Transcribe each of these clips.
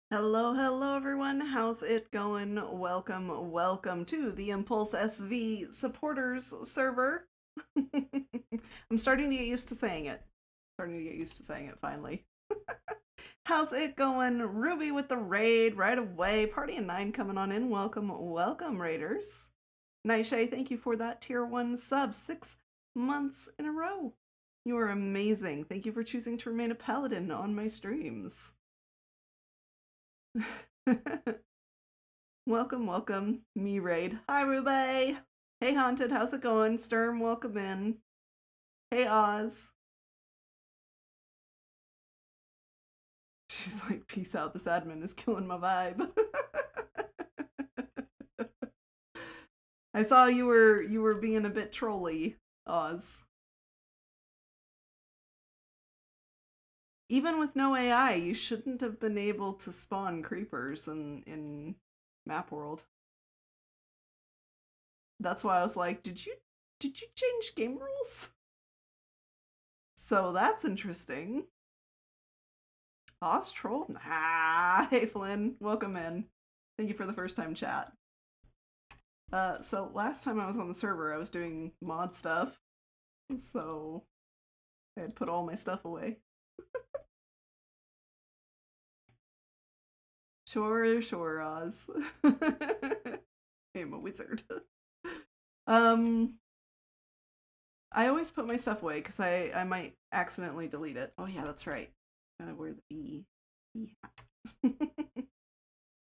Hello, hello everyone. How's it going? Welcome to the impulseSV supporters server. I'm starting to get used to saying it. Finally. How's it going? Ruby with the raid right away. Party and 9 coming on in. Welcome, raiders. Nightshade, thank you for that tier 1 sub 6 months in a row. You are amazing. Thank you for choosing to remain a paladin on my streams. welcome, me raid. Hi, Ruby. Hey, Haunted, how's it going? Sturm, welcome in. Hey, Oz. She's like, peace out, this admin is killing my vibe. I saw you were being a bit trolly, Oz. Even with no AI, you shouldn't have been able to spawn creepers in Map World. That's why I was like, did you change game rules? So that's interesting. Oz troll? Nah. Hey Flynn, welcome in. Thank you for the first time chat. So last time I was on the server, I was doing mod stuff, so I had put all my stuff away. Sure, Oz. I'm a wizard. I always put my stuff away because I might accidentally delete it. Oh yeah, that's right. Gotta wear the bee hat.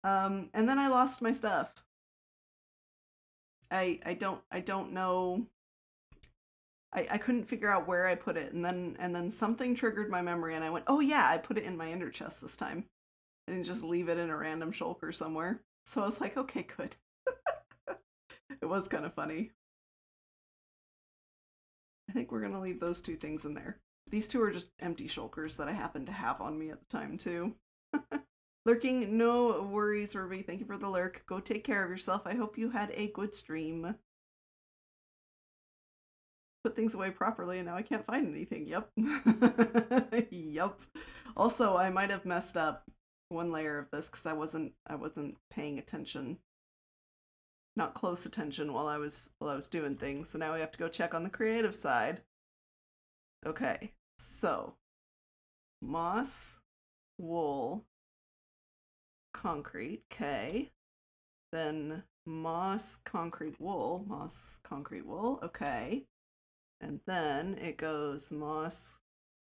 And then I lost my stuff. I don't know. I couldn't figure out where I put it, and then something triggered my memory, and I went, oh yeah, I put it in my ender chest this time. I didn't just leave it in a random shulker somewhere. So I was like, okay, good. It was kind of funny. I think we're gonna leave those two things in there. These two are just empty shulkers that I happened to have on me at the time too. Lurking, no worries, Ruby. Thank you for the lurk. Go take care of yourself. I hope you had a good stream. Put things away properly and now I can't find anything. Yep. Yep. Also, I might have messed up one layer of this because I wasn't paying attention. Not close attention while I was doing things. So now we have to go check on the creative side. Okay. So, moss, wool, concrete, okay. Then moss, concrete, wool, okay. And then it goes moss,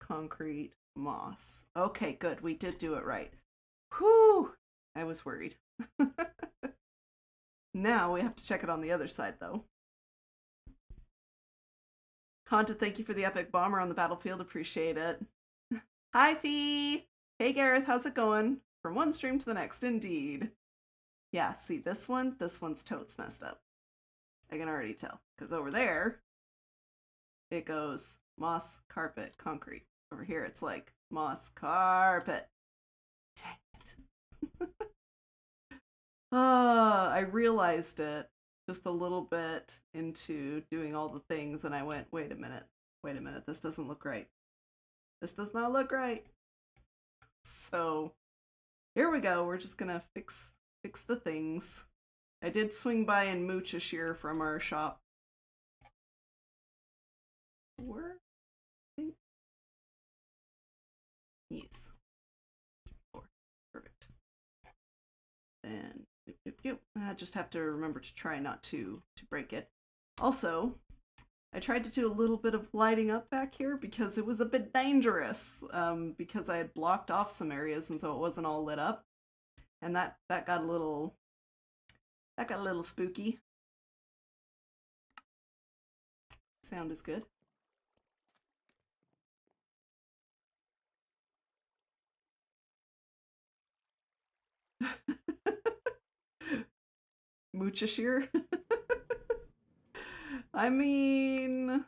concrete, moss. Okay, good. We did do it right. Whew! I was worried. Now we have to check it on the other side, though. Haunted, thank you for the epic bomber on the battlefield. Appreciate it. Hi, Fee! Hey, Gareth, how's it going? From one stream to the next, indeed. Yeah, see, this one's totes messed up. I can already tell. Because over there, it goes moss, carpet, concrete. Over here, it's like moss, carpet. Dang it. I realized it just a little bit into doing all the things, and I went, wait a minute, this doesn't look right. This does not look right. So here we go. We're just gonna fix the things. I did swing by and mooch a shear from our shop. Yes. 4. Perfect. And I just have to remember to try not to break it. Also, I tried to do a little bit of lighting up back here because it was a bit dangerous, because I had blocked off some areas and so it wasn't all lit up. And that got a little spooky. Sound is good. Moochashire? I mean,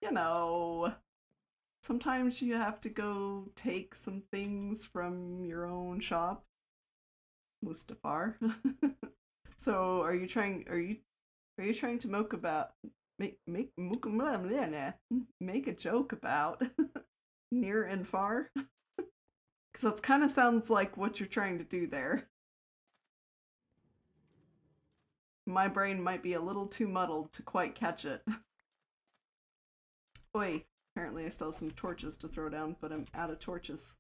you know, sometimes you have to go take some things from your own shop. Mustafar. So are you trying to make a joke about near and far? Because Because that kind of sounds like what you're trying to do there. My brain might be a little too muddled to quite catch it. Oi, apparently I still have some torches to throw down, but I'm out of torches.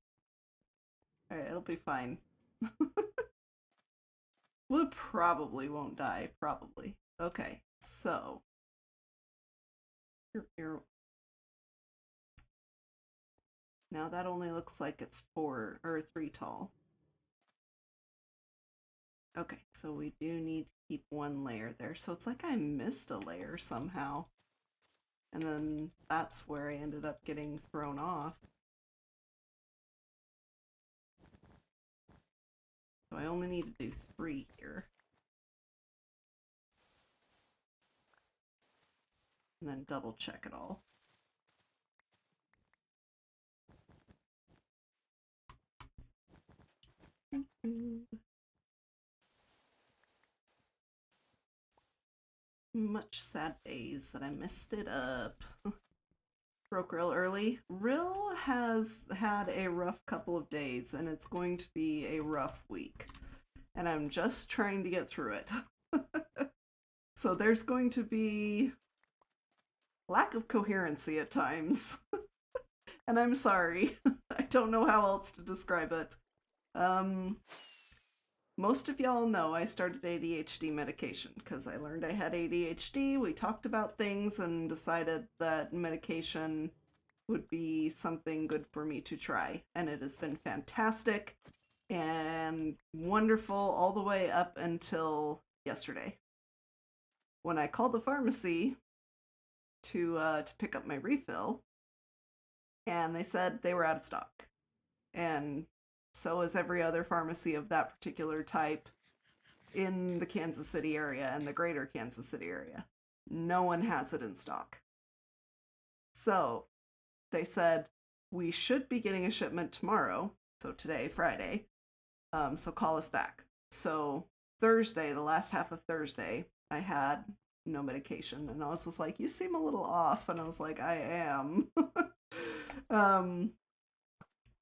Alright, it'll be fine. We probably won't die, probably. Okay, so... Here. Now that only looks like it's 4 or 3 tall. Okay, so we do need to keep 1 layer there. So it's like I missed a layer somehow. And then that's where I ended up getting thrown off. So I only need to do 3 here. And then double check it all. Much sad days that I messed it up. Broke real early. Rill has had a rough couple of days, and it's going to be a rough week. And I'm just trying to get through it. So there's going to be lack of coherency at times. And I'm sorry. I don't know how else to describe it. Most of y'all know I started ADHD medication because I learned I had ADHD. We talked about things and decided that medication would be something good for me to try. And it has been fantastic and wonderful all the way up until yesterday, when I called the pharmacy to pick up my refill, and they said they were out of stock. And so is every other pharmacy of that particular type in the Kansas City area and the greater Kansas City area. No one has it in stock. So they said we should be getting a shipment tomorrow. So today, Friday. So call us back. So Thursday, the last half of Thursday, I had no medication. And I was just like, you seem a little off. And I was like, I am.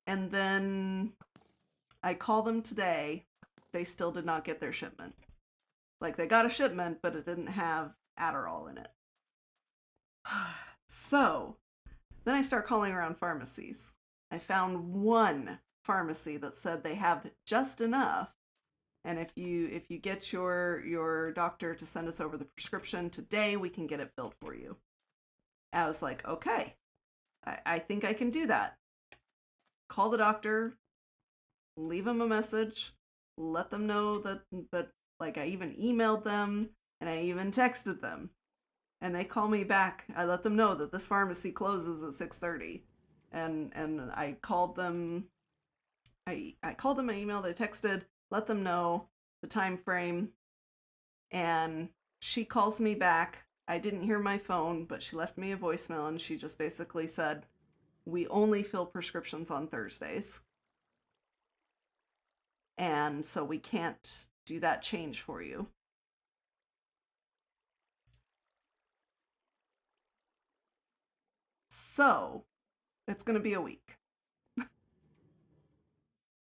And then I called them today. They still did not get their shipment. Like, they got a shipment, but it didn't have Adderall in it. So then I start calling around pharmacies. I found one pharmacy that said they have just enough, and if you get your doctor to send us over the prescription today, we can get it filled for you. I was like, okay, I think I can do that. Call the doctor, leave them a message, let them know that like, I even emailed them and I even texted them, and they call me back. I let them know that this pharmacy closes at 6:30, and I called them. I called them, I emailed, I texted, let them know the time frame, and she calls me back. I didn't hear my phone, but she left me a voicemail, and she just basically said, we only fill prescriptions on Thursdays, and so we can't do that change for you. So it's going to be a week.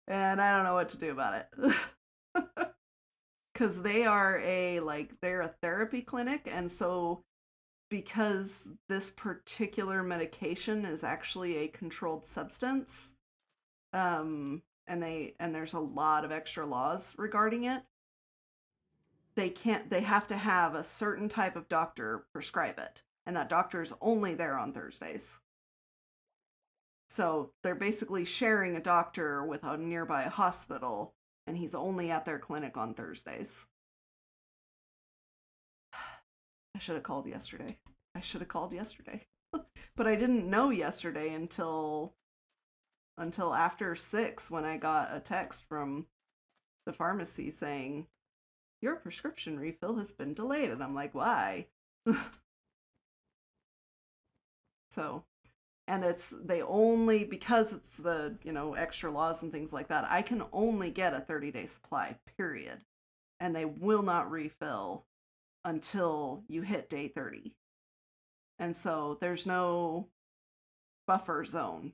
And I don't know what to do about it. Because they're a therapy clinic, and so because this particular medication is actually a controlled substance, and there's a lot of extra laws regarding it, they have to have a certain type of doctor prescribe it, and that doctor is only there on Thursdays. So they're basically sharing a doctor with a nearby hospital, and he's only at their clinic on Thursdays. I should have called yesterday. But I didn't know yesterday until after 6, when I got a text from the pharmacy saying, your prescription refill has been delayed. And I'm like, why? So, and because it's the, extra laws and things like that, I can only get a 30-day supply, period. And they will not refill until you hit day 30. And so there's no buffer zone.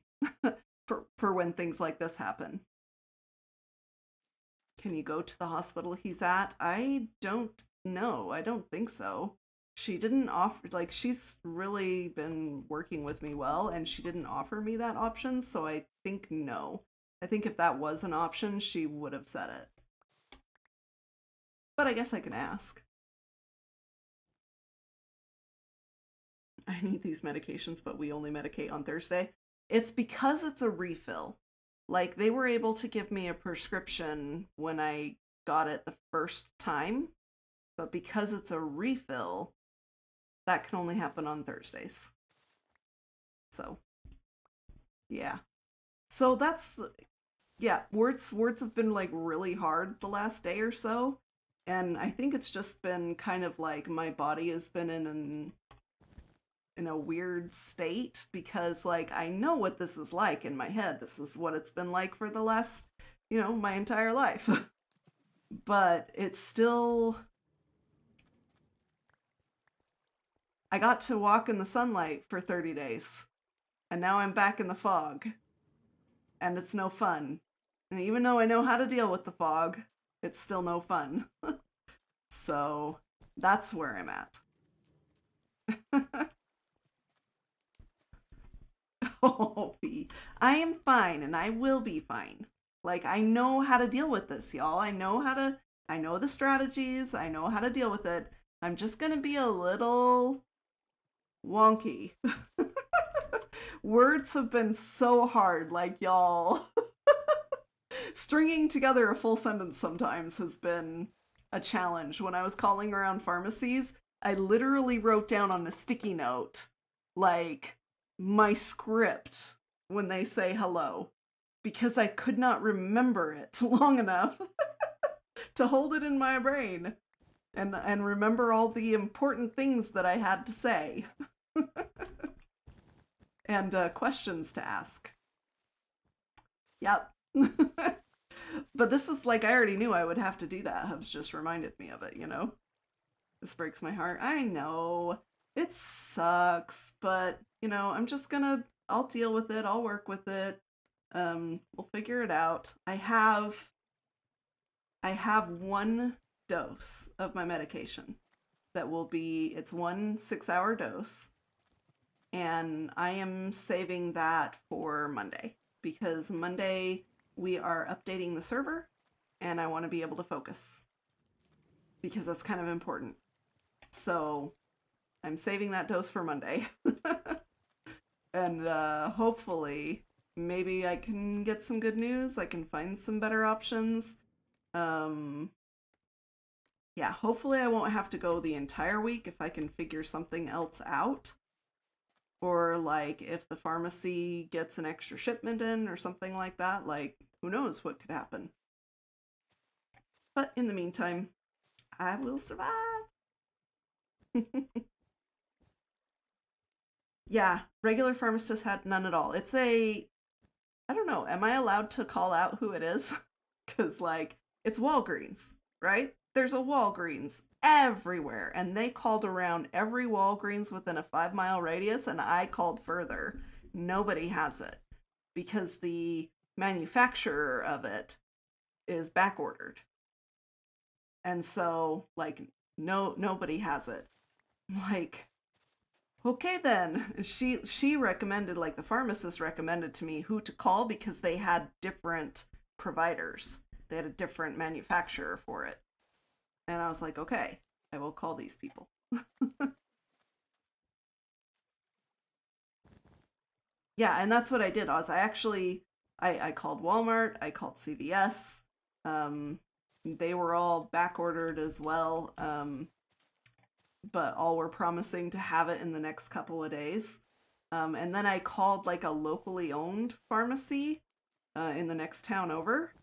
for when things like this happen. Can you go to the hospital he's at? I don't know. I don't think so. She didn't offer, like, she's really been working with me well, and she didn't offer me that option, so I think no. I think if that was an option, she would have said it. But I guess I can ask. I need these medications, but we only medicate on Thursday. It's because it's a refill. Like, they were able to give me a prescription when I got it the first time, but because it's a refill, that can only happen on Thursdays. So, yeah. So that's, yeah, words have been like really hard the last day or so. And I think it's just been kind of like my body has been in a weird state because like I know what this is like in my head. This is what it's been like for the last, my entire life. But it's still, I got to walk in the sunlight for 30 days. And now I'm back in the fog. And it's no fun. And even though I know how to deal with the fog, it's still no fun. So that's where I'm at. Oh, V. I am fine and I will be fine. Like, I know how to deal with this, y'all. I know the strategies. I know how to deal with it. I'm just gonna be a little wonky. Words have been so hard, like, y'all. Stringing together a full sentence sometimes has been a challenge. When I was calling around pharmacies, I literally wrote down on a sticky note, like, my script when they say hello, because I could not remember it long enough to hold it in my brain and remember all the important things that I had to say and questions to ask. Yep. But this is like, I already knew I would have to do that. Hubs just reminded me of it, This breaks my heart. I know. It sucks, but, I'll deal with it. I'll work with it. We'll figure it out. I have one dose of my medication that will be, it's 1 6-hour dose. And I am saving that for Monday because Monday we are updating the server and I want to be able to focus because that's kind of important. So I'm saving that dose for Monday. And hopefully maybe I can get some good news. I can find some better options. Yeah, hopefully I won't have to go the entire week if I can figure something else out. Or like if the pharmacy gets an extra shipment in or something like that, like who knows what could happen. But in the meantime, I will survive. Yeah, regular pharmacist had none at all. I don't know, am I allowed to call out who it is? Because, like, it's Walgreens, right? There's a Walgreens everywhere, and they called around every Walgreens within a 5-mile radius, and I called further. Nobody has it because the manufacturer of it is back ordered. And so, like, nobody has it. Like, okay then. She recommended, like, the pharmacist recommended to me who to call because they had different providers. They had a different manufacturer for it. And I was like, okay, I will call these people. Yeah, and that's what I did. I called Walmart, I called CVS. They were all back ordered as well. But all were promising to have it in the next couple of days. And then I called like a locally owned pharmacy in the next town over,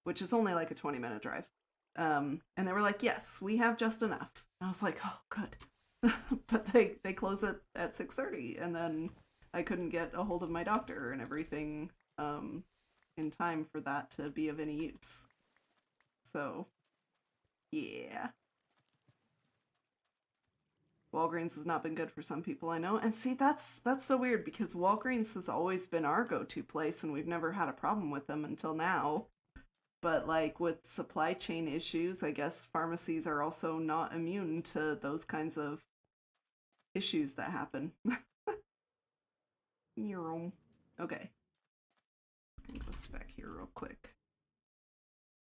which is only like a 20-minute drive. And they were like, yes, we have just enough. And I was like, oh, good. But they close it at 6:30, and then I couldn't get a hold of my doctor and everything in time for that to be of any use. So, yeah. Walgreens has not been good for some people, I know. And see, that's so weird because Walgreens has always been our go-to place and we've never had a problem with them until now. But like with supply chain issues, I guess pharmacies are also not immune to those kinds of issues that happen. Okay. I'm gonna go spec here real quick.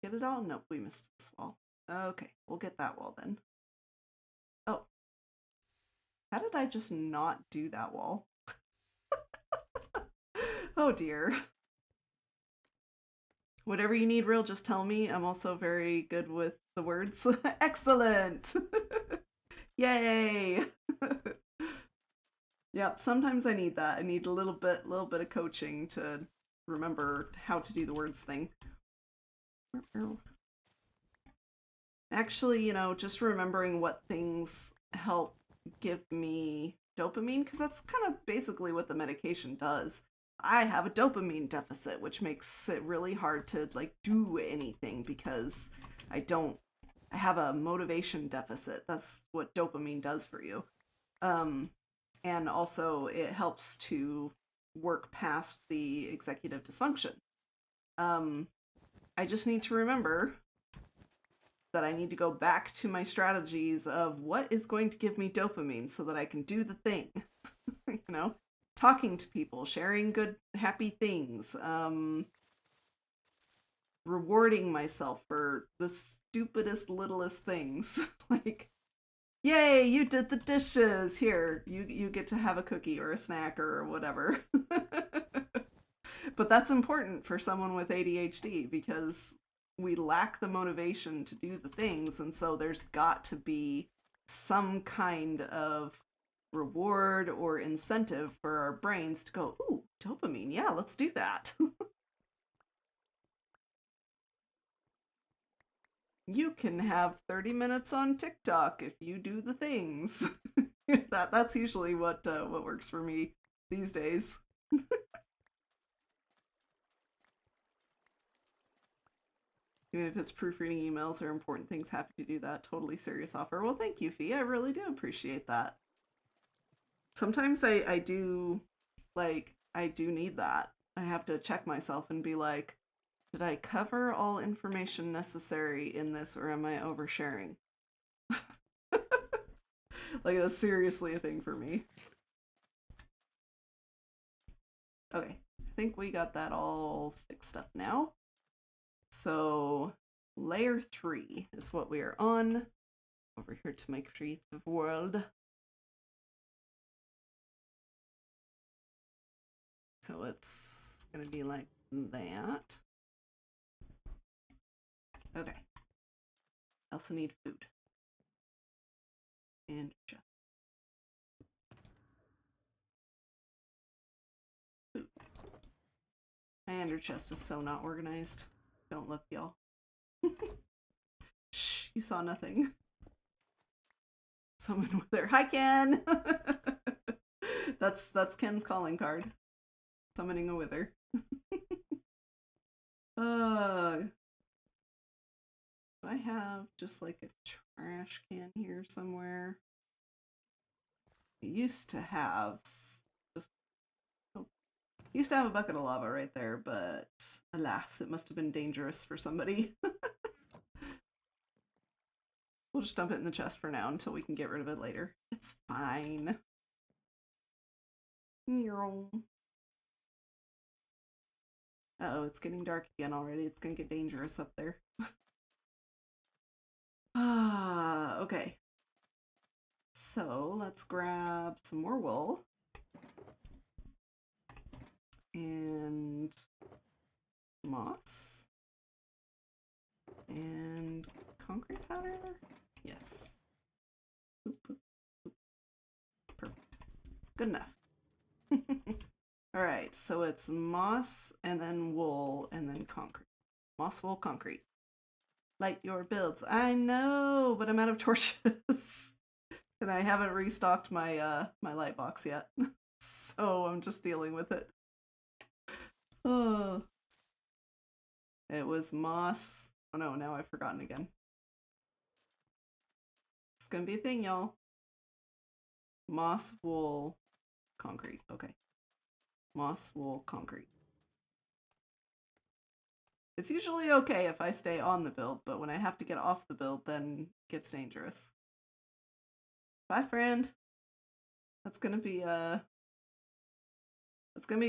Get it all? Nope, we missed this wall. Okay, we'll get that wall then. Oh. How did I just not do that wall? Oh dear. Whatever you need, real, just tell me. I'm also very good with the words. Excellent! Yay! Yep, sometimes I need that. I need a little bit of coaching to remember how to do the words thing. Actually, just remembering what things help give me dopamine, because that's kind of basically what the medication does. I have a dopamine deficit, which makes it really hard to like do anything because I have a motivation deficit. That's what dopamine does for you. And also it helps to work past the executive dysfunction. I just need to remember that I need to go back to my strategies of what is going to give me dopamine so that I can do the thing. Talking to people, sharing good, happy things, rewarding myself for the stupidest, littlest things. Like, yay, you did the dishes. Here, you get to have a cookie or a snack or whatever. But that's important for someone with ADHD because we lack the motivation to do the things, and so there's got to be some kind of reward or incentive for our brains to go, ooh, dopamine, yeah, let's do that. You can have 30 minutes on TikTok if you do the things. That's usually what works for me these days. Even if it's proofreading emails or important things, happy to do that. Totally serious offer. Well, thank you, Fee. I really do appreciate that. Sometimes I do, like, I do need that. I have to check myself and be like, did I cover all information necessary in this or am I oversharing? Like, that's seriously a thing for me. Okay, I think we got that all fixed up now. So layer 3 is what we are on. Over here to my creative world. So it's gonna be like that. Okay. I also need food. And just food. My ender chest is so not organized. Don't look, y'all. Shh, you saw nothing. Someone with their hi Ken. That's Ken's calling card. Summoning a wither. Do I have just like a trash can here somewhere? I used to have used to have a bucket of lava right there, but alas, it must have been dangerous for somebody. We'll just dump it in the chest for now until we can get rid of it later. It's fine. Uh-oh, it's getting dark again already. It's gonna get dangerous up there. Okay. So let's grab some more wool. And moss. And concrete powder? Yes. Perfect. Good enough. Alright, so it's moss and then wool and then concrete. Moss, wool, concrete. Light your builds. I know, but I'm out of torches. And I haven't restocked my my light box yet. So I'm just dealing with it. Oh. It was moss. Oh no, now I've forgotten again. It's gonna be a thing, y'all. Moss, wool, concrete. Okay. Moss, wool, concrete. It's usually okay if I stay on the build, but when I have to get off the build, then it gets dangerous. Bye, friend. That's gonna be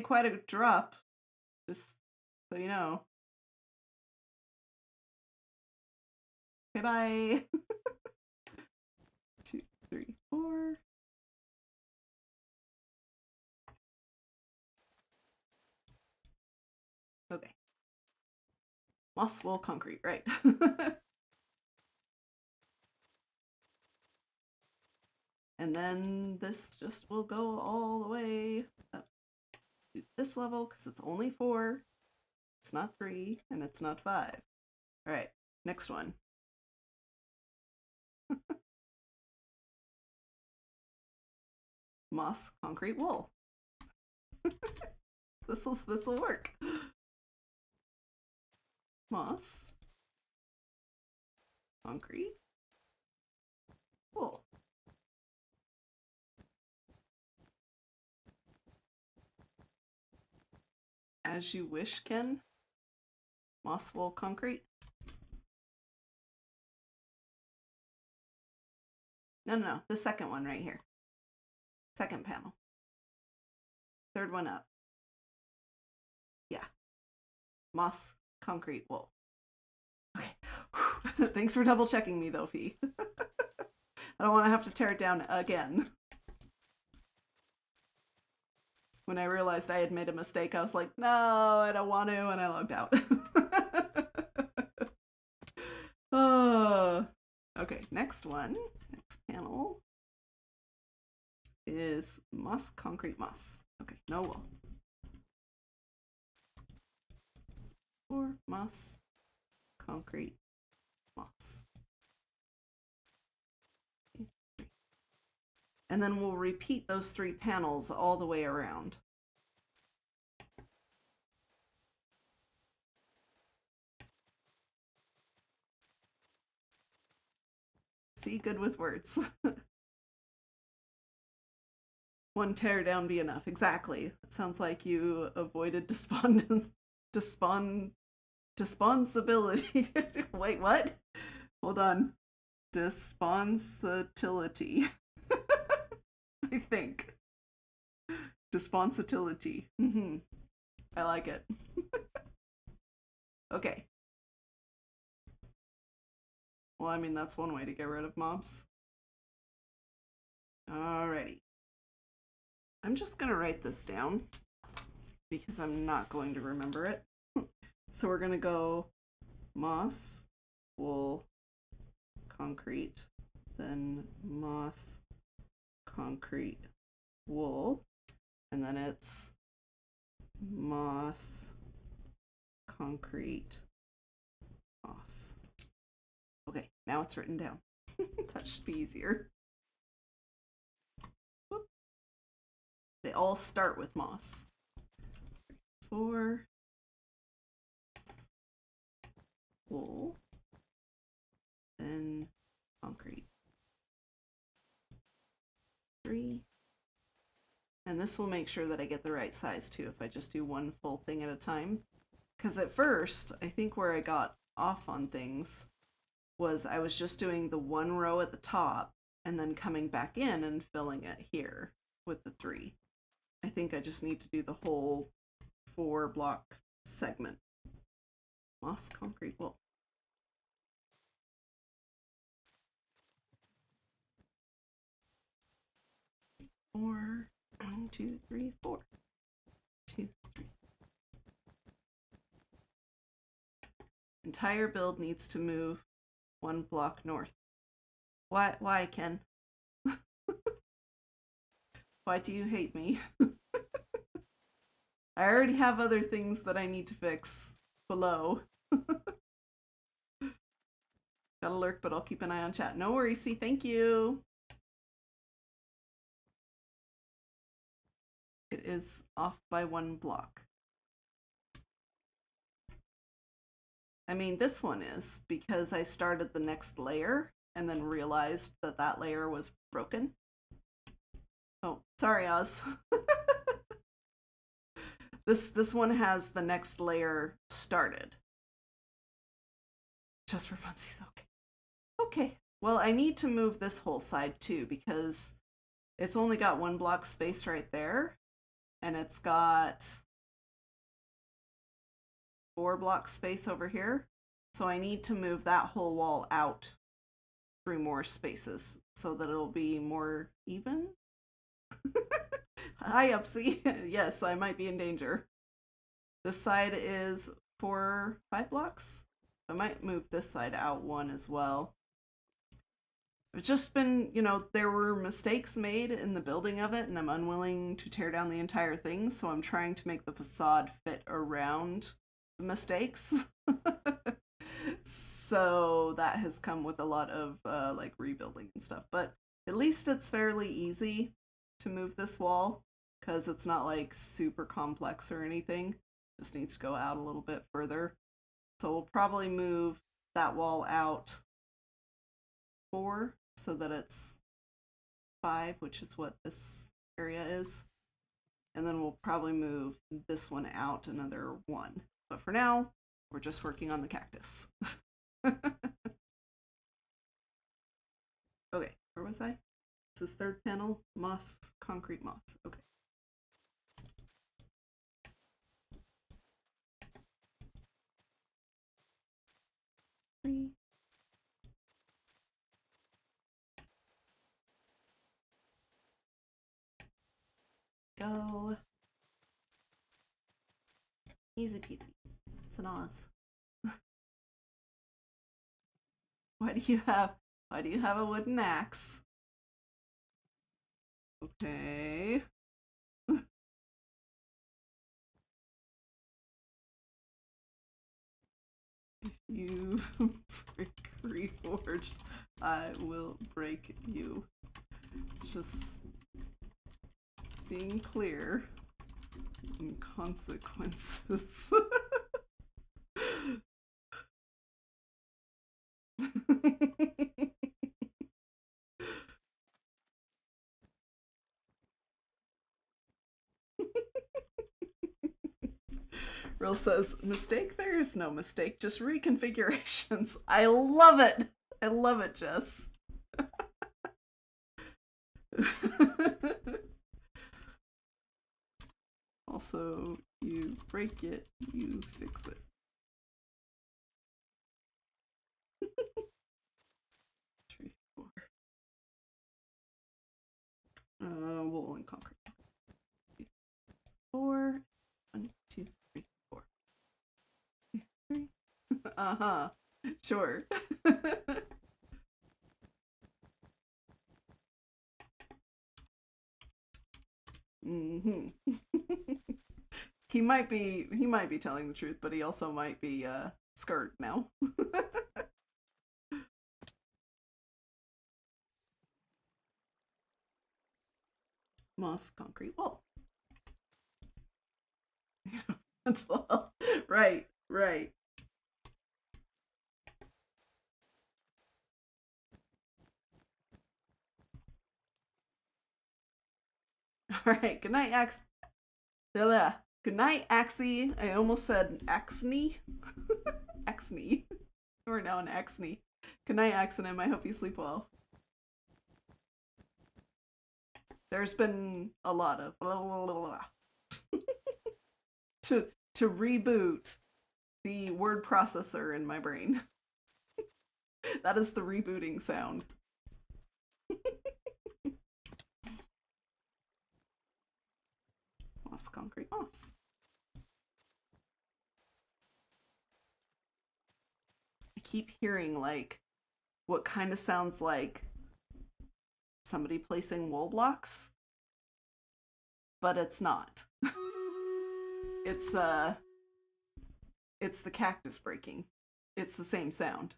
quite a drop. Just so you know. Okay, bye. 2, 3, 4. Okay. Moss, wool, concrete, right. And then this just will go all the way up to this level because it's only 4. It's not 3, and it's not 5. All right, next one. Moss, concrete, wool. This'll work. Moss, concrete, wool. As you wish, Ken. Moss, wool, concrete. No. The second one right here. Second panel. Third one up. Yeah. Moss, concrete, wool. Okay. Thanks for double checking me though, Fee. I don't want to have to tear it down again. When I realized I had made a mistake, I was like, no, I don't want to, and I logged out. Oh. Okay, next one. Next panel is moss, concrete, moss. Okay, no wool. Or moss, concrete, moss. And then we'll repeat those 3 panels all the way around. See, good with words. One tear down be enough. Exactly. It sounds like you avoided desponsibility. Wait, what? Hold on. Desponsibility. I think. Desponsibility. I like it. Okay. Well, I mean, that's one way to get rid of mobs. Alrighty. I'm just gonna write this down because I'm not going to remember it. So we're gonna go moss, wool, concrete, then moss, concrete, wool, and then it's moss, concrete, moss. Okay, now it's written down. That should be easier. Whoop. They all start with moss. 4, wool, then concrete. 3. And this will make sure that I get the right size too if I just do one full thing at a time. Because at first, I think where I got off on things was I was just doing the 1 row at the top and then coming back in and filling it here with the 3. I think I just need to do the whole 4 block segment. Moss, concrete, wool. Four. 1, 2, 3, 4. 2, 3. Entire build needs to move 1 block north. Why, Ken? Why do you hate me? I already have other things that I need to fix below. Gotta lurk, but I'll keep an eye on chat. No worries, Fee. Thank you. It is off by 1 block. I mean, this one is because I started the next layer and then realized that that layer was broken. Oh, sorry, Oz. This one has the next layer started. Just for funsies, okay. Okay. Well, I need to move this whole side too because it's only got one block space right there, and it's got 4 block space over here. So I need to move that whole wall out 3 more spaces so that it'll be more even. Hi, Upsy. Yes, I might be in danger. This side is 5 blocks. I might move this side out 1 as well. It's just been, there were mistakes made in the building of it, and I'm unwilling to tear down the entire thing, so I'm trying to make the facade fit around the mistakes. So that has come with a lot of like rebuilding and stuff, but at least it's fairly easy to move this wall because it's not like super complex or anything. Just needs to go out a little bit further. So we'll probably move that wall out 4 so that it's 5, which is what this area is. And then we'll probably move this one out another 1. But for now, we're just working on the cactus. Okay, where was I? This is 3rd panel, moss, concrete moss. Okay. Go. Easy peasy. It's an Oz. Why do you have a wooden axe? Okay. If you break Reforged, I will break you. Just being clear in consequences. Real says, mistake? There is no mistake, just reconfigurations. I love it. I love it, Jess. Also, you break it, you fix it. Wool and concrete. 4. 1, 2, 3, 4. 3. Uh-huh. Sure. Mm-hmm. He might be telling the truth, but he also might be scared now. Moss, concrete wall. Well, right. All right. Good night, Ax. Good night, Axie. I almost said Axney. Axney. We're now in Axney. Good night, Axonym. I hope you sleep well. There's been a lot of to reboot the word processor in my brain. That is the rebooting sound. Moss, concrete, moss. I keep hearing like what kind of sounds like somebody placing wool blocks, but it's not. It's the cactus breaking. It's the same sound.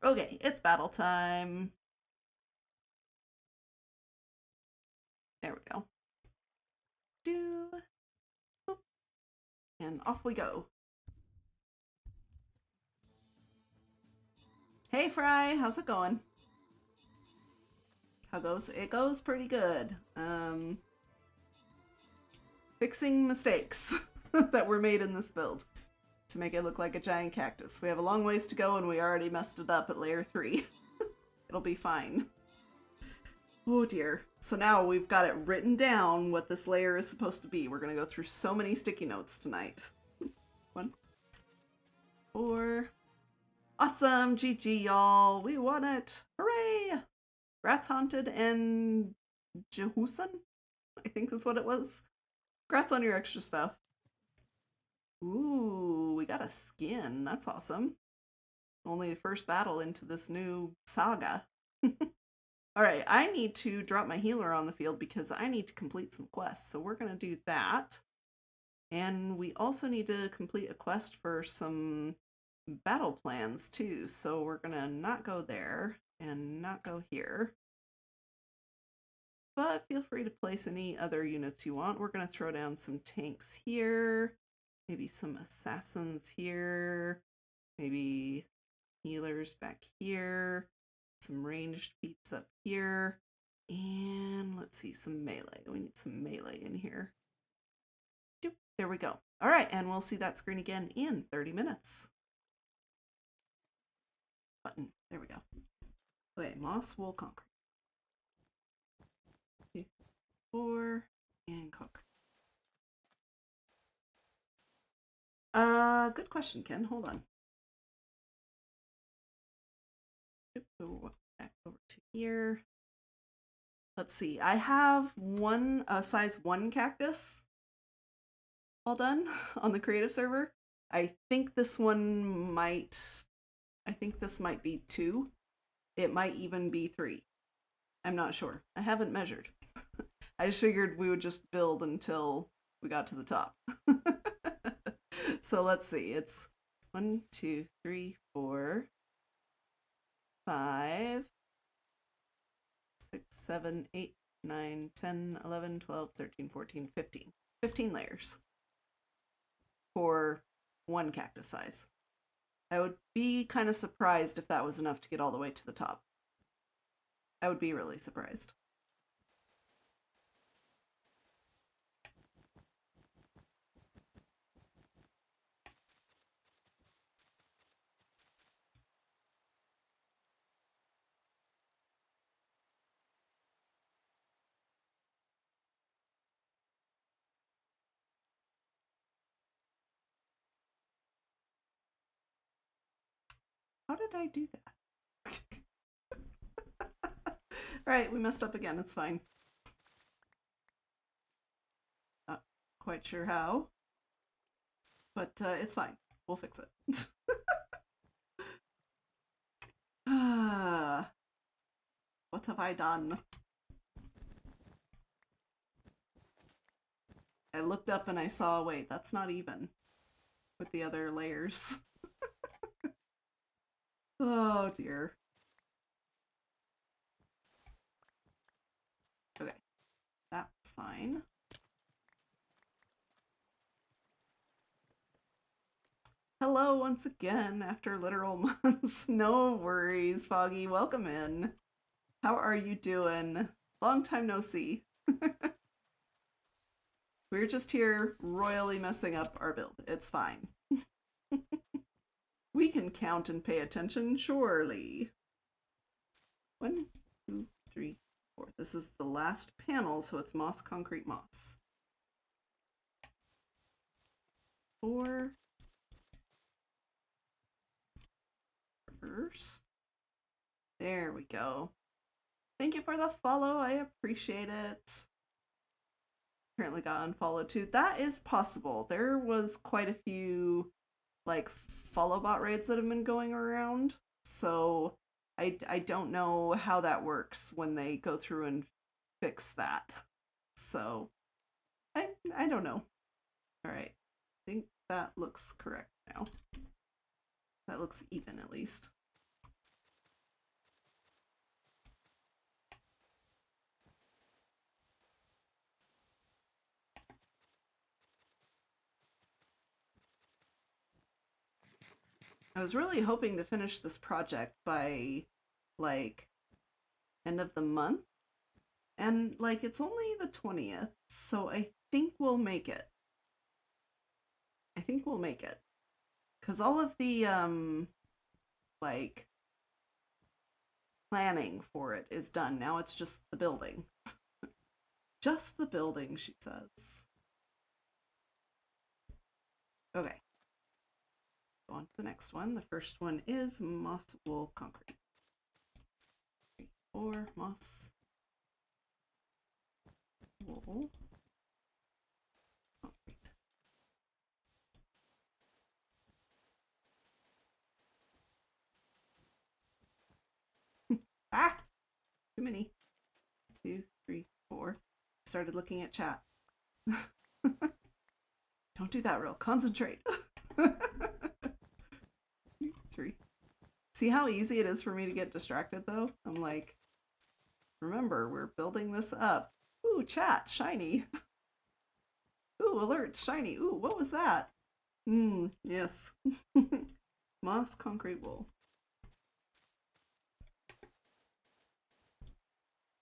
Okay, it's battle time. There we go. And off we go. Hey Fry, how's it going? How goes? It goes pretty good. Fixing mistakes that were made in this build to make it look like a giant cactus. We have a long ways to go and we already messed it up at layer 3. It'll be fine. Oh dear. So now we've got it written down what this layer is supposed to be. We're going to go through so many sticky notes tonight. 1, 4. Awesome! GG, y'all! We won it! Hooray! Rats Haunted and Jehusan? I think is what it was. Congrats on your extra stuff. Ooh, we got a skin. That's awesome. Only the first battle into this new saga. Alright, I need to drop my healer on the field because I need to complete some quests. So we're going to do that. And we also need to complete a quest for some battle plans too. So we're going to not go there and not go here. But feel free to place any other units you want. We're going to throw down some tanks here. Maybe some assassins here. Maybe healers back here. Some ranged peeps up here. And let's see, some melee. We need some melee in here. Doop, there we go. All right, and we'll see that screen again in 30 minutes. Button. There we go. Okay, moss, wool, concrete. 2, 4, and concrete. Good question, Ken. Hold on. Go back over to here. Let's see. I have one size 1 cactus all done on the creative server. I think this might be 2. It might even be 3. I'm not sure. I haven't measured. I just figured we would just build until we got to the top. So let's see. It's 1, 2, 3, 4, 5, 6, 7, 8, 9, 10, 11, 12, 13, 14, 15. 15 layers for 1 cactus size. I would be kind of surprised if that was enough to get all the way to the top. I would be really surprised. How did I do that? Alright, we messed up again. It's fine. Not quite sure how. But it's fine. We'll fix it. What have I done? I looked up and I saw, wait, that's not even with the other layers. Oh dear. Okay, that's fine. Hello once again after literal months. No worries, Foggy. Welcome in. How are you doing? Long time no see. We're just here royally messing up our build. It's fine. We can count and pay attention, surely. 1, 2, 3, 4. This is the last panel, so it's moss, concrete, moss. 4. First. There we go. Thank you for the follow. I appreciate it. Apparently got unfollowed too. That is possible. There was quite a few like follow bot raids that have been going around. So I don't know how that works when they go through and fix that. So I don't know. All right. I think that looks correct now. That looks even at least. I was really hoping to finish this project by like end of the month. And like it's only the 20th, so I think we'll make it. I think we'll make it. Cuz all of the like planning for it is done. Now it's just the building. Just the building, she says. Okay. Go on to the next one. The first one is moss wool concrete. 3, 4, moss wool concrete. Ah! Too many. 2, 3, 4. Started looking at chat. Don't do that, real. Concentrate. 3. See how easy it is for me to get distracted, though? I'm like, remember, we're building this up. Ooh, chat, shiny. Ooh, alerts, shiny. Ooh, what was that? Yes. Moss, concrete, wool.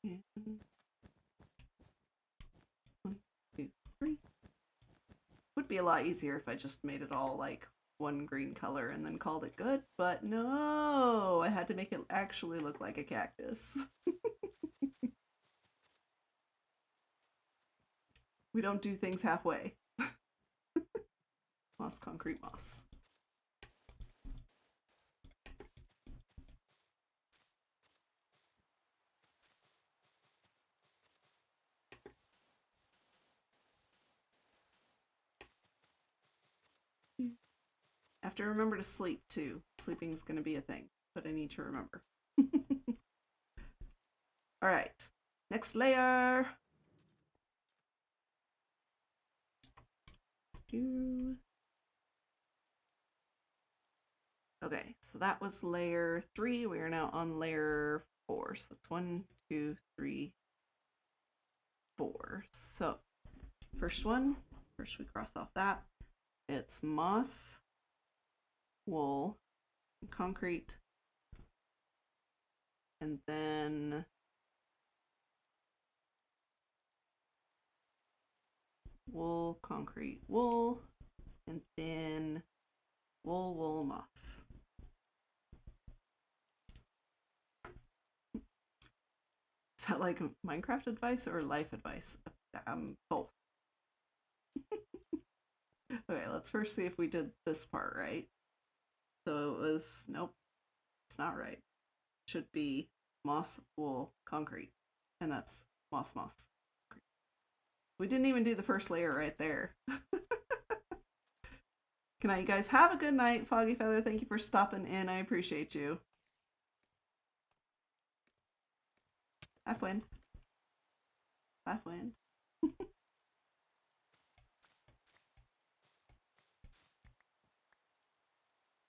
And 1, 2, 3. Would be a lot easier if I just made it all like one green color and then called it good, but no, I had to make it actually look like a cactus. We don't do things halfway. Moss, concrete, moss. I have to remember to sleep too. Sleeping is going to be a thing, but I need to remember. All right, next layer. Okay, so that was layer 3. We are now on layer 4. So that's 1, 2, 3, 4. So first one, first we cross off that. It's moss, wool, concrete, and then wool, concrete, wool, and then wool, wool, moss. Is that like Minecraft advice or life advice? Both. Okay, let's first see if we did this part right. So it was, nope, it's not right. It should be moss, wool, concrete. And that's moss, moss. We didn't even do the first layer right there. Good night, you guys. Have a good night. Foggy Feather, thank you for stopping in. I appreciate you. Half wind. Half wind.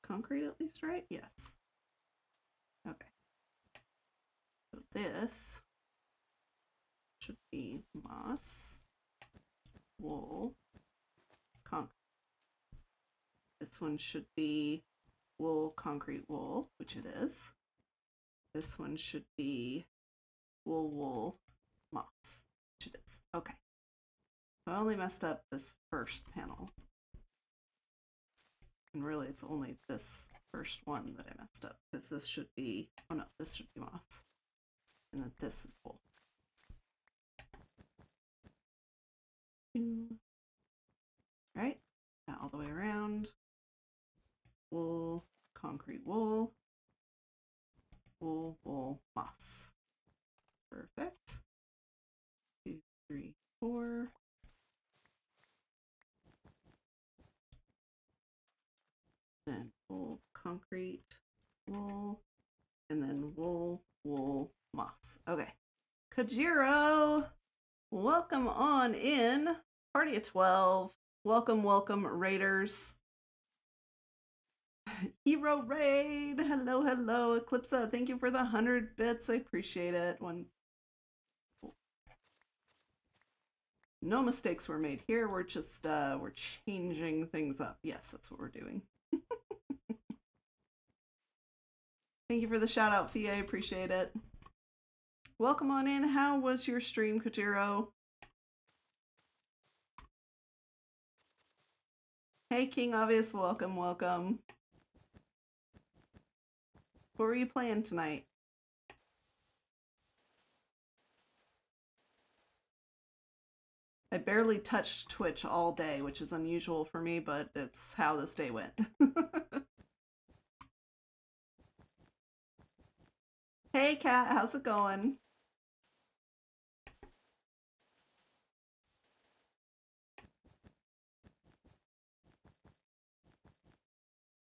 Concrete at least, right? Yes. Okay. So this should be moss, wool, concrete. This one should be wool, concrete, wool, which it is. This one should be wool, wool, moss, which it is. Okay. So I only messed up this first panel. And really, it's only this first one that I messed up, because this should be, oh no, this should be moss. And then this is wool. Right? Now all the way around. Wool, concrete, wool, wool, wool, moss. Perfect. 2, 3, 4. Then wool, concrete, wool, and then wool, wool, moss. Okay. Kajiro, welcome on in. Party of 12. Welcome, welcome, raiders. Hero raid. Hello, hello. Eclipsa, thank you for the 100 bits. I appreciate it. No mistakes were made here. We're just we're changing things up. Yes, that's what we're doing. Thank you for the shout out, Fee. I appreciate it. Welcome on in. How was your stream, Kojiro? Hey, King Obvious. Welcome, welcome. What were you playing tonight? I barely touched Twitch all day, which is unusual for me, but it's how this day went. Hey, Kat, how's it going?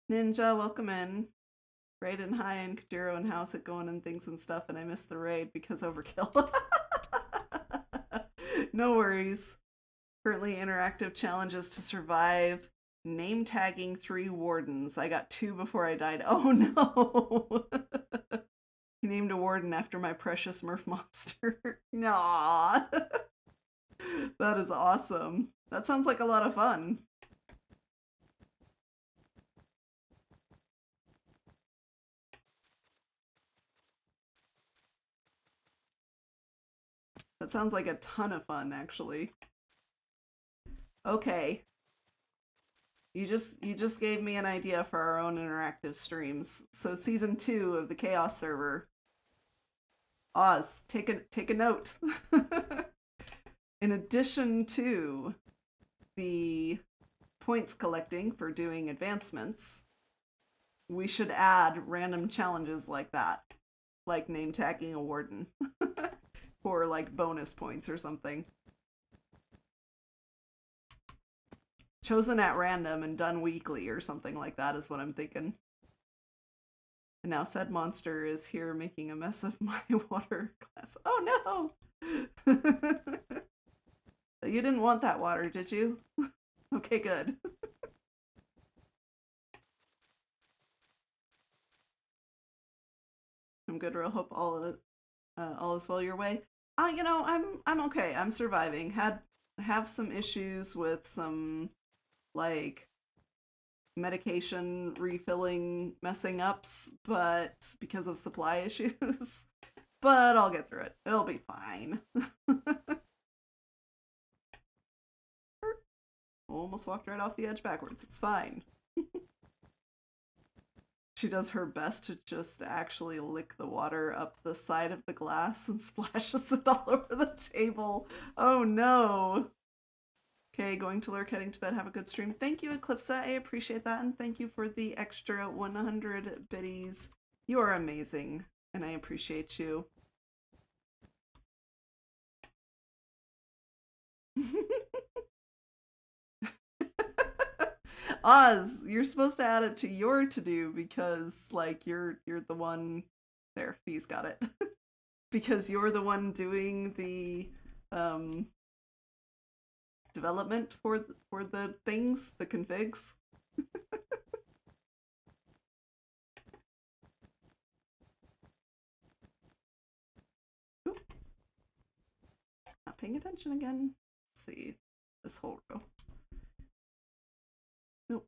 Ninja, welcome in. Raid and hi, and Kajiro, and how's it going, and things and stuff, and I missed the raid because overkill. No worries. Currently interactive challenges to survive. Name tagging 3 wardens. I got 2 before I died. Oh no! He named a warden after my precious Murph monster. Nah. That is awesome. That sounds like a lot of fun. That sounds like a ton of fun, actually. Okay. You just gave me an idea for our own interactive streams. So season 2 of the Chaos server. Oz, take a note. In addition to the points collecting for doing advancements, we should add random challenges like that, like name tagging a warden for like bonus points or something. Chosen at random and done weekly or something like that is what I'm thinking. And now said monster is here making a mess of my water glass. Oh no! You didn't want that water, did you? Okay, good. I'm good. Real hope all is well your way. You know, I'm okay. I'm surviving. Have some issues with some like medication refilling messing ups, but because of supply issues. But I'll get through it. It'll be fine. Almost walked right off the edge backwards. It's fine. She does her best to just actually lick the water up the side of the glass and splashes it all over the table. Oh no. Okay, going to lurk, heading to bed. Have a good stream. Thank you, Eclipse. I appreciate that, and thank you for the extra 100 biddies. You are amazing, and I appreciate you. Oz, you're supposed to add it to your to-do because, like, you're the one. There, Fee's got it. Because you're the one doing the development for the things, the configs. Not paying attention again. Let's see this whole row. Nope.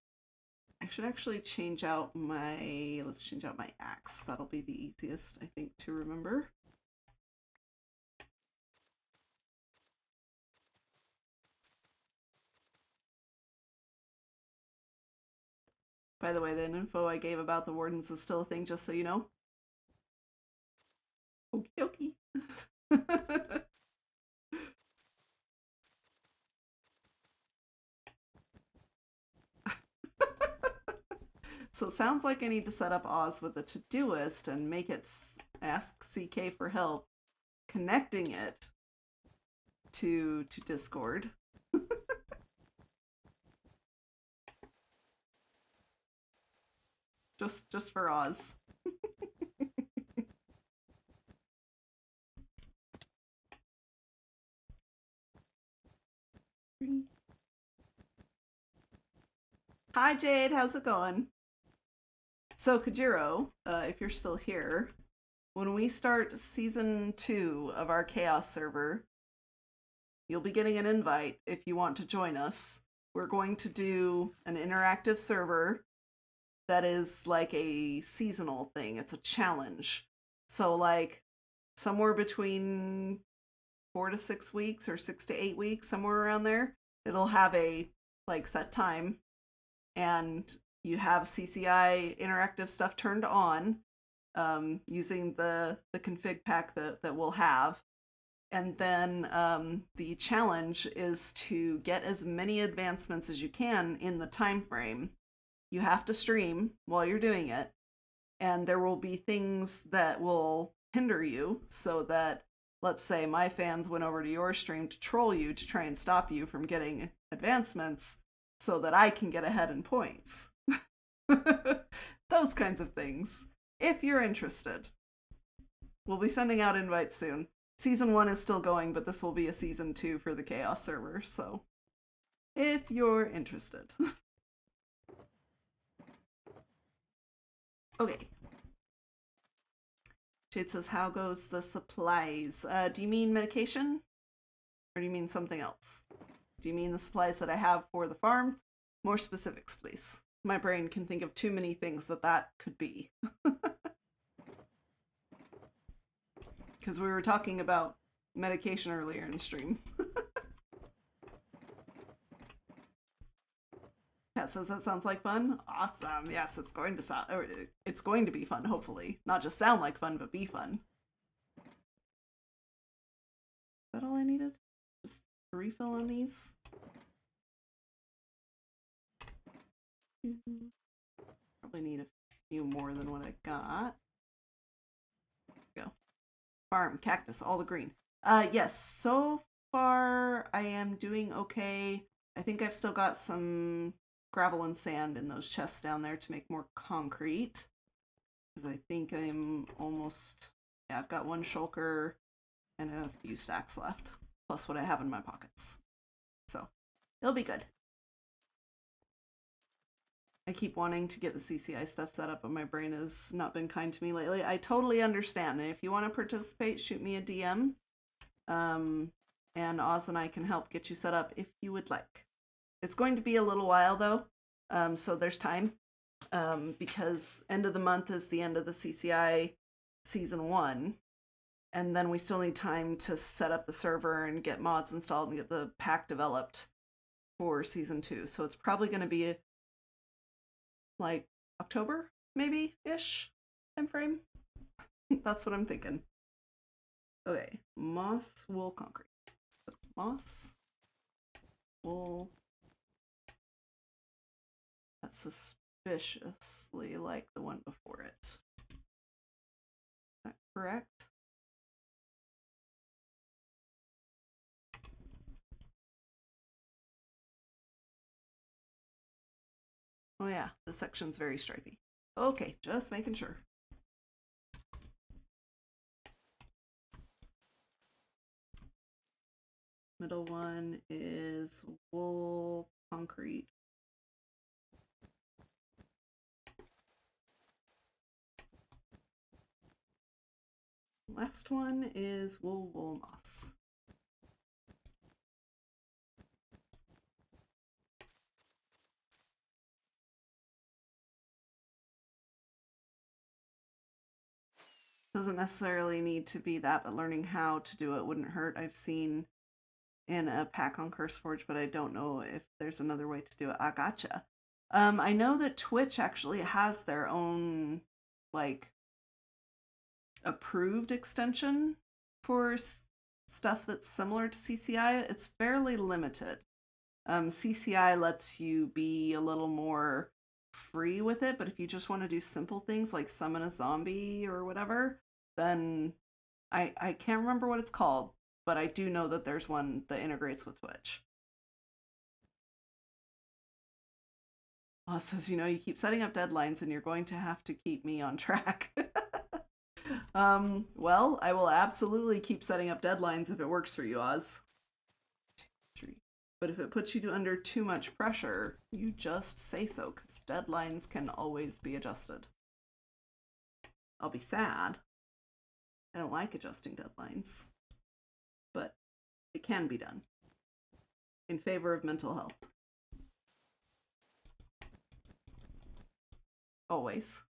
I should actually change out my. Let's change out my axe. That'll be the easiest, I think, to remember. By the way, the info I gave about the wardens is still a thing, just so you know. Okie dokie. So it sounds like I need to set up Oz with a Todoist and make it ask CK for help connecting it to Discord. just for Oz. Hi Jade, how's it going? So Kojiro, if you're still here, when we start season 2 of our Chaos server, you'll be getting an invite if you want to join us. We're going to do an interactive server that is like a seasonal thing. It's a challenge. So like somewhere between 4 to 6 weeks or 6 to 8 weeks, somewhere around there, it'll have a like set time, and you have CCI interactive stuff turned on using the config pack that we'll have. And then the challenge is to get as many advancements as you can in the time frame. You have to stream while you're doing it, and there will be things that will hinder you, so that, let's say my fans went over to your stream to troll you to try and stop you from getting advancements so that I can get ahead in points. Those kinds of things. If you're interested, we'll be sending out invites soon. Season 1 is still going, but this will be a Season 2 for the Chaos server, so if you're interested. Okay. Jade says, how goes the supplies? Do you mean medication? Or do you mean something else? Do you mean the supplies that I have for the farm? More specifics, please. My brain can think of too many things that could be. Because we were talking about medication earlier in the stream. Kat says that sounds like fun. Awesome. Yes, it's going to sound, or it's going to be fun, hopefully. Not just sound like fun, but be fun. Is that all I needed? Just a refill on these? Probably need a few more than what I got. There we go. Farm, cactus, all the green. Yes, so far I am doing okay. I think I've still got some gravel and sand in those chests down there to make more concrete. Because I think I'm almost... Yeah, I've got one shulker and a few stacks left. Plus what I have in my pockets. So, it'll be good. I keep wanting to get the CCI stuff set up, but my brain has not been kind to me lately. I totally understand. And if you want to participate, shoot me a DM. And Oz and I can help get you set up if you would like. It's going to be a little while, though. So there's time. Because end of the month is the end of the CCI Season 1. And then we still need time to set up the server and get mods installed and get the pack developed for Season 2. So it's probably going to be like October, maybe-ish time frame. That's what I'm thinking. Okay, moss, wool, concrete. Moss, wool. That's suspiciously like the one before it. Is that correct? Oh yeah, this section's very stripy. Okay, just making sure. Middle one is wool, concrete. Last one is wool, wool, moss. Doesn't necessarily need to be that, but learning how to do it wouldn't hurt. I've seen in a pack on CurseForge, but I don't know if there's another way to do it. I gotcha. I know that Twitch actually has their own, like, approved extension for stuff that's similar to CCI. It's fairly limited. CCI lets you be a little more free with it, but if you just want to do simple things like summon a zombie or whatever, then I can't remember what it's called, but I do know that there's one that integrates with Twitch. Says, you keep setting up deadlines and you're going to have to keep me on track. Well, I will absolutely keep setting up deadlines if it works for you, Oz. 2, 3. But if it puts you under too much pressure, you just say so, because deadlines can always be adjusted. I'll be sad. I don't like adjusting deadlines. But it can be done. In favor of mental health. always.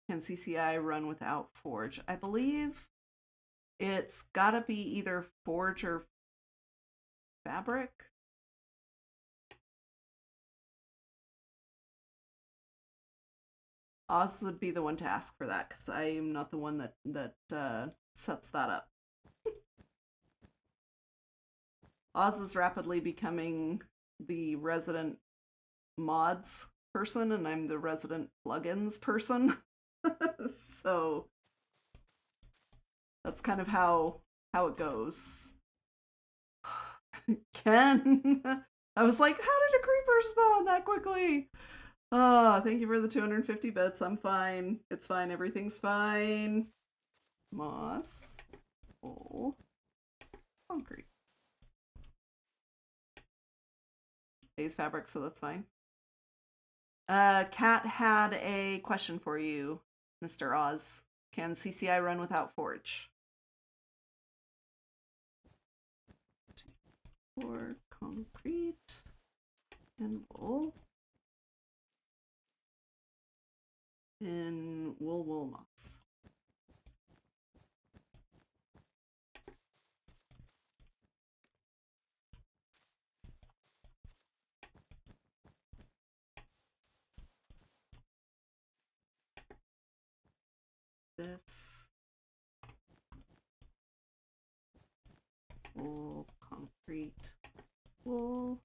Can CCI run without Forge? I believe it's gotta be either Forge or Fabric. Oz would be the one to ask for that, because I am not the one that sets that up. Oz is rapidly becoming the resident mods person, and I'm the resident plugins person. So that's kind of how it goes. Ken, I was like, how did a creeper spawn that quickly? Oh, thank you for the 250 bits. I'm fine. It's fine. Everything's fine. Moss. Wool. Concrete. Base fabric, so that's fine. Kat had a question for you, Mr. Oz. Can CCI run without Forge? For concrete and wool. In wool moss. This wool, concrete, wool.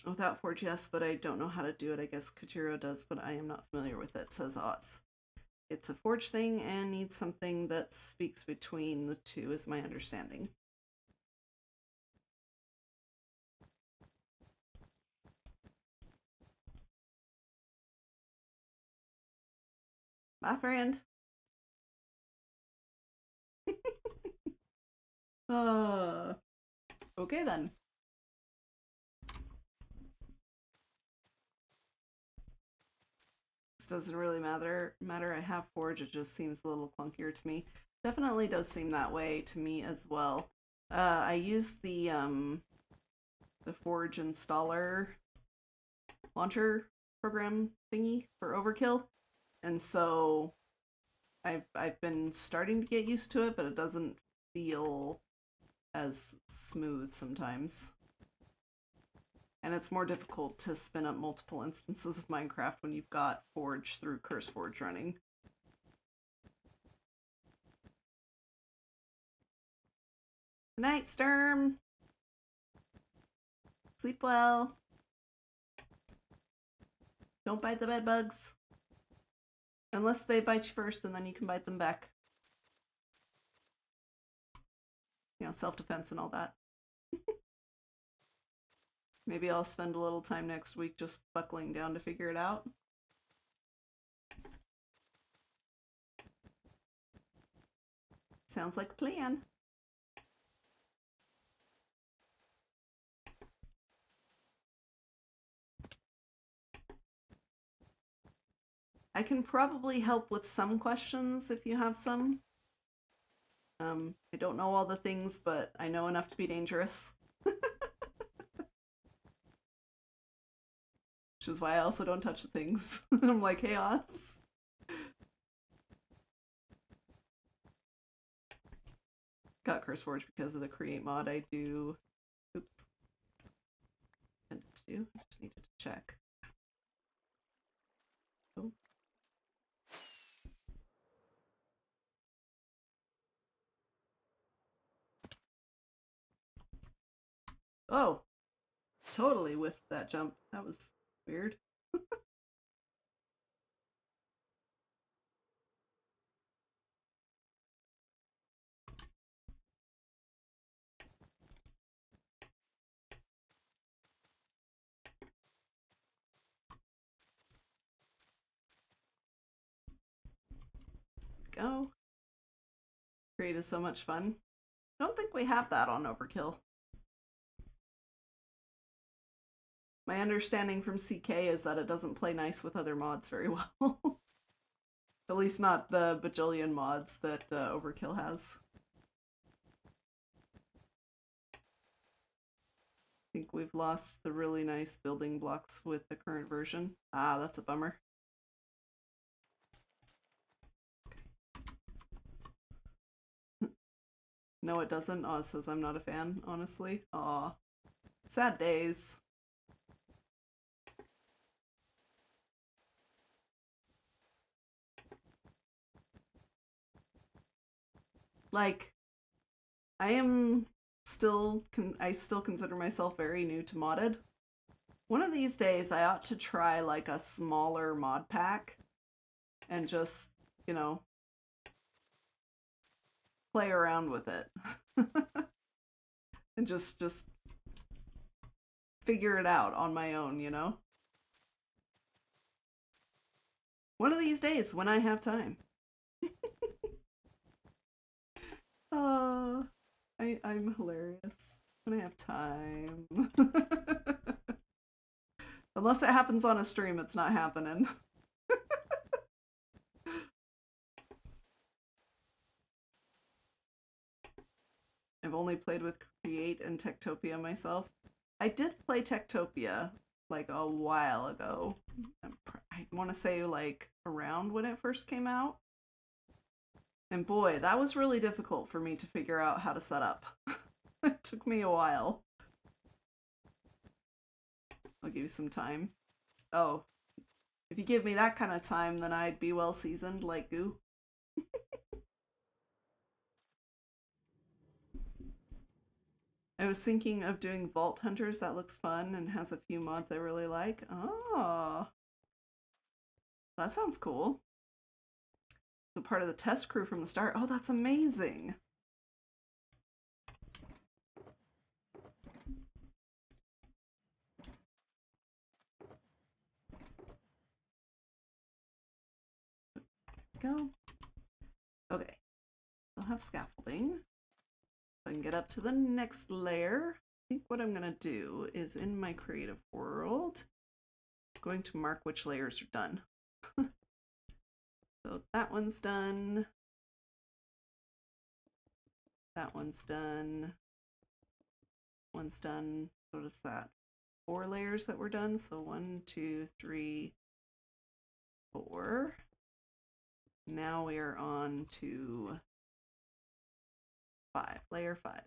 Without Forge, yes, but I don't know how to do it. I guess Kajiro does, but I am not familiar with it, says Oz. It's a Forge thing and needs something that speaks between the two, is my understanding. My friend. Okay then. This doesn't really matter. I have Forge, it just seems a little clunkier to me. Definitely does seem that way to me as well. I use the Forge installer launcher program thingy for Overkill, and so I've been starting to get used to it, but it doesn't feel as smooth sometimes. And it's more difficult to spin up multiple instances of Minecraft when you've got Forge through CurseForge running. Good night, Sturm. Sleep well. Don't bite the bed bugs. Unless they bite you first, and then you can bite them back. You know, self-defense and all that. Maybe I'll spend a little time next week just buckling down to figure it out. Sounds like a plan. I can probably help with some questions if you have some. I don't know all the things, but I know enough to be dangerous. Which is why I also don't touch the things. I'm like, hey, Oz. Got CurseForge because of the create mod I do. Oops. Intended to do. I just needed to check. Oh. Oh, totally whiffed that jump. That was weird. Go. Create is so much fun. I don't think we have that on Overkill. My understanding from CK is that it doesn't play nice with other mods very well. At least not the bajillion mods that Overkill has. think we've lost the really nice building blocks with the current version. Ah, that's a bummer. No, it doesn't. Oz says I'm not a fan, honestly. Aw. Sad days. Like, I still consider myself very new to modded. One of these days I ought to try like a smaller mod pack and just, you know, play around with it. And just figure it out on my own, you know? One of these days when I have time. I'm hilarious when I have time. Unless it happens on a stream, it's not happening. I've only played with Create and Techtopia myself. I did play Techtopia like a while ago. I want to say like around when it first came out. And boy, that was really difficult for me to figure out how to set up. It took me a while. I'll give you some time. Oh, if you give me that kind of time, then I'd be well seasoned like goo. I was thinking of doing Vault Hunters. That looks fun and has a few mods I really like. Oh, that sounds cool. So part of the test crew from the start. Oh, that's amazing. Go. Okay. I'll have scaffolding. So I can get up to the next layer. I think what I'm gonna do is in my creative world, I'm going to mark which layers are done. So that one's done. That one's done. One's done. What is that? 4 layers that were done. So 1, 2, 3, 4. Now we are on to 5. Layer 5.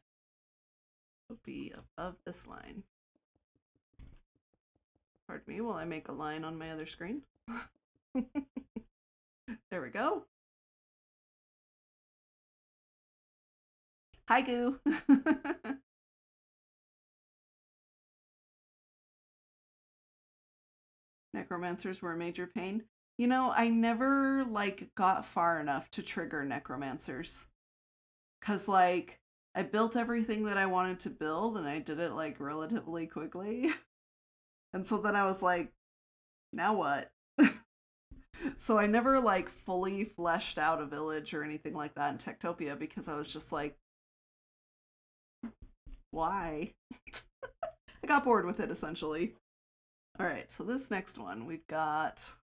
It'll be above this line. Pardon me while I make a line on my other screen. There we go. Hi, Goo. Necromancers were a major pain. You know, I never like got far enough to trigger necromancers. 'Cause like I built everything that I wanted to build and I did it like relatively quickly. And so then I was like, now what? So I never like fully fleshed out a village or anything like that in Techtopia because I was just like, why? I got bored with it essentially. Alright, so this next one we've got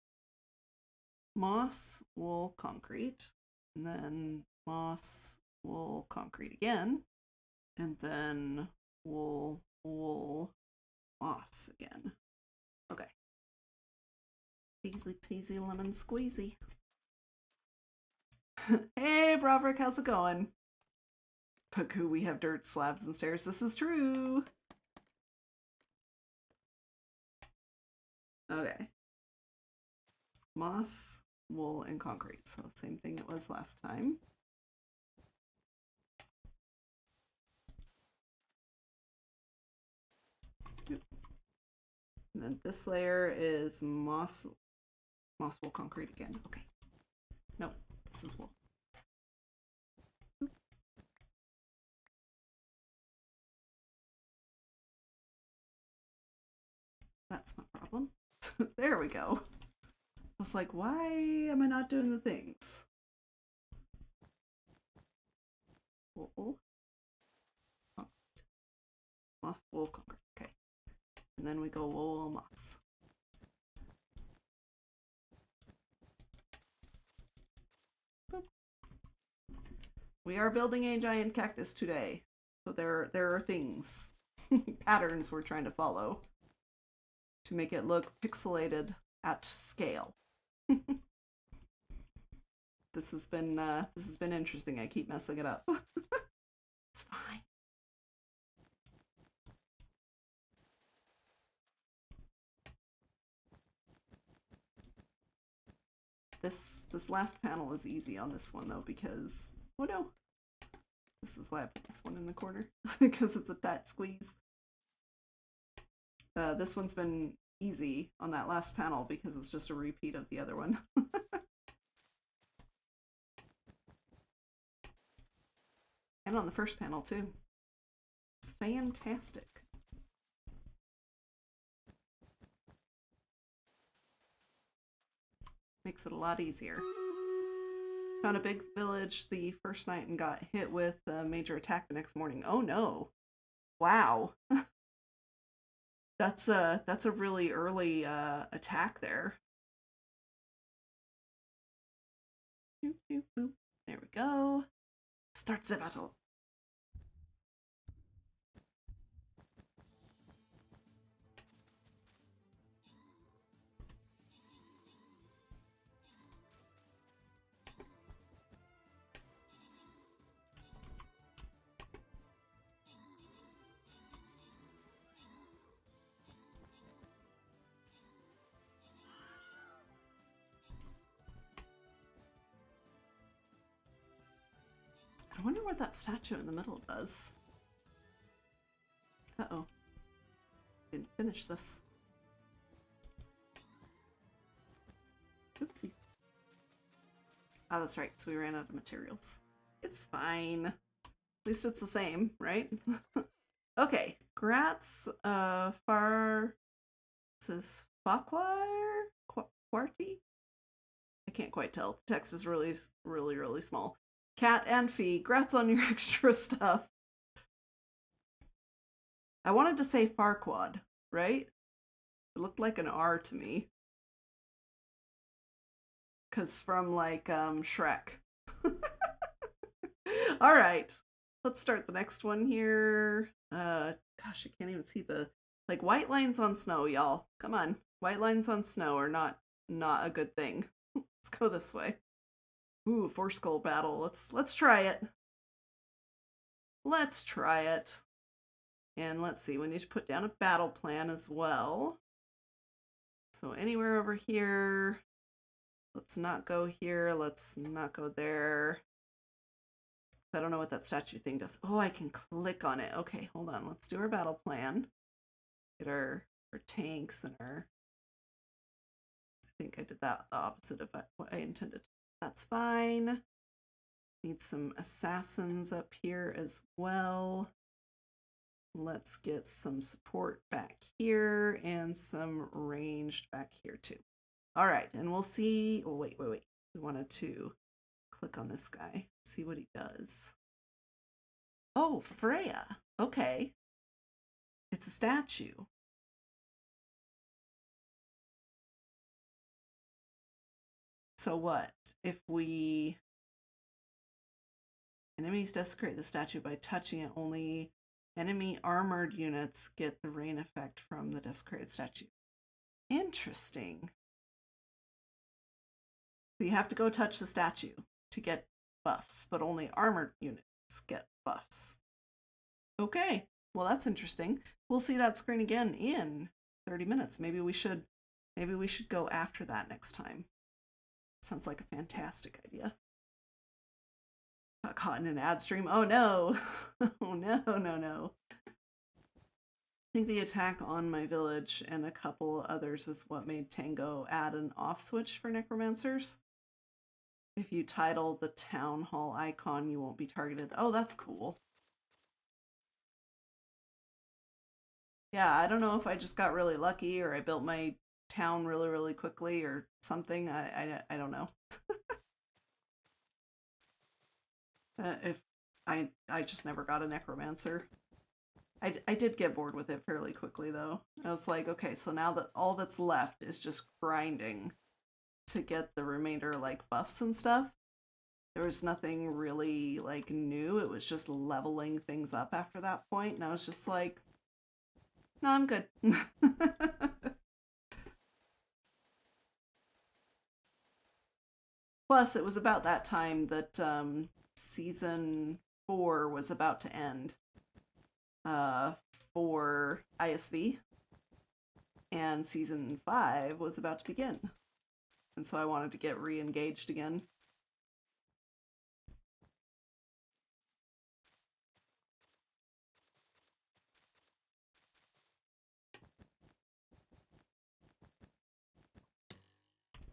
moss, wool, concrete, and then moss, wool, concrete again, and then wool, wool, moss again. Okay. Easy peasy lemon squeezy. Hey, Broderick, how's it going? Paku, we have dirt slabs and stairs. This is true. Okay. Moss, wool, and concrete. So same thing it was last time. And then this layer is moss, wool, concrete again. Okay. Nope, this is wool. That's my problem. There we go. I was like, why am I not doing the things? Wool. Oh. Moss, wool, concrete. Okay. And then we go wool, moss. Boop. We are building a giant cactus today. So there are things. patterns we're trying to follow to make it look pixelated at scale. This has been interesting. I keep messing it up. It's fine. This last panel is easy on this one though, because oh no, this is why I put this one in the corner because it's a tight squeeze. This one's been easy on that last panel because it's just a repeat of the other one. And on the first panel too. It's fantastic. Makes it a lot easier. Found a big village the first night and got hit with a major attack the next morning. Oh no. Wow. That's a really early attack there. There we go. Starts the battle. I wonder what that statue in the middle does. Uh-oh. Didn't finish this. Oopsie. Oh, that's right, so we ran out of materials. It's fine. At least it's the same, right? Okay, Gratz, Far... This is Farquhar? Quarty? I can't quite tell. The text is really, really, really small. Cat and Fee, grats on your extra stuff. I wanted to say Farquad, right? It looked like an R to me. Cause from like Shrek. Alright. Let's start the next one here. Gosh, I can't even see the like white lines on snow, y'all. Come on. White lines on snow are not a good thing. Let's go this way. Ooh, 4-skull battle. Let's try it. Let's try it. And let's see, we need to put down a battle plan as well. So anywhere over here. Let's not go here. Let's not go there. I don't know what that statue thing does. Oh, I can click on it. Okay, hold on. Let's do our battle plan. Get our tanks and our... I think I did that the opposite of what I intended. That's fine. Need some assassins up here as well. Let's get some support back here and some ranged back here too. All right, and we'll see. Oh, wait. We wanted to click on this guy, see what he does. Oh, Freya. Okay. It's a statue. So what if we... Enemies desecrate the statue by touching it. Only enemy armored units get the rain effect from the desecrated statue. Interesting. So you have to go touch the statue to get buffs, but only armored units get buffs. Okay, well that's interesting. We'll see that screen again in 30 minutes. Maybe we should go after that next time. Sounds like a fantastic idea. Got caught in an ad stream. Oh no. Oh no. I think the attack on my village and a couple others is what made Tango add an off switch for necromancers. If you title the town hall icon, you won't be targeted. Oh, that's cool. Yeah, I don't know if I just got really lucky or I built my town really, really quickly or something. I don't know. If I just never got a necromancer. I did get bored with it fairly quickly though. I was like, okay, so now that all that's left is just grinding to get the remainder like buffs and stuff. There was nothing really like new. It was just leveling things up after that point, and I was just like, No, I'm good. Plus, it was about that time that season 4 was about to end uh, for iSV, and season 5 was about to begin. And so I wanted to get re engaged again.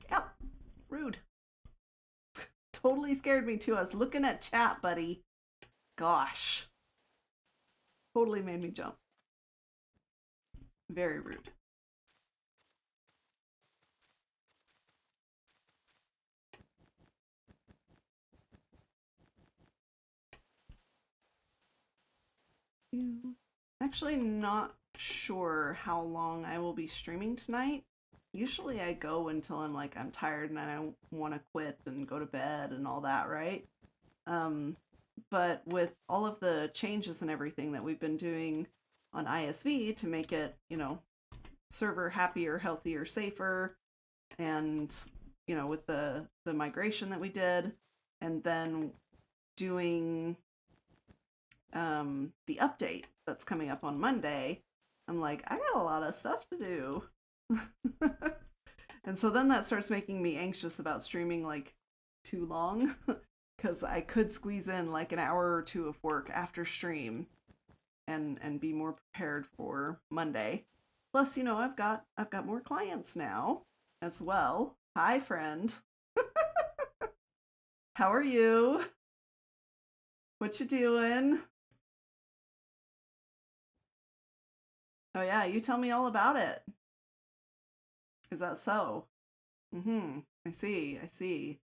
Yep, rude. Totally scared me too. I was looking at chat, buddy. Gosh. Totally made me jump. Very rude. Actually, not sure how long I will be streaming tonight. Usually I go until I'm tired and I want to quit and go to bed and all that, right? Um, but with all of the changes and everything that we've been doing on iSV to make it, server happier, healthier, safer, and with the migration that we did, and then doing the update that's coming up on Monday, I'm like, I got a lot of stuff to do. And so then that starts making me anxious about streaming like too long because I could squeeze in like an hour or two of work after stream and be more prepared for Monday. Plus, I've got more clients now as well. Hi, friend. How are you? What you doing? Oh yeah, you tell me all about it. Is that so? Mm-hmm. I see. I see.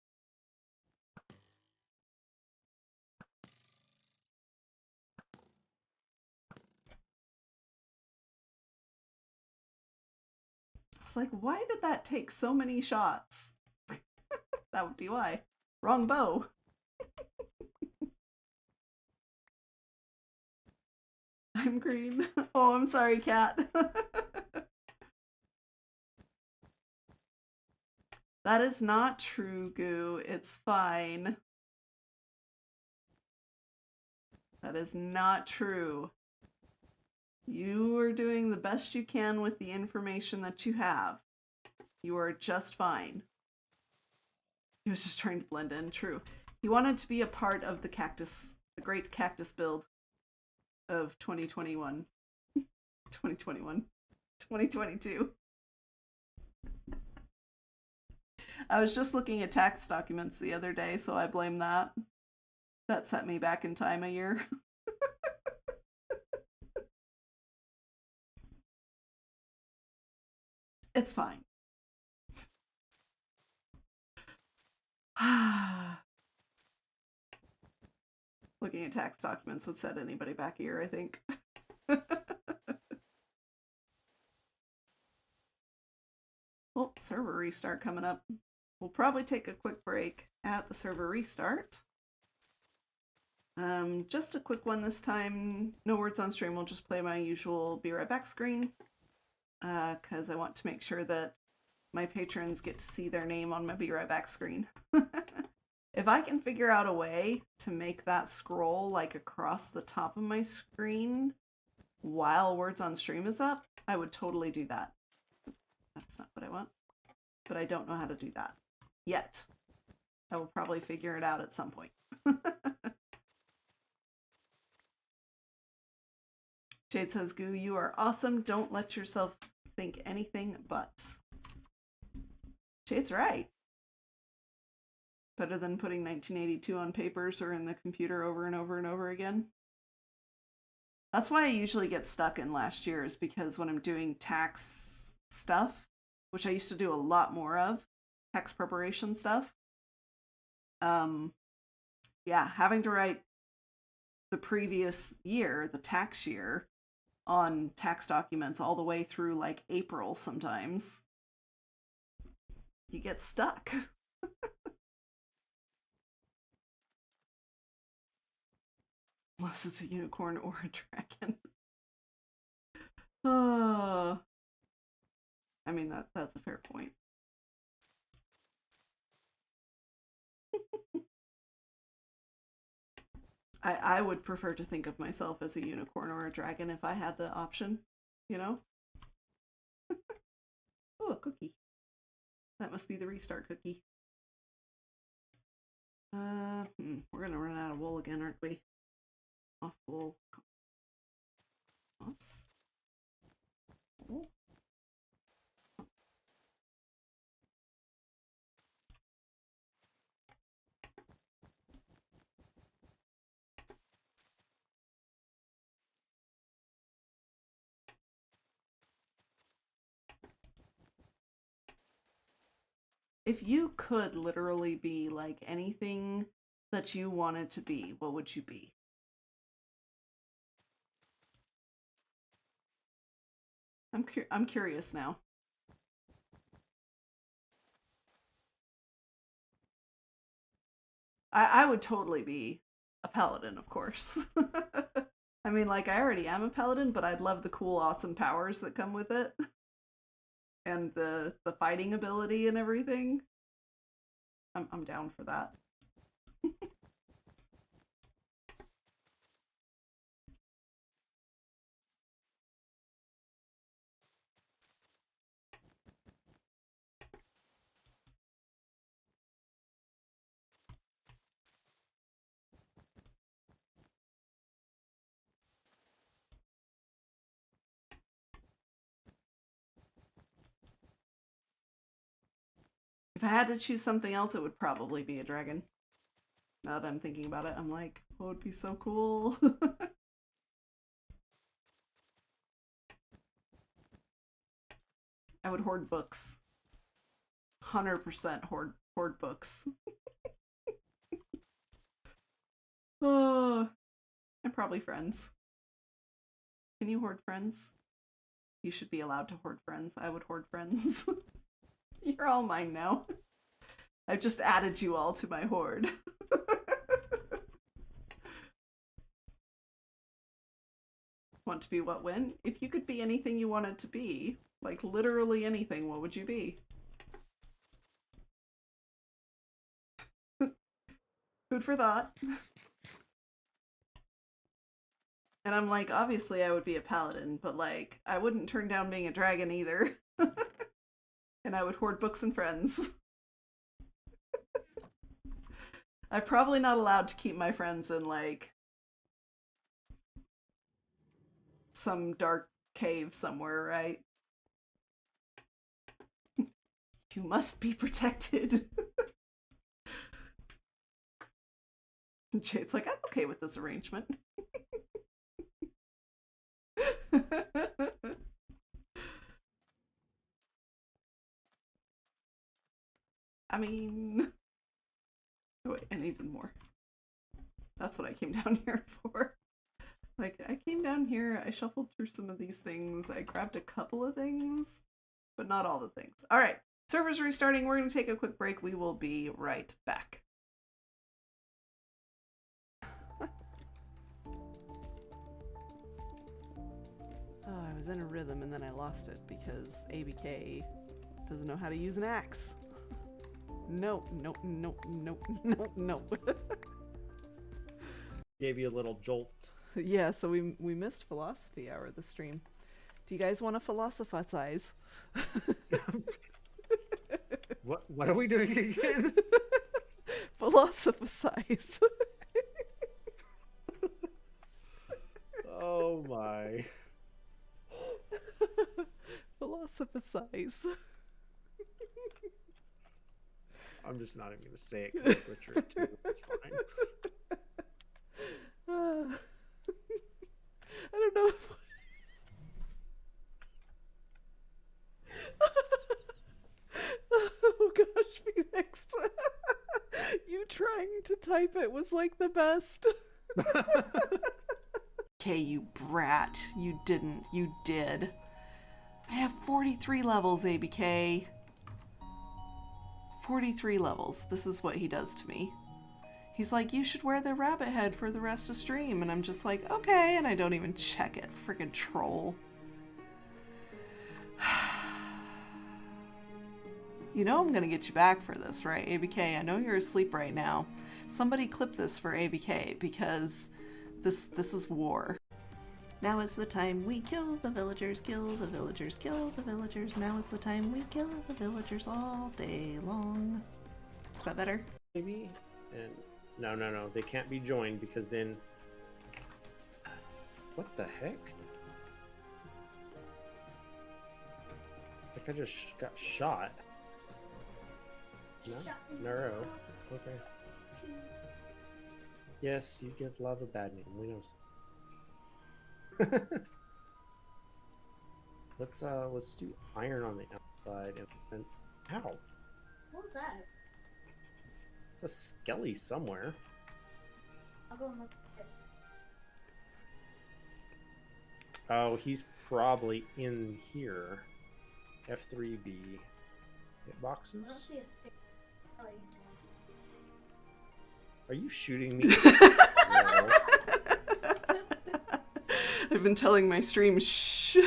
I was like, why did that take so many shots? That would be why. Wrong bow. I'm green. Oh, I'm sorry, cat. That is not true, Goo. It's fine. That is not true. You are doing the best you can with the information that you have. You are just fine. He was just trying to blend in. True. He wanted to be a part of the great cactus build of 2021. 2021. 2022. I was just looking at tax documents the other day, so I blame that. That set me back in time a year. It's fine. Looking at tax documents would set anybody back a year, I think. Oh, server restart coming up. We'll probably take a quick break at the server restart. Just a quick one this time. No words on stream. We'll just play my usual be right back screen. Because I want to make sure that my patrons get to see their name on my be right back screen. If I can figure out a way to make that scroll like across the top of my screen while words on stream is up, I would totally do that. That's not what I want. But I don't know how to do that yet. I will probably figure it out at some point. Jade says, Goo, you are awesome. Don't let yourself think anything but. Jade's right. Better than putting 1982 on papers or in the computer over and over and over again. That's why I usually get stuck in last year, is because when I'm doing tax stuff, which I used to do a lot more of, tax preparation stuff, yeah, having to write the previous year, the tax year, on tax documents all the way through like April sometimes, you get stuck. Unless it's a unicorn or a dragon. I mean, that's a fair point. I would prefer to think of myself as a unicorn or a dragon if I had the option, you know? Oh, a cookie. That must be the restart cookie. We're gonna run out of wool again, aren't we? Moss wool. Moss. Wool. If you could literally be like anything that you wanted to be, what would you be? I'm curious now. I would totally be a paladin, of course. I mean, like, I already am a paladin, but I'd love the cool, awesome powers that come with it. And the fighting ability and everything. I'm down for that. If I had to choose something else, it would probably be a dragon. Now that I'm thinking about it, I'm like, what would be so cool? I would hoard books. 100% hoard books. Oh, and probably friends. Can you hoard friends? You should be allowed to hoard friends. I would hoard friends. You're all mine now. I've just added you all to my horde. Want to be what when? If you could be anything you wanted to be, like literally anything, what would you be? Food for thought. And I'm like, obviously I would be a paladin, but like, I wouldn't turn down being a dragon either. And I would hoard books and friends. I'm probably not allowed to keep my friends in like some dark cave somewhere, right? You must be protected. Jade's like, I'm okay with this arrangement. I mean, oh wait, and even more. That's what I came down here for. Like, I came down here, I shuffled through some of these things, I grabbed a couple of things, but not all the things. All right, server's restarting. We're going to take a quick break. We will be right back. Oh, I was in a rhythm and then I lost it because ABK doesn't know how to use an axe. No. Gave you a little jolt. Yeah, so we missed philosophy hour this stream. Do you guys want to philosophize? What are we doing again? Philosophize. Oh my. Philosophize. I'm just not even going to say it because I butcher it too. It's fine. I don't know if... Oh gosh, Phoenix. You trying to type it was like the best. Okay, you brat. You didn't. You did. I have 43 levels, ABK. 43 levels. This is what he does to me. He's like, you should wear the rabbit head for the rest of stream. And I'm just like, okay. And I don't even check it. Freaking troll. You know I'm gonna get you back for this, right, ABK? I know you're asleep right now. Somebody clip this for ABK, because this is war. Now is the time we kill the villagers, kill the villagers, kill the villagers. Now is the time we kill the villagers all day long. Is that better? Maybe? And no, they can't be joined because then... What the heck? It's like I just got shot. No? Nero. Okay. Yes, you give love a bad name. We know. Let's do iron on the outside and ow. What was that? It's a skelly somewhere. I'll go and look at it. Oh, he's probably in here. F3B. Hit I don't boxes? see a stick. Are you shooting me? No. I've been telling my stream, shh.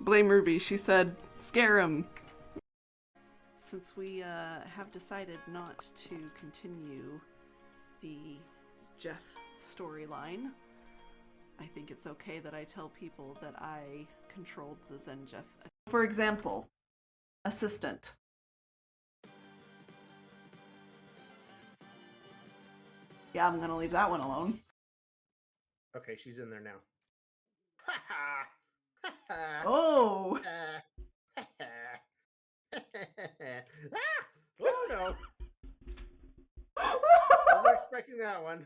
Blame Ruby, she said, scare him. Since we have decided not to continue the Jeff storyline, I think it's okay that I tell people that I controlled the Zen Jeff. For example, assistant. Yeah, I'm gonna leave that one alone. Okay, she's in there now. Oh! Oh no! Wasn't expecting that one.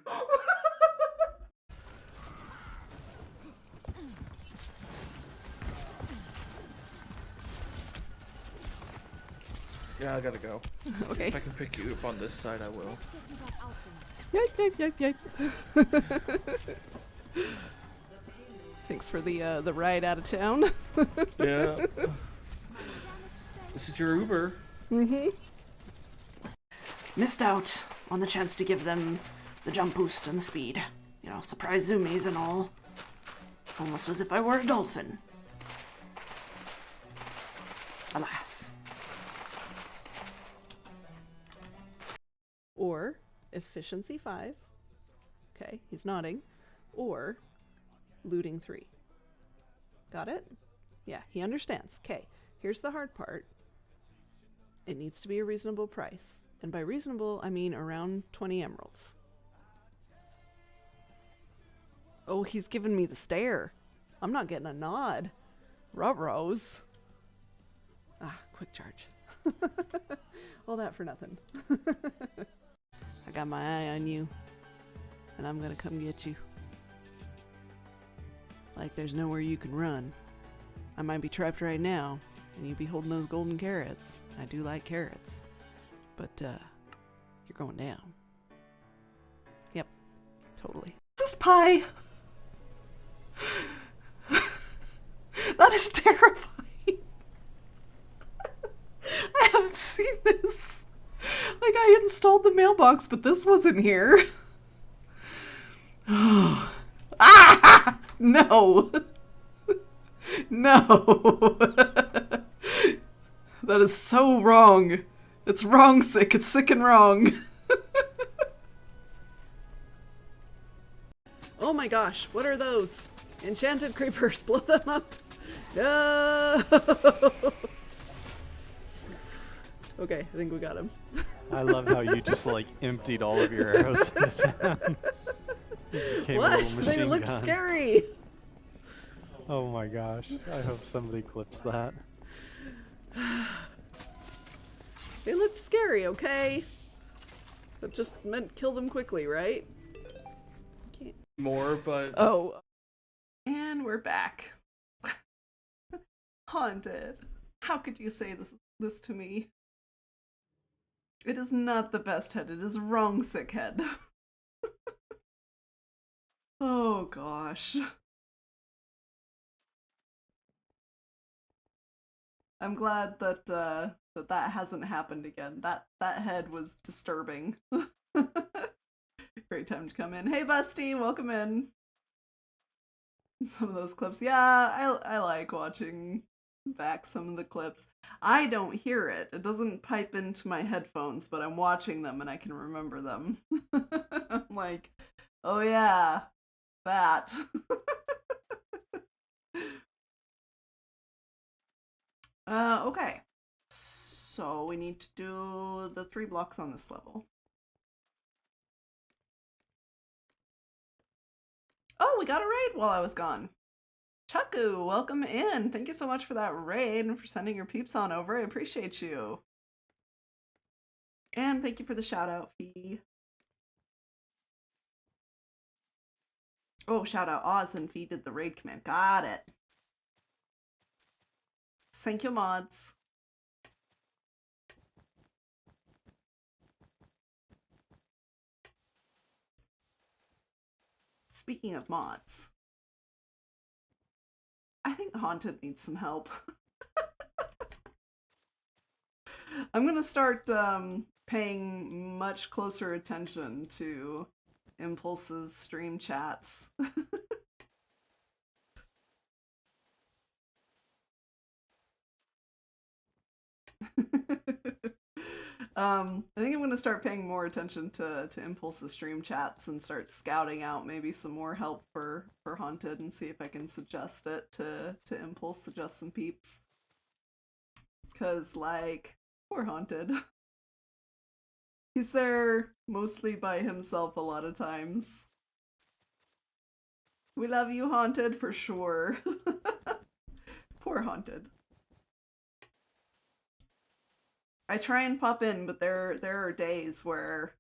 Yeah, I gotta go. Okay. If I can pick you up on this side, I will. Yipe. Thanks for the ride out of town. Yeah. This is your Uber. Mm-hmm. Missed out on the chance to give them the jump boost and the speed. You know, surprise zoomies and all. It's almost as if I were a dolphin. Alas. Or efficiency 5. Okay, he's nodding. Or looting 3. Got it? Yeah, he understands. Okay, here's the hard part. It needs to be a reasonable price. And by reasonable, I mean around 20 emeralds. Oh, he's giving me the stare. I'm not getting a nod. Ruh-rohs. Ah, quick charge. All that for nothing. I got my eye on you. And I'm gonna come get you. Like there's nowhere you can run. I might be trapped right now, and you'd be holding those golden carrots. I do like carrots. But, you're going down. Yep, totally. This is pie! That is terrifying! I haven't seen this! Like, I installed the mailbox, but this wasn't here. Ah! No! No! That is so wrong. It's wrong sick. It's sick and wrong. Oh my gosh, what are those? Enchanted creepers. Blow them up. No! Okay, I think we got him. I love how you just like emptied all of your arrows into them. What? They look scary. Oh my gosh. I hope somebody clips that. They looked scary, okay? That just meant kill them quickly, right? Can't. More, but... Oh. And we're back. Haunted. How could you say this to me? It is not the best head, it is wrong sick head. Oh gosh. I'm glad that that hasn't happened again. That head was disturbing. Great time to come in. Hey Busty, welcome in. Some of those clips. Yeah, I like watching back some of the clips. I don't hear it. It doesn't pipe into my headphones, but I'm watching them and I can remember them. I'm like, oh yeah, that. Okay. So we need to do the 3 blocks on this level. Oh, we got a raid while I was gone. Chucku, welcome in. Thank you so much for that raid and for sending your peeps on over. I appreciate you. And thank you for the shout out fee. Oh, shout out Oz and Fee did the raid command. Got it. Thank you, mods. Speaking of mods, I think Haunted needs some help. I'm gonna start paying much closer attention to Impulse's stream chats. I think I'm gonna start paying more attention to Impulse's stream chats and start scouting out maybe some more help for Haunted and see if I can suggest it to Impulse, suggest some peeps. Cause like, poor Haunted. He's there mostly by himself a lot of times. We love you, Haunted, for sure. Poor Haunted. I try and pop in, but there are days where,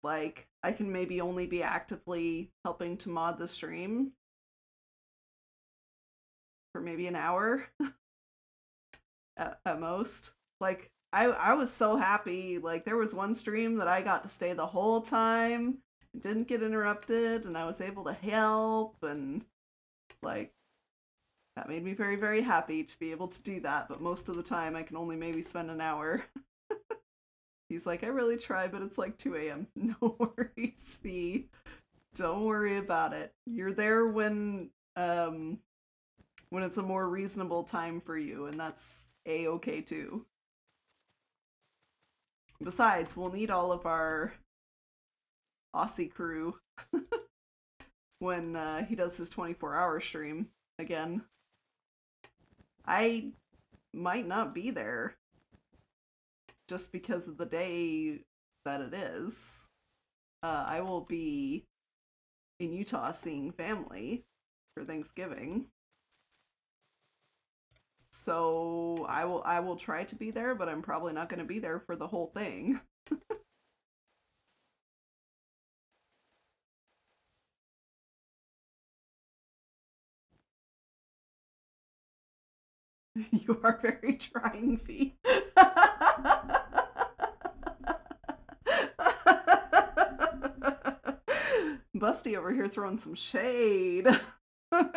like, I can maybe only be actively helping to mod the stream for maybe an hour at most. Like, I was so happy. Like, there was one stream that I got to stay the whole time, didn't get interrupted, and I was able to help, and, like, that made me very, very happy to be able to do that, but most of the time I can only maybe spend an hour. He's like, I really try, but it's like 2 a.m. No worries, Fee. Don't worry about it. You're there when it's a more reasonable time for you, and that's a-okay too. Besides, we'll need all of our Aussie crew when he does his 24-hour stream again. I might not be there just because of the day that it is. I will be in Utah seeing family for Thanksgiving. So I will try to be there, but I'm probably not going to be there for the whole thing. You are very trying, Fee. Busty over here throwing some shade. Oh,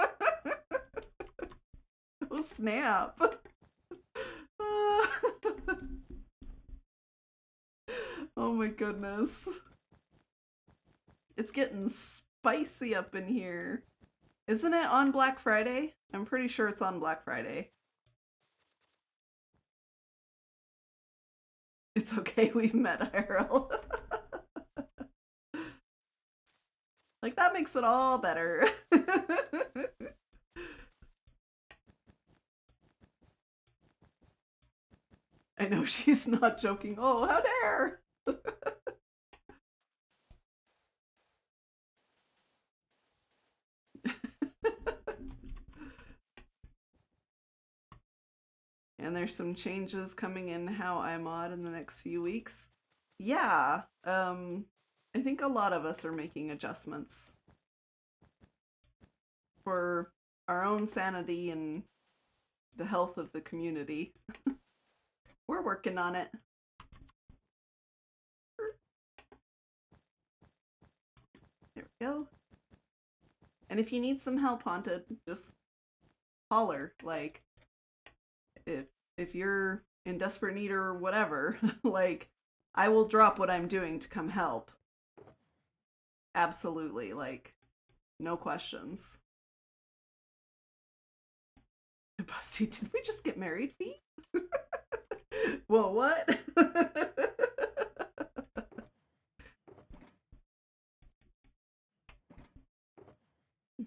snap. Oh my goodness. It's getting spicy up in here. Isn't it on Black Friday? I'm pretty sure it's on Black Friday. It's okay, we've met IRL. Like, that makes it all better. I know she's not joking. Oh, how dare! And there's some changes coming in how I mod in the next few weeks. Yeah, I think a lot of us are making adjustments for our own sanity and the health of the community. We're working on it. There we go. And if you need some help, Haunted, just holler. Like, if you're in desperate need or whatever, like, I will drop what I'm doing to come help. Absolutely, like, no questions. Busty, did we just get married, Fee? Whoa, what?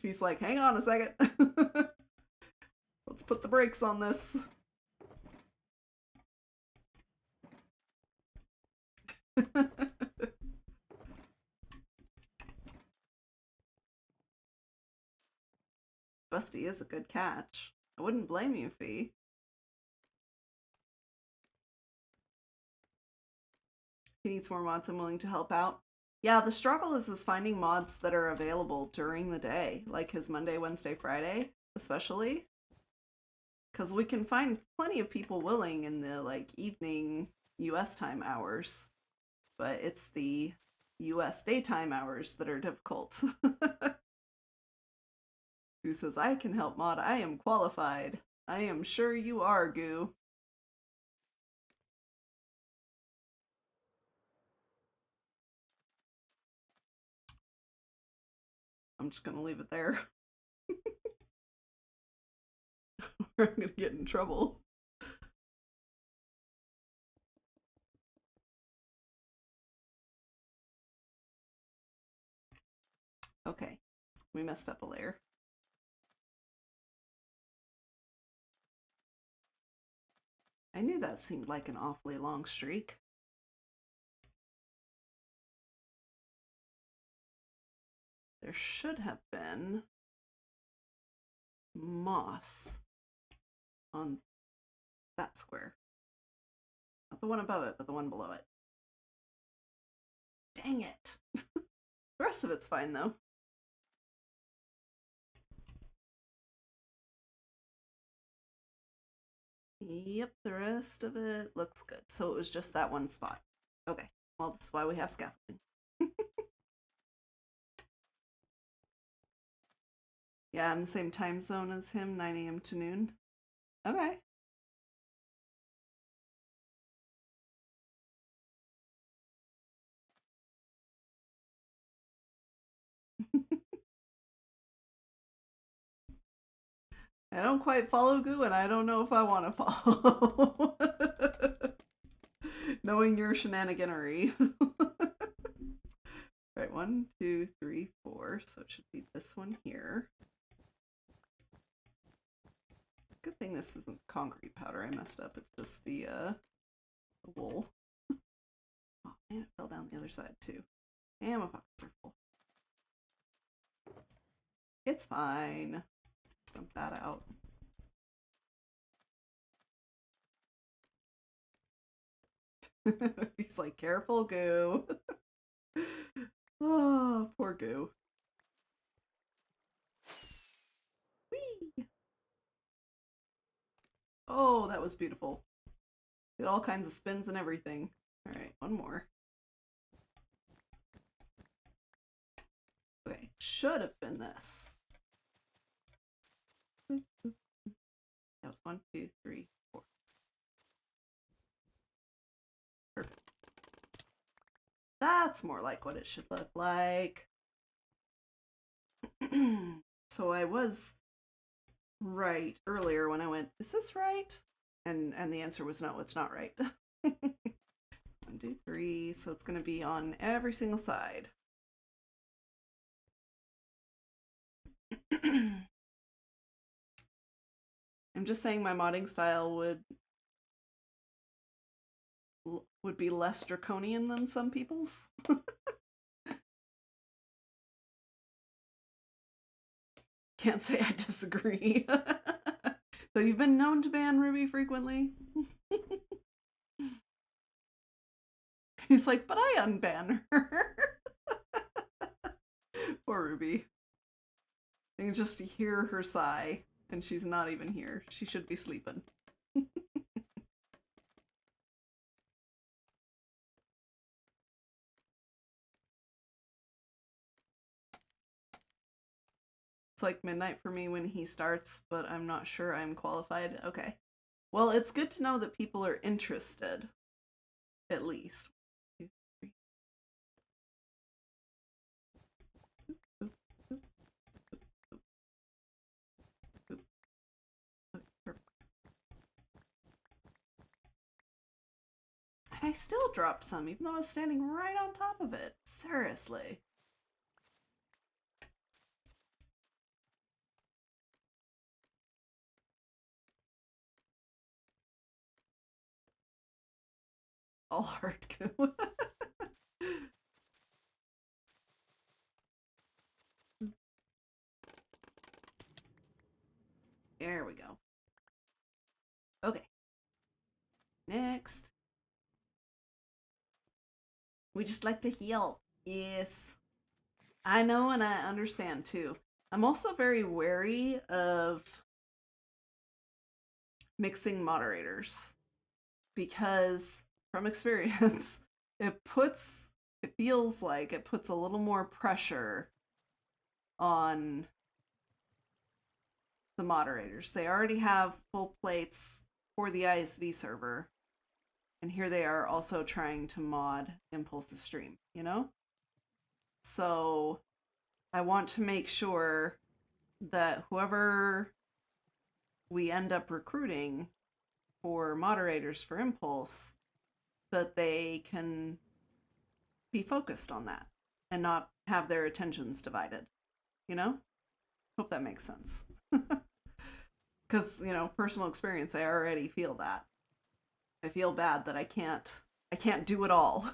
He's like, hang on a second. Let's put the brakes on this. Busty is a good catch. I wouldn't blame you, Fee. He needs more mods. I'm willing to help out. Yeah, the struggle is finding mods that are available during the day, like his Monday, Wednesday, Friday, especially. Because we can find plenty of people willing in the like evening US time hours, but it's the US daytime hours that are difficult. Goo says, I can help mod. I am qualified. I am sure you are, Goo. I'm just gonna leave it there. Or I'm gonna get in trouble. Okay, we messed up a layer. I knew that seemed like an awfully long streak. There should have been moss on that square. Not the one above it, but the one below it. Dang it. The rest of it's fine, though. Yep, the rest of it looks good. So it was just that one spot. Okay, well, this is why we have scaffolding. Yeah, I'm the same time zone as him, 9 a.m. to noon. Okay. I don't quite follow Goo, and I don't know if I want to follow. Knowing your shenaniganery. Right, 1, 2, 3, 4. So it should be this one here. Good thing this isn't concrete powder I messed up. It's just the wool. Oh man, it fell down the other side too. And my pockets are full. It's fine. Dump that out. He's like, careful, Goo. Oh, poor Goo. Whee! Oh, that was beautiful. Did all kinds of spins and everything. Alright, one more. Okay, should have been this. That was 1, 2, 3, 4. Perfect. That's more like what it should look like. So I was right earlier when I went, is this right? And the answer was no, it's not right. 1, 2, 3. So it's going to be on every single side. I'm just saying my modding style would be less draconian than some people's. Can't say I disagree. So you've been known to ban Ruby frequently? He's like, but I unban her. Poor Ruby. I can just hear her sigh, and she's not even here. She should be sleeping. It's like midnight for me when he starts, but I'm not sure I'm qualified. Okay. Well, it's good to know that people are interested. At least. 1, 2, 3. Okay, perfect. I still dropped some, even though I was standing right on top of it. Seriously. All hard goo. There we go. Okay. Next. We just like to heal. Yes. I know and I understand too. I'm also very wary of mixing moderators because from experience, it feels like it puts a little more pressure on the moderators. They already have full plates for the iSV server, and here they are also trying to mod Impulse's stream, you know? So I want to make sure that whoever we end up recruiting for moderators for Impulse, that they can be focused on that and not have their attentions divided, you know? Hope that makes sense. Because, you know, personal experience, I already feel that. I feel bad that I can't do it all.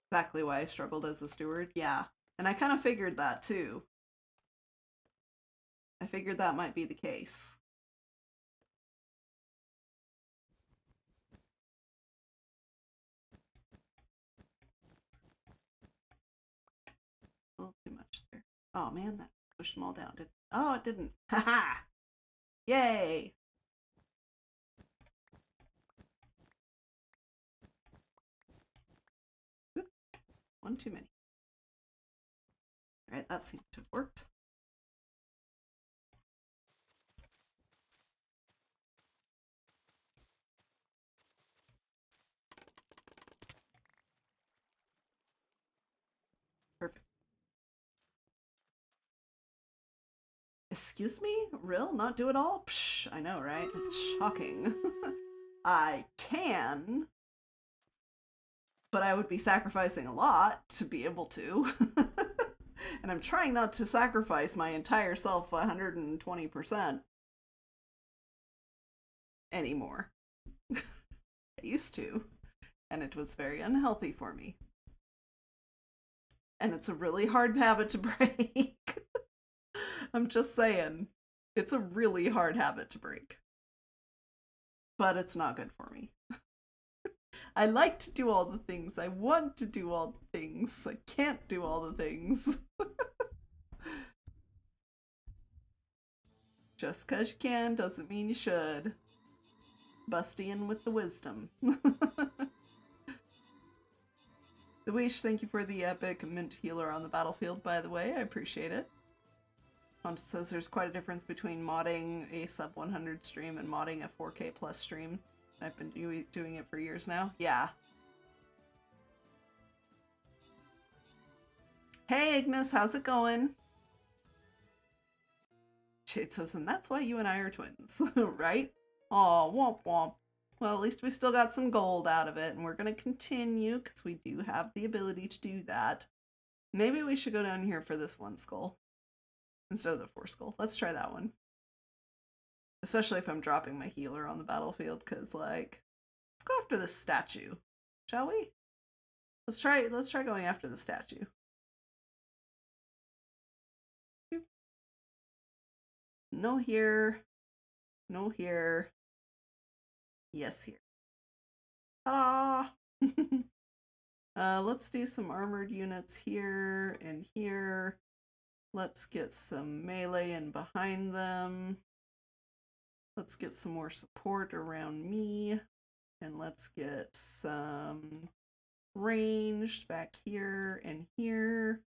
Exactly why I struggled as a steward. Yeah. And I kind of figured that too. I figured that might be the case. A little too much there. Oh man, that pushed them all down. Oh, it didn't. Haha! Yay! Oop, one too many. Alright, that seems to have worked. Perfect. Excuse me? Real? Not do it all? Psh, I know, right? It's shocking. I can, but I would be sacrificing a lot to be able to. And I'm trying not to sacrifice my entire self 120% anymore. I used to, and it was very unhealthy for me. And it's a really hard habit to break. I'm just saying, it's a really hard habit to break. But it's not good for me. I like to do all the things. I want to do all the things. I can't do all the things. Just because you can doesn't mean you should. Busty in with the wisdom. The Wish, thank you for the epic mint healer on the battlefield, by the way. I appreciate it. Pontus says there's quite a difference between modding a sub 100 stream and modding a 4K plus stream. I've been doing it for years now. Yeah. Hey Ignis, how's it going? Jade says, and that's why you and I are twins, right? Aw, womp womp. Well, at least we still got some gold out of it, and we're going to continue, because we do have the ability to do that. Maybe we should go down here for this one skull, instead of the 4 skull. Let's try that one. Especially if I'm dropping my healer on the battlefield, because, like, let's go after this statue, shall we? Let's try going after the statue. No here. No here. Yes, here. Ta-da! Let's do some armored units here and here. Let's get some melee in behind them. Let's get some more support around me. And let's get some ranged back here and here.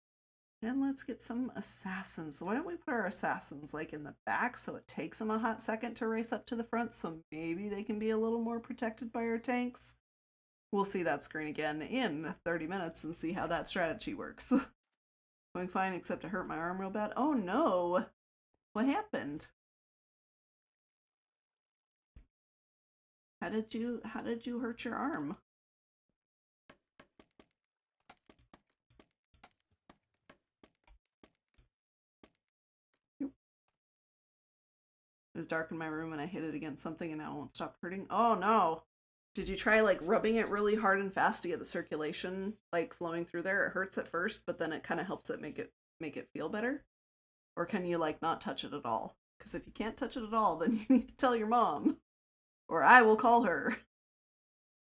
And let's get some assassins. So why don't we put our assassins like in the back so it takes them a hot second to race up to the front, so maybe they can be a little more protected by our tanks. We'll see that screen again in 30 minutes and see how that strategy works. Going fine except to hurt my arm real bad. Oh no! What happened? How did you hurt your arm? It was dark in my room and I hit it against something and now it won't stop hurting. Oh no. Did you try like rubbing it really hard and fast to get the circulation like flowing through there? It hurts at first, but then it kind of helps it make it feel better. Or can you like not touch it at all? Because if you can't touch it at all, then you need to tell your mom, or I will call her.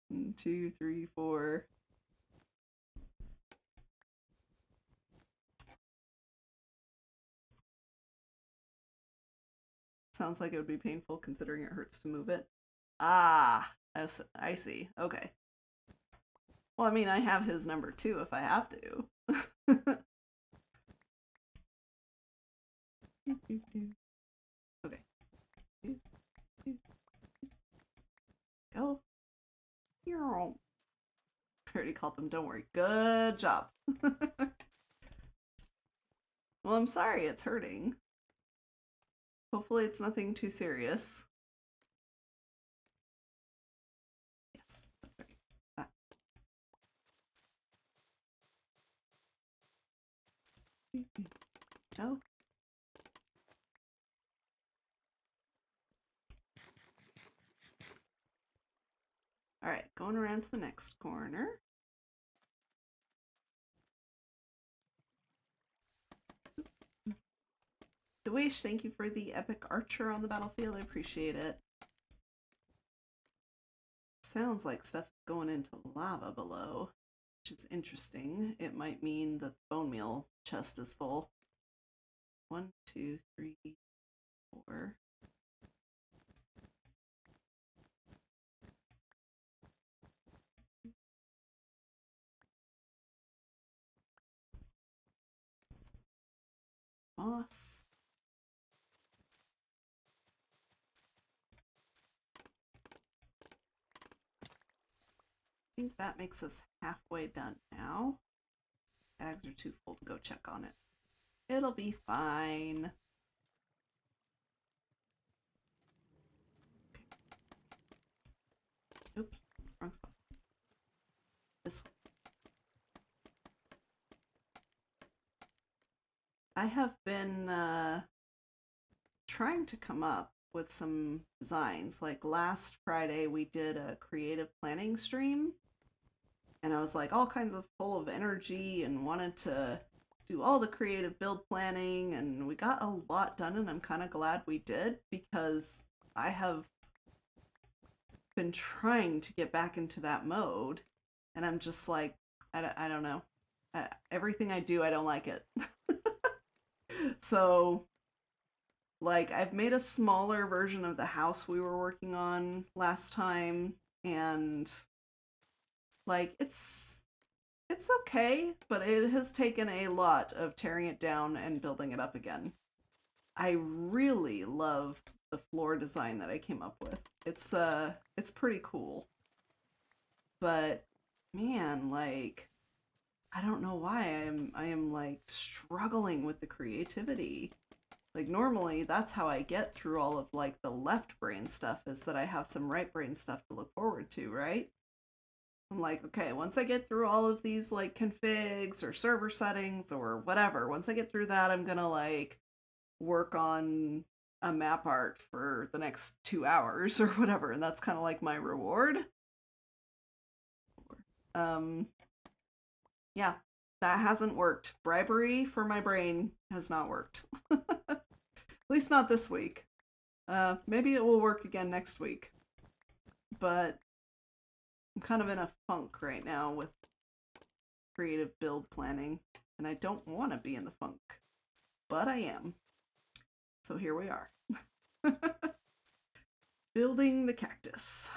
1, 2, 3, 4. Sounds like it would be painful considering it hurts to move it. Ah, I see. Okay. Well, I mean, I have his number too if I have to. Okay. Go. I already called them, don't worry. Good job. Well, I'm sorry it's hurting. Hopefully it's nothing too serious. Yes, that's right. Ah. No. Alright, going around to the next corner. Dewish, thank you for the epic archer on the battlefield. I appreciate it. Sounds like stuff going into lava below, which is interesting. It might mean that the bone meal chest is full. 1, 2, 3, 4. Moss. I think that makes us halfway done now. Bags are too full to go check on it. It'll be fine. Oops, wrong spot. This way. I have been trying to come up with some designs. Like last Friday we did a creative planning stream and I was like all kinds of full of energy and wanted to do all the creative build planning, and we got a lot done, and I'm kind of glad we did because I have been trying to get back into that mode and I'm just like I don't know, everything I do I don't like it. So like I've made a smaller version of the house we were working on last time, and like it's okay, but it has taken a lot of tearing it down and building it up again. I really love the floor design that I came up with. It's pretty cool. But man, like I don't know why I am like struggling with the creativity. Like normally that's how I get through all of like the left brain stuff, is that I have some right brain stuff to look forward to, right? I'm like, okay, once I get through all of these like configs or server settings or whatever, once I get through that, I'm gonna like work on a map art for the next 2 hours or whatever, and that's kind of like my reward. Yeah, that hasn't worked. Bribery for my brain has not worked. At least not this week. Maybe it will work again next week. But I'm kind of in a funk right now with creative build planning, and I don't want to be in the funk, but I am. So here we are. Building the cactus.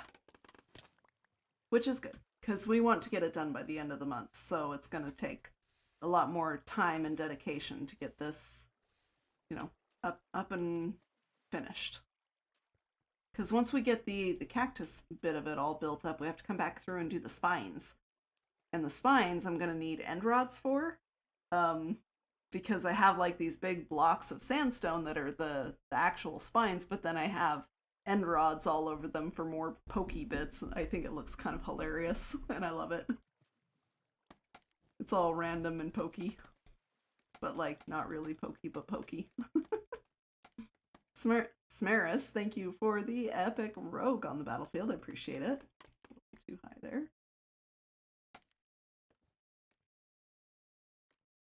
Which is good, because we want to get it done by the end of the month, so it's going to take a lot more time and dedication to get this, you know, up and finished. Because once we get the cactus bit of it all built up, we have to come back through and do the spines. And the spines I'm going to need end rods for. because I have like these big blocks of sandstone that are the actual spines, but then I have end rods all over them for more pokey bits. I think it looks kind of hilarious, and I love it. It's all random and pokey, but like not really pokey, but pokey. Smaris, thank you for the epic rogue on the battlefield. I appreciate it. Too high there.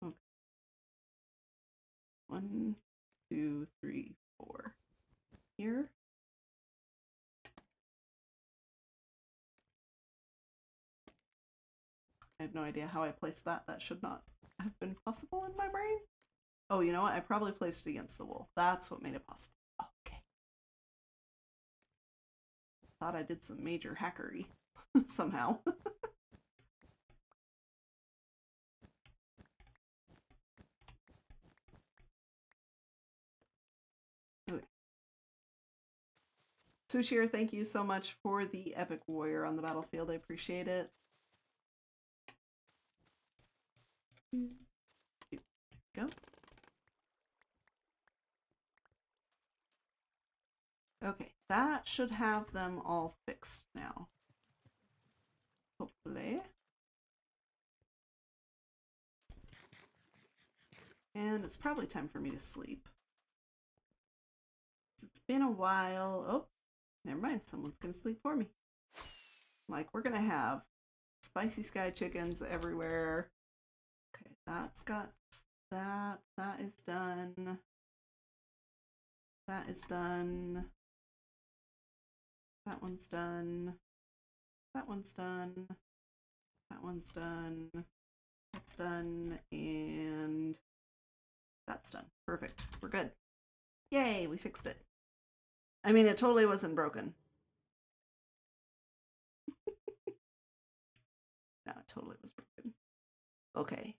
Okay. 1, 2, 3, 4. Here. I have no idea how I placed that. That should not have been possible in my brain. Oh, you know what? I probably placed it against the wall. That's what made it possible. Okay. Thought I did some major hackery somehow. Okay. Sushir, thank you so much for the epic warrior on the battlefield. I appreciate it. Here we go. Okay, that should have them all fixed now. Hopefully. And it's probably time for me to sleep. It's been a while. Oh, never mind. Someone's gonna sleep for me. Like, we're gonna have spicy sky chickens everywhere. Okay, that's got that. That is done. That is done. That one's done. That one's done. That one's done. That's done. And that's done. Perfect. We're good. Yay, we fixed it. I mean, it totally wasn't broken. No, it totally was broken. Okay.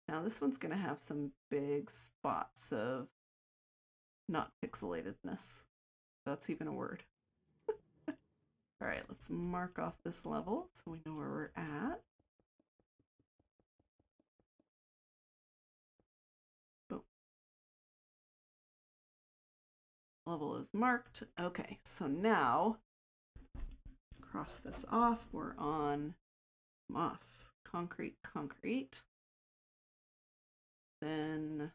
Now this one's going to have some big spots of not pixelatedness. That's even a word. All right, let's mark off this level so we know where we're at. Boom. Level is marked. Okay, so now cross this off. We're on moss, concrete, concrete. Then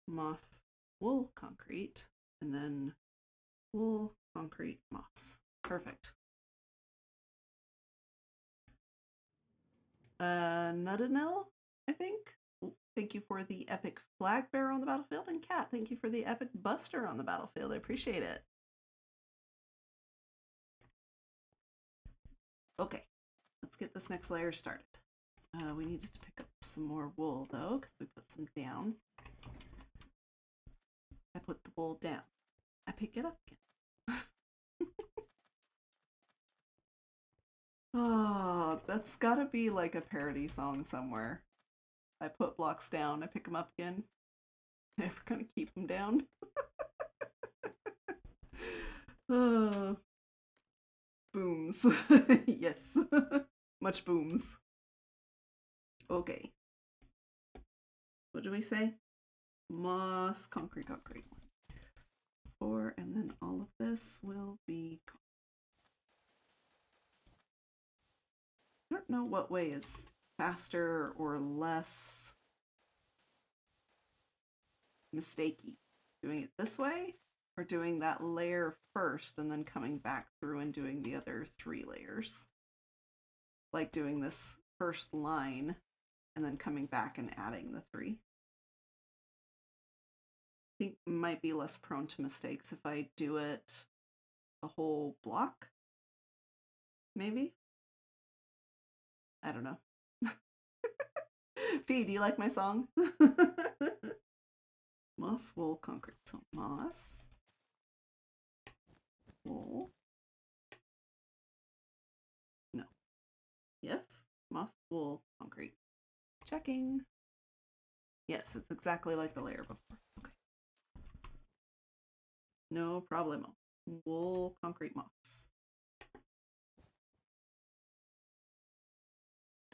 moss, wool, concrete, and then wool, concrete, moss. Perfect. Nudanil, I think. Thank you for the epic flag bearer on the battlefield. And Kat, thank you for the epic buster on the battlefield. I appreciate it. Okay, let's get this next layer started. We needed to pick up some more wool though, because we put some down. I put the wool down. I pick it up again. Oh, that's gotta be like a parody song somewhere. I put blocks down, I pick them up again. Never gonna keep them down. Booms. Yes. Much booms. Okay. What do we say? Moss, concrete, concrete. 4, and then all of this will be concrete. I don't know what way is faster or less mistakey. Doing it this way or doing that layer first and then coming back through and doing the other 3 layers. Like doing this first line and then coming back and adding the 3. I think it might be less prone to mistakes if I do it a whole block. Maybe? I don't know. Fee, do you like my song? Moss, wool, concrete. So moss, wool. No. Yes. Moss, wool, concrete. Checking. Yes, it's exactly like the layer before. Okay. No problemo. Wool, concrete, moss.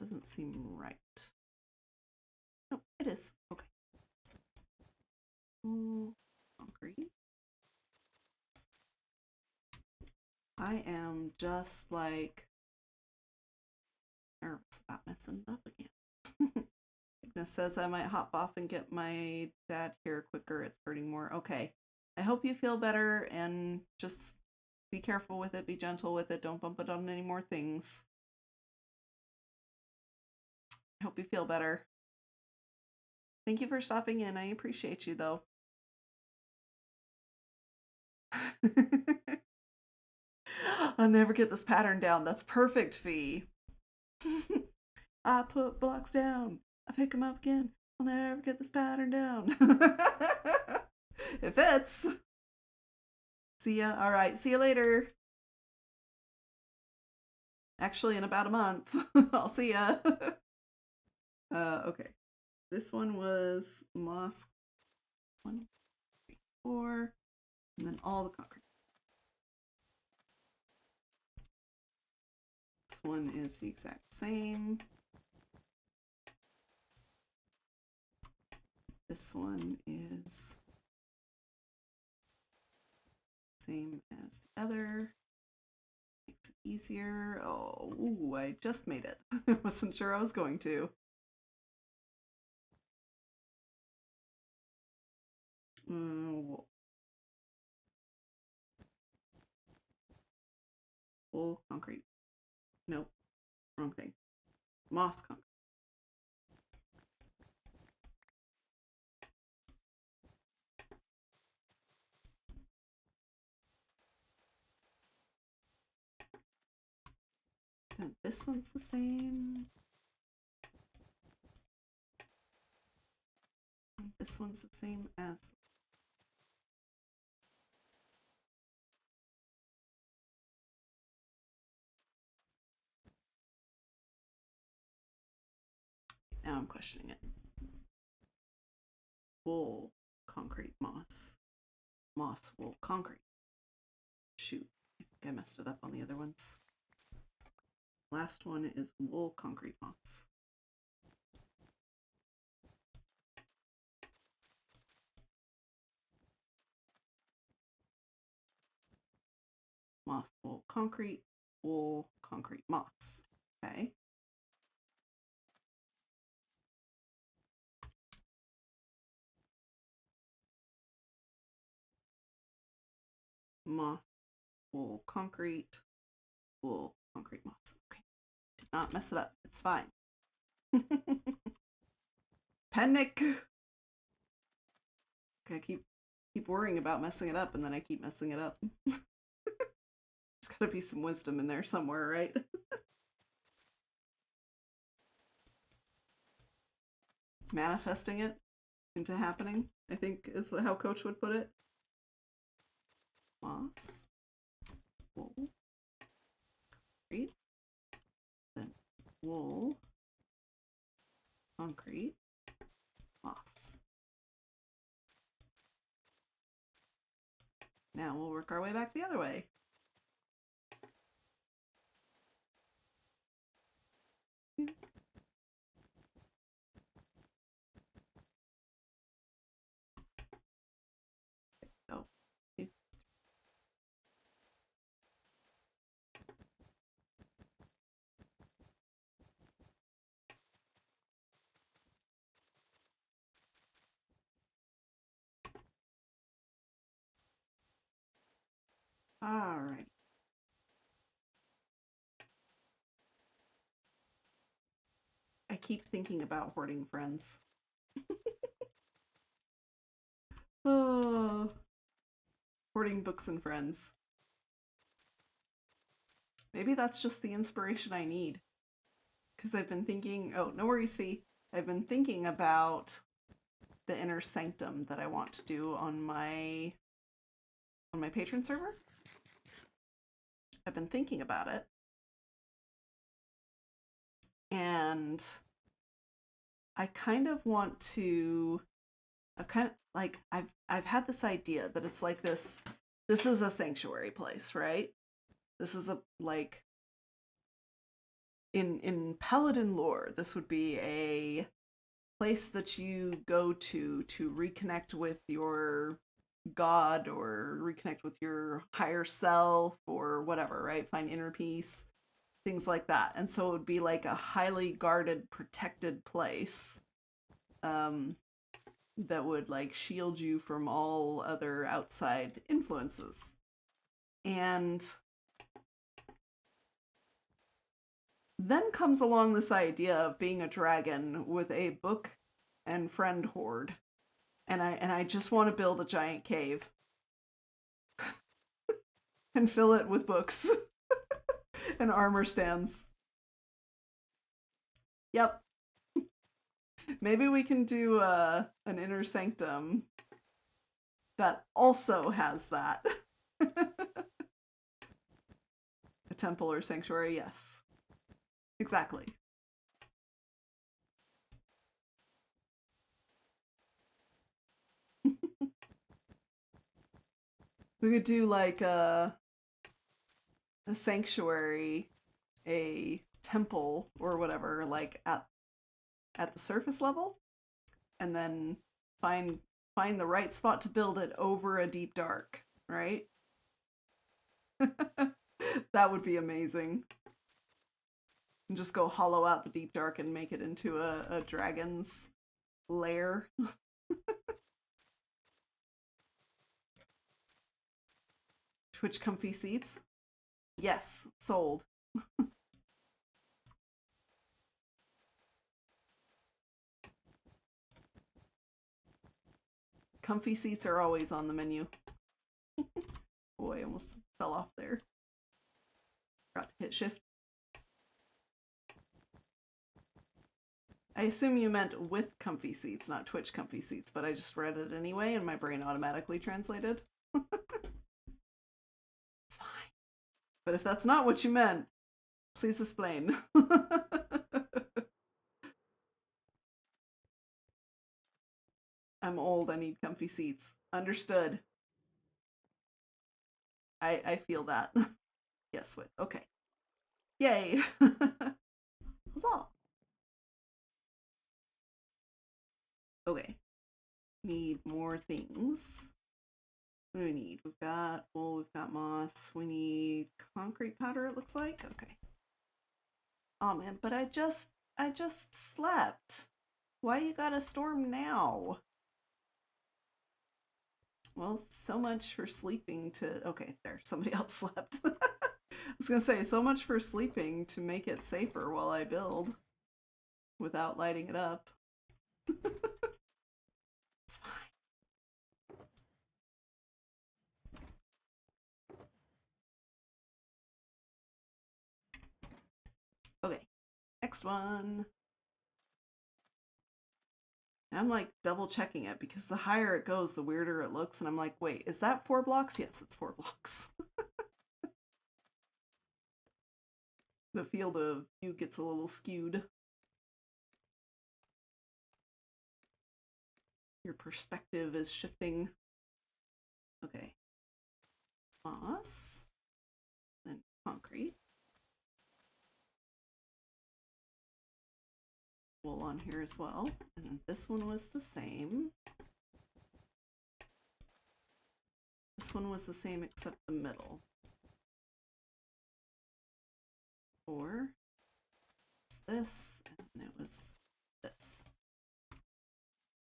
Doesn't seem right. Nope. It is. Okay. Concrete. I am just like nervous about messing it up again. Ignis says I might hop off and get my dad here quicker. It's hurting more. Okay. I hope you feel better and just be careful with it. Be gentle with it. Don't bump it on any more things. I hope you feel better. Thank you for stopping in. I appreciate you, though. I'll never get this pattern down. That's perfect, Fee. I put blocks down. I pick them up again. I'll never get this pattern down. It fits. See ya. All right. See you later. Actually, in about a month. I'll see ya. Okay. This one was mosque 1, 3, 4, and then all the concrete. This one is the exact same. This one is same as the other. Makes it easier. Oh, ooh, I just made it. I wasn't sure I was going to. Wool concrete. Nope. Wrong thing. Moss concrete. And this one's the same. And this one's the same as now I'm questioning it. Wool, concrete, moss. Moss, wool, concrete. Shoot, I think I messed it up on the other ones. Last one is wool, concrete, moss. Moss, wool, concrete, moss. Okay. Moss, wool, concrete, moss. Okay. Did not mess it up. It's fine. Panic. Okay, I keep worrying about messing it up, and then I keep messing it up. There's gotta be some wisdom in there somewhere, right? Manifesting it into happening, I think is how Coach would put it. Moss, wool, concrete, then wool, concrete, moss. Now we'll work our way back the other way. Oh. All right. I keep thinking about hoarding friends. Oh, hoarding books and friends. Maybe that's just the inspiration I need. Because I've been thinking, oh, no worries, Fee. I've been thinking about the inner sanctum that I want to do on my patron server. I've been thinking about it. And I kind of want to I've had this idea that it's like this is a sanctuary place, right? This is a like in paladin lore, this would be a place that you go to reconnect with your god or reconnect with your higher self or whatever, right? Find inner peace, things like that. And so it would be like a highly guarded, protected place that would like shield you from all other outside influences. And then comes along this idea of being a dragon with a book and friend horde. And I just want to build a giant cave and fill it with books and armor stands. Yep. Maybe we can do an inner sanctum that also has that. A temple or sanctuary, yes. Exactly. We could do like a sanctuary, a temple or whatever, like at the surface level, and then find the right spot to build it over a deep dark, right? That would be amazing. And just go hollow out the deep dark and make it into a dragon's lair. Twitch comfy seats? Yes, sold. Comfy seats are always on the menu. Boy, I almost fell off there. Forgot to hit shift. I assume you meant with comfy seats, not Twitch comfy seats, but I just read it anyway and my brain automatically translated. It's fine. But if that's not what you meant, please explain. I'm old, I need comfy seats. Understood. I feel that. Yes, with okay. Yay. Huzzah. Okay. Need more things. What do we need? We've got wool, we've got moss. We need concrete powder, it looks like. Okay. Oh man, but I just slept. Why you got a storm now? Well, so much for sleeping to... Okay, there, somebody else slept. I was gonna say, so much for sleeping to make it safer while I build. Without lighting it up. It's fine. Okay, next one. I'm like double checking it because the higher it goes, the weirder it looks. And I'm like, wait, is that 4 blocks? Yes, it's 4 blocks. The field of view gets a little skewed. Your perspective is shifting. Okay. Moss. Then concrete. Wool on here as well. And then this one was the same. This one was the same except the middle. Or it's this, and it was this.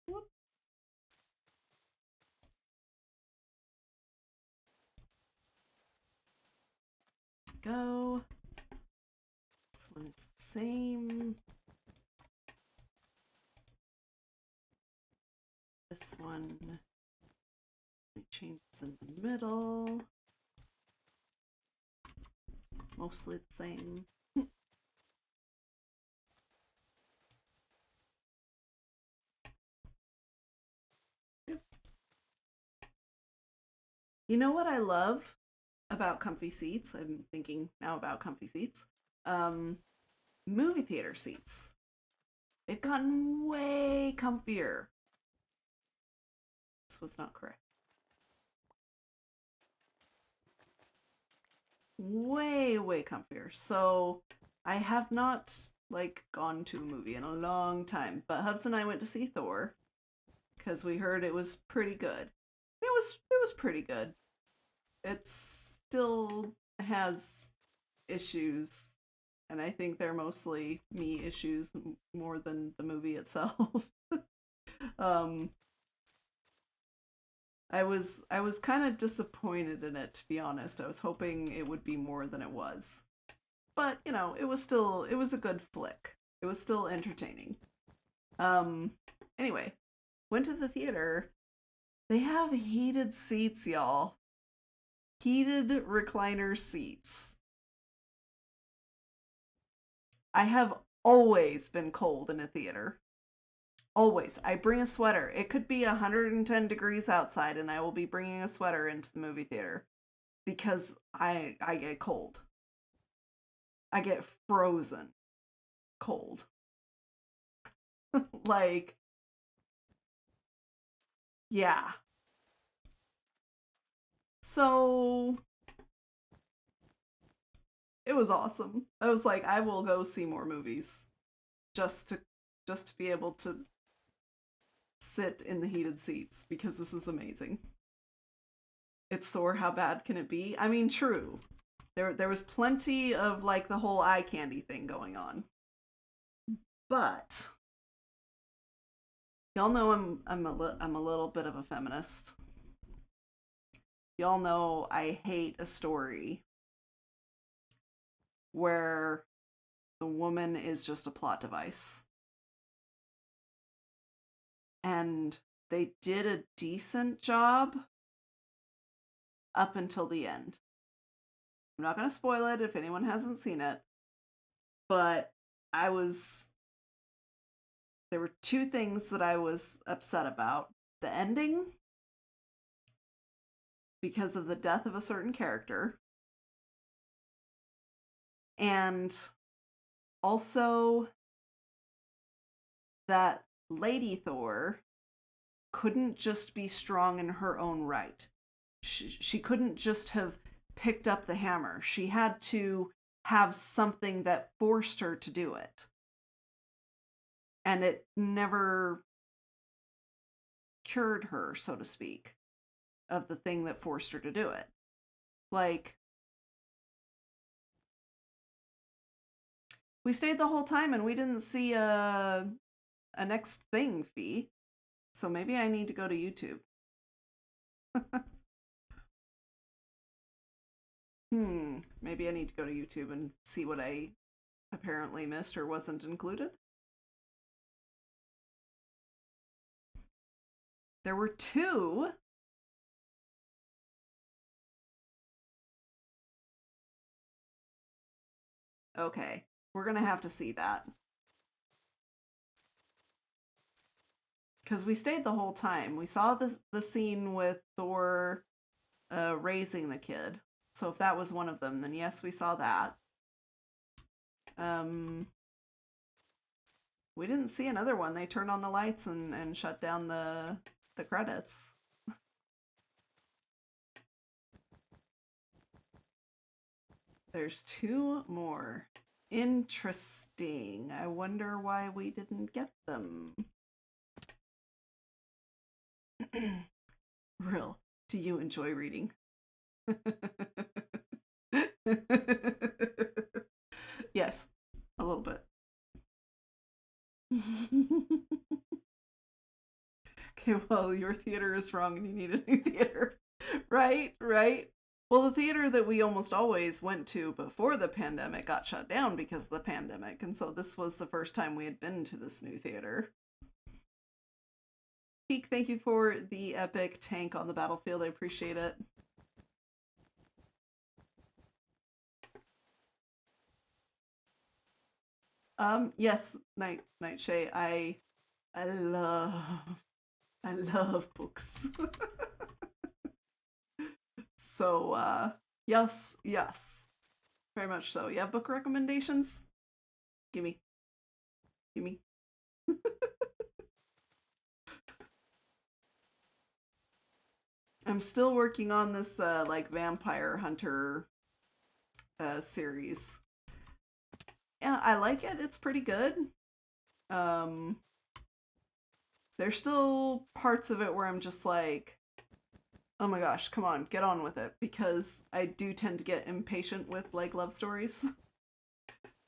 Whoop. Go. This one is the same. This one changes in the middle. Mostly the same. You know what I love about comfy seats? I'm thinking now about comfy seats. Movie theater seats. They've gotten way comfier. This was not correct. Way comfier. So I have not like gone to a movie in a long time, but Hubs and I went to see Thor because we heard it was pretty good. It was pretty good. It still has issues, and I think they're mostly me issues more than the movie itself. um, I was kind of disappointed in it, to be honest. I was hoping it would be more than it was. But, you know, it was a good flick. It was still entertaining. Anyway, went to the theater. They have heated seats, y'all. Heated recliner seats. I have always been cold in a theater. Always. I bring a sweater. It could be 110 degrees outside and I will be bringing a sweater into the movie theater because I get cold. I get frozen cold. Like, yeah. So it was awesome. I was like, I will go see more movies just to be able to sit in the heated seats because this is amazing. It's Thor, how bad can it be? I mean, true. There was plenty of like the whole eye candy thing going on. But y'all know I'm a little bit of a feminist. Y'all know I hate a story where the woman is just a plot device. And they did a decent job up until the end. I'm not going to spoil it if anyone hasn't seen it, but there were two things that I was upset about. The ending, because of the death of a certain character, and also that Lady Thor couldn't just be strong in her own right. She couldn't just have picked up the hammer. She had to have something that forced her to do it. And it never cured her, so to speak, of the thing that forced her to do it. Like, we stayed the whole time and we didn't see a next thing fee. So maybe I need to go to YouTube. Maybe I need to go to YouTube and see what I apparently missed or wasn't included. There were two. Okay, we're gonna have to see that. Because we stayed the whole time. We saw the scene with Thor raising the kid. So if that was one of them, then yes, we saw that. We didn't see another one. They turned on the lights and shut down the credits. There's two more. Interesting. I wonder why we didn't get them. Real, do you enjoy reading? Yes, a little bit. Okay, well, your theater is wrong and you need a new theater. Right. Well, the theater that we almost always went to before the pandemic got shut down because of the pandemic, and so this was the first time we had been to this new theater. Peak, thank you for the epic tank on the battlefield. I appreciate it. Yes, Nightshade. I love books. So, yes. Very much so. Yeah, book recommendations? Gimme. I'm still working on this, like, Vampire Hunter series. Yeah, I like it. It's pretty good. Um, there's still parts of it where I'm just like, oh my gosh, come on, get on with it, because I do tend to get impatient with like love stories.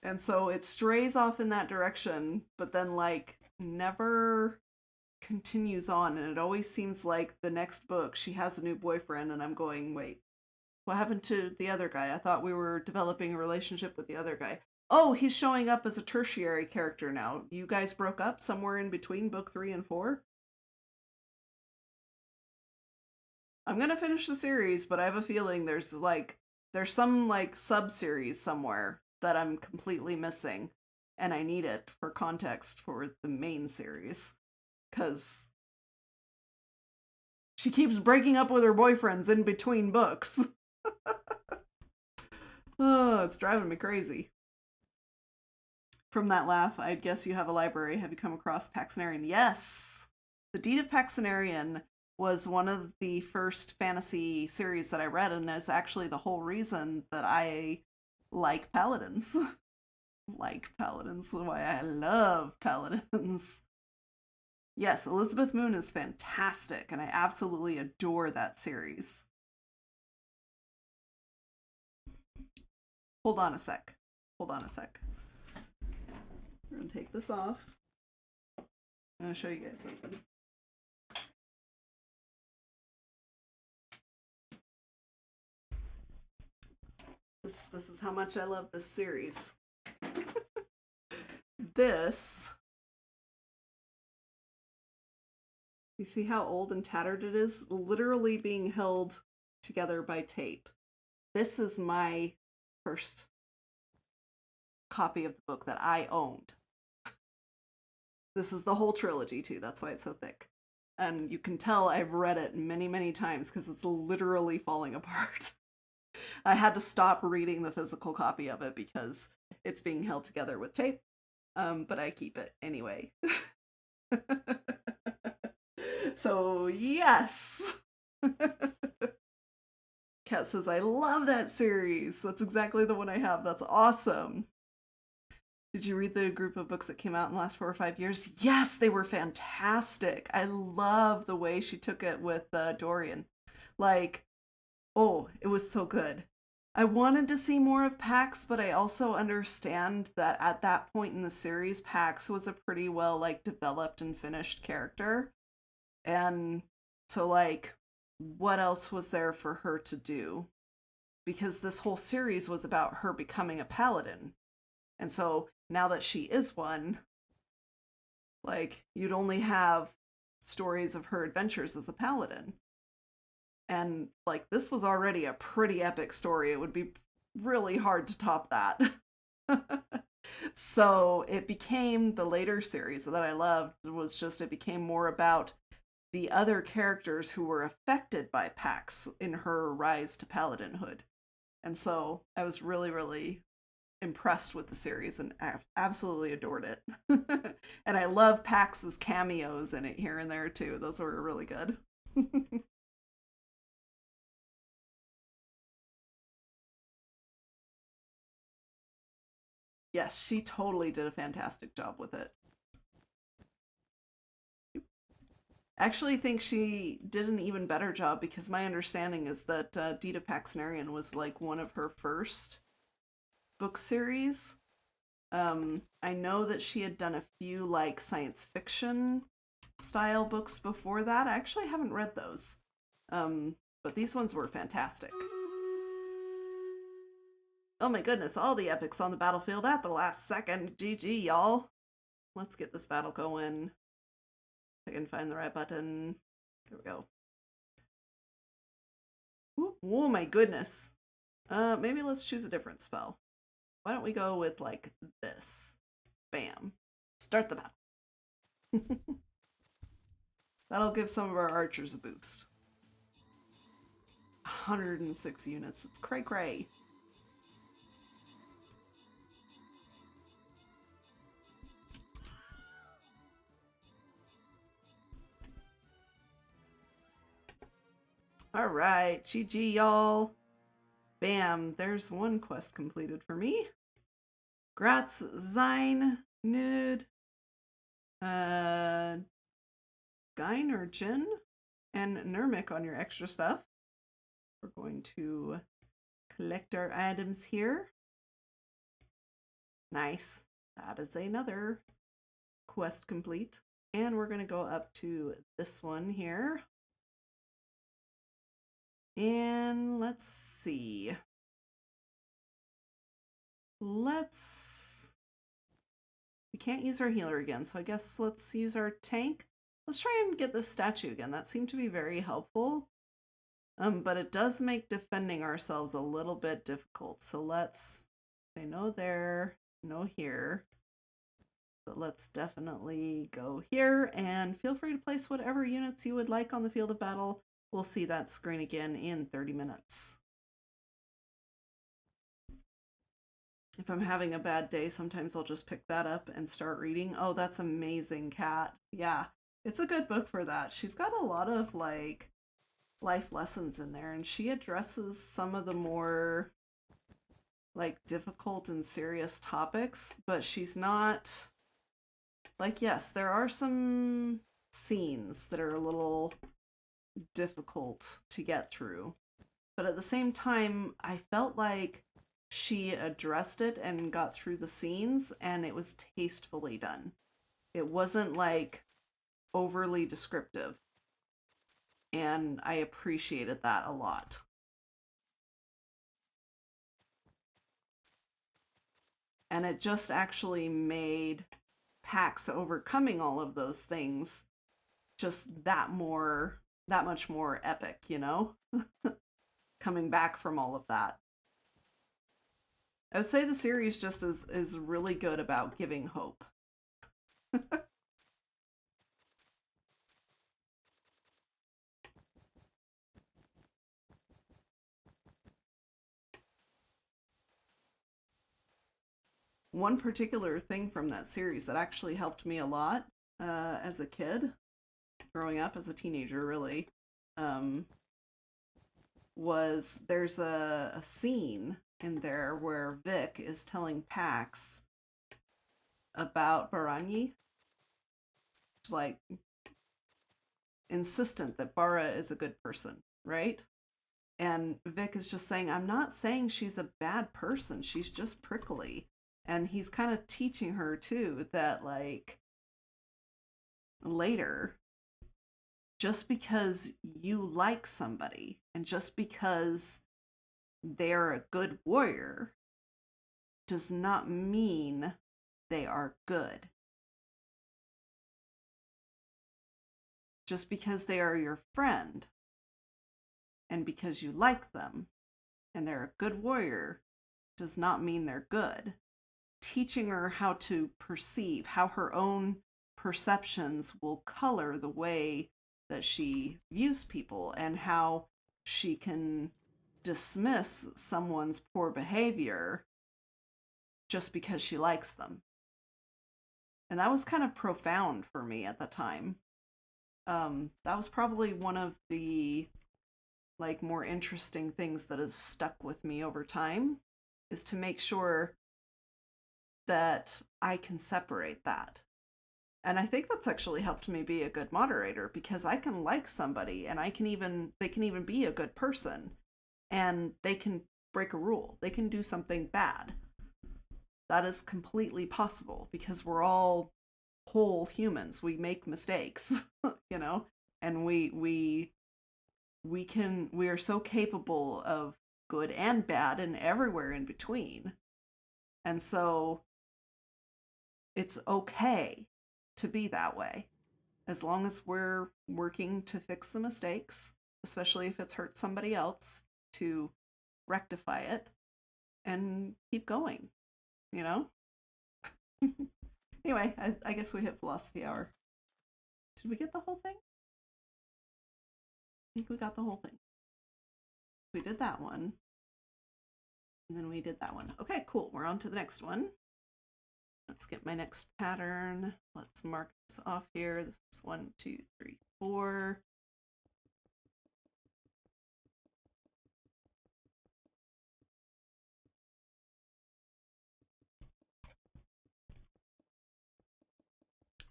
And so it strays off in that direction, but then like never continues on, and it always seems like the next book she has a new boyfriend, and I'm going, wait, what happened to the other guy? I thought we were developing a relationship with the other guy. Oh, he's showing up as a tertiary character now. You guys broke up somewhere in between book 3 and 4? I'm gonna finish the series, but I have a feeling there's some like sub-series somewhere that I'm completely missing, and I need it for context for the main series, because she keeps breaking up with her boyfriends in between books. Oh, it's driving me crazy. From that laugh, I'd guess you have a library. Have you come across Paxenarian? Yes! The Deed of Paxenarian was one of the first fantasy series that I read, and is actually the whole reason that I like paladins. Like paladins, why I love paladins. Yes, Elizabeth Moon is fantastic, and I absolutely adore that series. Hold on a sec. Hold on a sec. We're gonna take this off. I'm gonna show you guys something. This is how much I love this series. This, you see how old and tattered it is? Literally being held together by tape. This is my first copy of the book that I owned. This is the whole trilogy too, that's why it's so thick. And you can tell I've read it many, many times because it's literally falling apart. I had to stop reading the physical copy of it because it's being held together with tape. But I keep it anyway. So, yes! Kat says, I love that series. That's exactly the one I have. That's awesome. Did you read the group of books that came out in the last 4 or 5 years? Yes, they were fantastic. I love the way she took it with Dorian. Like, oh, it was so good. I wanted to see more of Pax, but I also understand that at that point in the series, Pax was a pretty well like developed and finished character. And so like, what else was there for her to do? Because this whole series was about her becoming a paladin. And so now that she is one, like, you'd only have stories of her adventures as a paladin. And like, this was already a pretty epic story. It would be really hard to top that. So it became, the later series that I loved was just, it became more about the other characters who were affected by Pax in her rise to paladinhood. And so I was really, really impressed with the series and absolutely adored it. And I love Pax's cameos in it here and there too. Those were really good. Yes, she totally did a fantastic job with it. I actually think she did an even better job, because my understanding is that Deed of Paxenarian was like one of her first book series. I know that she had done a few like science fiction style books before that. I actually haven't read those. But these ones were fantastic. Oh my goodness, all the epics on the battlefield at the last second. GG, y'all. Let's get this battle going. If I can find the right button. There we go. Ooh, oh my goodness. Maybe let's choose a different spell. Why don't we go with like this? Bam. Start the battle. That'll give some of our archers a boost. 106 units. It's cray cray. Alright, GG, y'all. Bam, there's one quest completed for me. Gratz, Zine, Nud, Gein or Jin, and Nurmik on your extra stuff. We're going to collect our items here. Nice. That is another quest complete. And we're going to go up to this one here. And let's see. We can't use our healer again, so I guess let's use our tank. Let's try and get this statue again. That seemed to be very helpful. But it does make defending ourselves a little bit difficult. So let's say no there, no here. But let's definitely go here, and feel free to place whatever units you would like on the field of battle. We'll see that screen again in 30 minutes. If I'm having a bad day, sometimes I'll just pick that up and start reading. Oh, that's amazing, Kat. Yeah, it's a good book for that. She's got a lot of like life lessons in there, and she addresses some of the more like difficult and serious topics, but she's not like, yes, there are some scenes that are a little difficult to get through, but at the same time, I felt like she addressed it and got through the scenes, and it was tastefully done. It wasn't like overly descriptive, and I appreciated that a lot. And it just actually made Pax overcoming all of those things just that much more epic, you know? Coming back from all of that. I would say the series just is really good about giving hope. One particular thing from that series that actually helped me a lot as a kid, growing up as a teenager, really, was there's a scene in there where Vic is telling Pax about Baranyi. She's like insistent that Bara is a good person, right? And Vic is just saying, I'm not saying she's a bad person, she's just prickly. And he's kind of teaching her too that like later, just because you like somebody and just because they're a good warrior does not mean they are good. Just because they are your friend and because you like them and they're a good warrior does not mean they're good. Teaching her how to perceive, how her own perceptions will color the way that she views people, and how she can dismiss someone's poor behavior just because she likes them. And that was kind of profound for me at the time. That was probably one of the like more interesting things that has stuck with me over time, is to make sure that I can separate that. And I think that's actually helped me be a good moderator, because I can like somebody and they can even be a good person, and they can break a rule. They can do something bad. That is completely possible, because we're all whole humans. We make mistakes, you know, and we are so capable of good and bad and everywhere in between. And so it's okay to be that way, as long as we're working to fix the mistakes, especially if it's hurt somebody else, to rectify it and keep going, you know? Anyway, I guess we hit philosophy hour. Did we get the whole thing? I think we got the whole thing. We did that one. And then we did that one. Okay, cool. We're on to the next one. Let's get my next pattern. Let's mark this off here. This is 1, 2, 3, 4.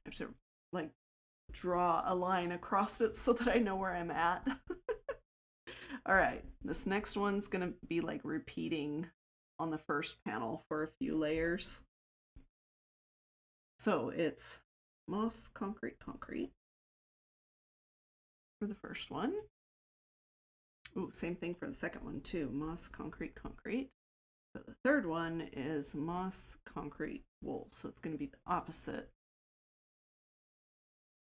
have to like draw a line across it so that I know where I'm at. All right, this next one's gonna be like repeating on the first panel for a few layers. So it's moss, concrete, concrete for the first one. Ooh, same thing for the second one too. Moss, concrete, concrete. But the third one is moss, concrete, wool. So it's going to be the opposite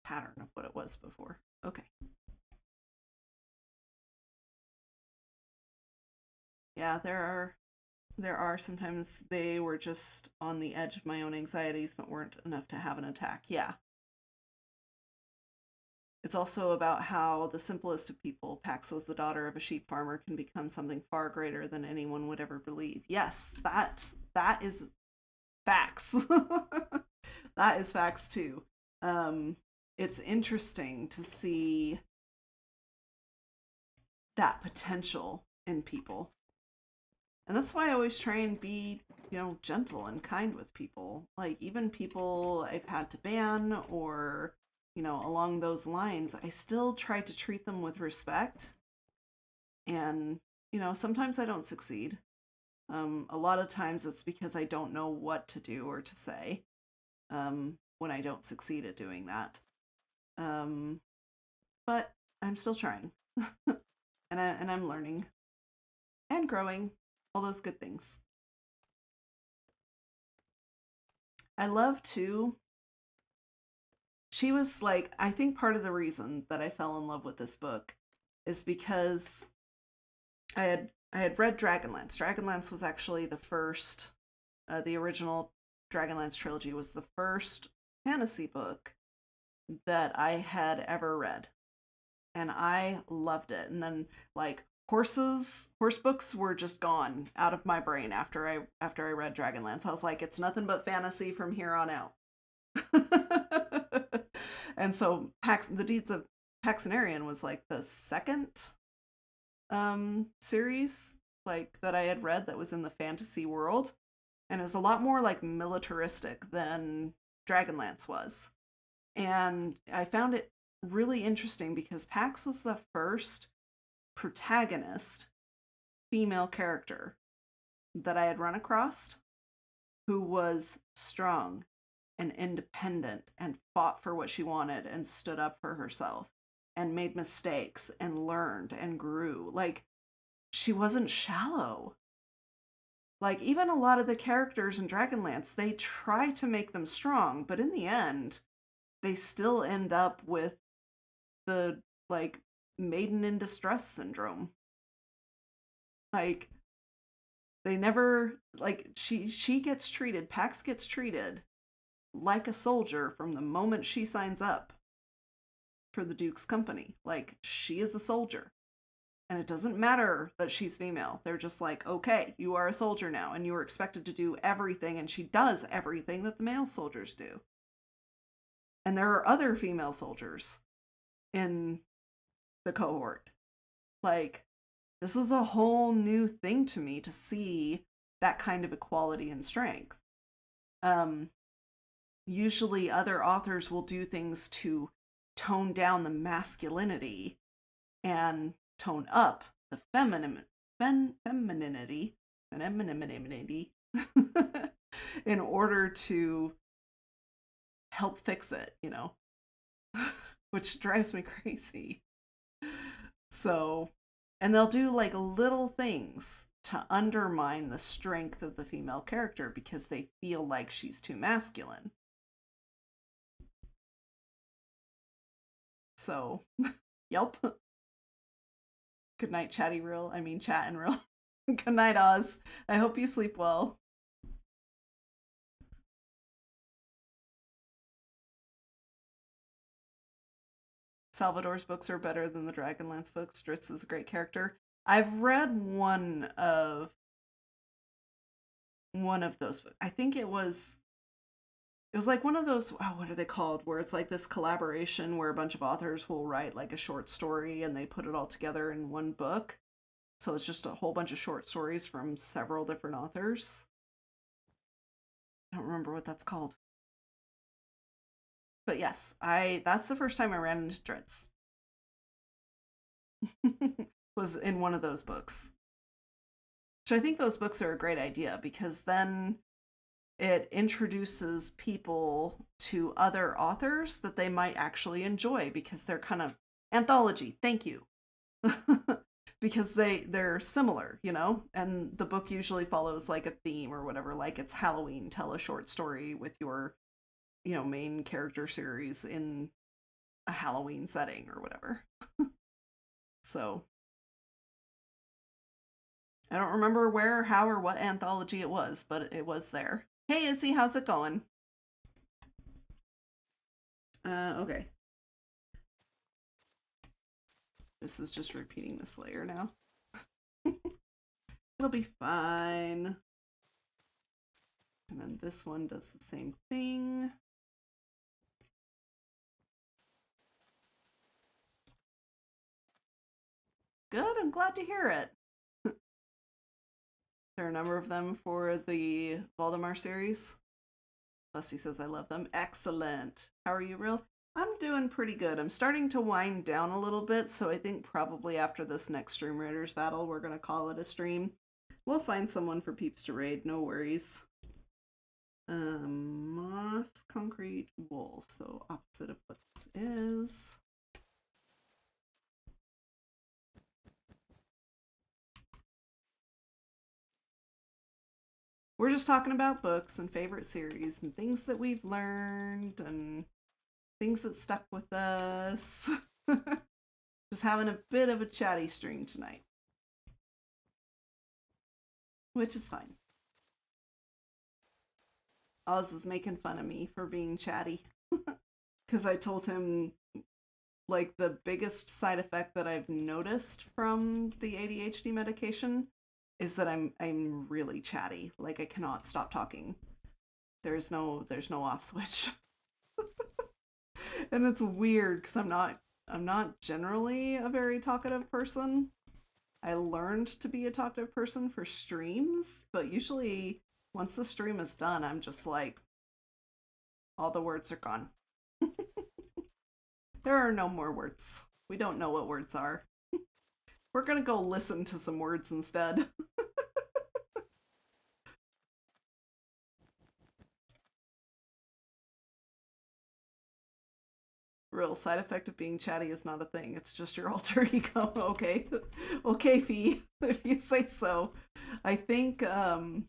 pattern of what it was before. Okay. Yeah, there are sometimes they were just on the edge of my own anxieties, but weren't enough to have an attack. Yeah. It's also about how the simplest of people, Pax was the daughter of a sheep farmer, can become something far greater than anyone would ever believe. Yes, that is facts. That is facts too. It's interesting to see that potential in people. And that's why I always try and be, gentle and kind with people. Like, even people I've had to ban or, along those lines, I still try to treat them with respect. And, sometimes I don't succeed. A lot of times it's because I don't know what to do or to say when I don't succeed at doing that. But I'm still trying. and I'm learning and growing. All those good things. I love too. She was like, I think part of the reason that I fell in love with this book is because I had read Dragonlance. Dragonlance was actually the first, the original Dragonlance trilogy was the first fantasy book that I had ever read, and I loved it. And then like horse books were just gone out of my brain after I read Dragonlance. I was like, it's nothing but fantasy from here on out. And so the Deeds of Paxenarian was like the second series like that I had read that was in the fantasy world, and it was a lot more like militaristic than Dragonlance was. And I found it really interesting because Pax was the first protagonist female character that I had run across who was strong and independent and fought for what she wanted and stood up for herself and made mistakes and learned and grew. Like, she wasn't shallow. Like, even a lot of the characters in Dragonlance, they try to make them strong, but in the end, they still end up with the, like, maiden in distress syndrome. Like, they never, like, she gets treated, Pax gets treated like a soldier from the moment she signs up for the Duke's company. Like, she is a soldier. And it doesn't matter that she's female. They're just like, okay, you are a soldier now, and you are expected to do everything, and she does everything that the male soldiers do. And there are other female soldiers in the cohort. Like, this was a whole new thing to me to see that kind of equality and strength. Usually other authors will do things to tone down the masculinity and tone up the femininity in order to help fix it, which drives me crazy. So, and they'll do like little things to undermine the strength of the female character because they feel like she's too masculine. So, yelp. Good night, chat and real. Good night, Oz. I hope you sleep well. Salvador's books are better than the Dragonlance books. Dritz is a great character. I've read one of those books. I think it was like one of those, what are they called? Where it's like this collaboration where a bunch of authors will write like a short story and they put it all together in one book. So it's just a whole bunch of short stories from several different authors. I don't remember what that's called. But yes, that's the first time I ran into dreads. Was in one of those books. Which I think those books are a great idea because then it introduces people to other authors that they might actually enjoy because they're kind of anthology. Thank you. Because they're similar, you know, and the book usually follows like a theme or whatever, like it's Halloween, tell a short story with your, you know, main character series in a Halloween setting or whatever. So I don't remember where, how, or what anthology it was, but it was there. Hey Izzy, how's it going? Okay. This is just repeating this layer now. It'll be fine. And then this one does the same thing. Good, I'm glad to hear it. There are a number of them for the Valdemar series. Busty says I love them. Excellent. How are you, Real? I'm doing pretty good. I'm starting to wind down a little bit, so I think probably after this next Stream Raiders battle, we're going to call it a stream. We'll find someone for peeps to raid, no worries. Moss, concrete, wool. So opposite of what this is. We're just talking about books and favorite series and things that we've learned and things that stuck with us. Just having a bit of a chatty stream tonight. Which is fine. Oz is making fun of me for being chatty. Because I told him, like, the biggest side effect that I've noticed from the ADHD medication is that I'm really chatty. Like, I cannot stop talking. There's no off switch. And it's weird because I'm not generally a very talkative person. I learned to be a talkative person for streams, but usually once the stream is done, I'm just like, all the words are gone. There are no more words. We don't know what words are. We're gonna go listen to some words instead. Real side effect of being chatty is not a thing. It's just your alter ego. Okay. Okay, Fee, if you say so. I think I don't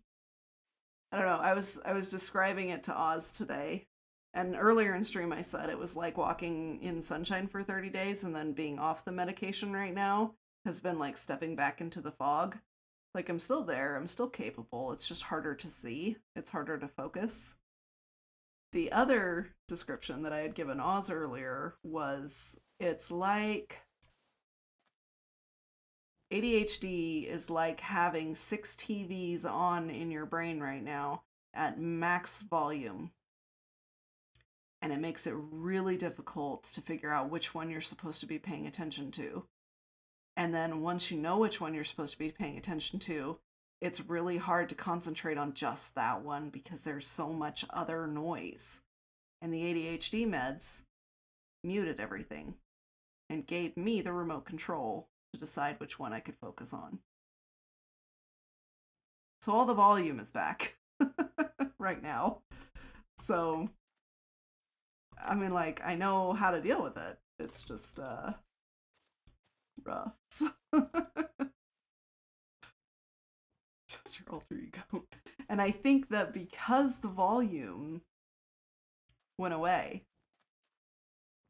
know. I was describing it to Oz today. And earlier in stream I said it was like walking in sunshine for 30 days and then being off the medication right now has been like stepping back into the fog. Like I'm still there, I'm still capable. It's just harder to see. It's harder to focus. The other description that I had given Oz earlier was it's like ADHD is like having 6 TVs on in your brain right now at max volume. And it makes it really difficult to figure out which one you're supposed to be paying attention to. And then once you know which one you're supposed to be paying attention to, it's really hard to concentrate on just that one because there's so much other noise. And the ADHD meds muted everything and gave me the remote control to decide which one I could focus on. So all the volume is back right now. So, I mean, like, I know how to deal with it. It's just, rough. Just your alter ego. And I think that because the volume went away,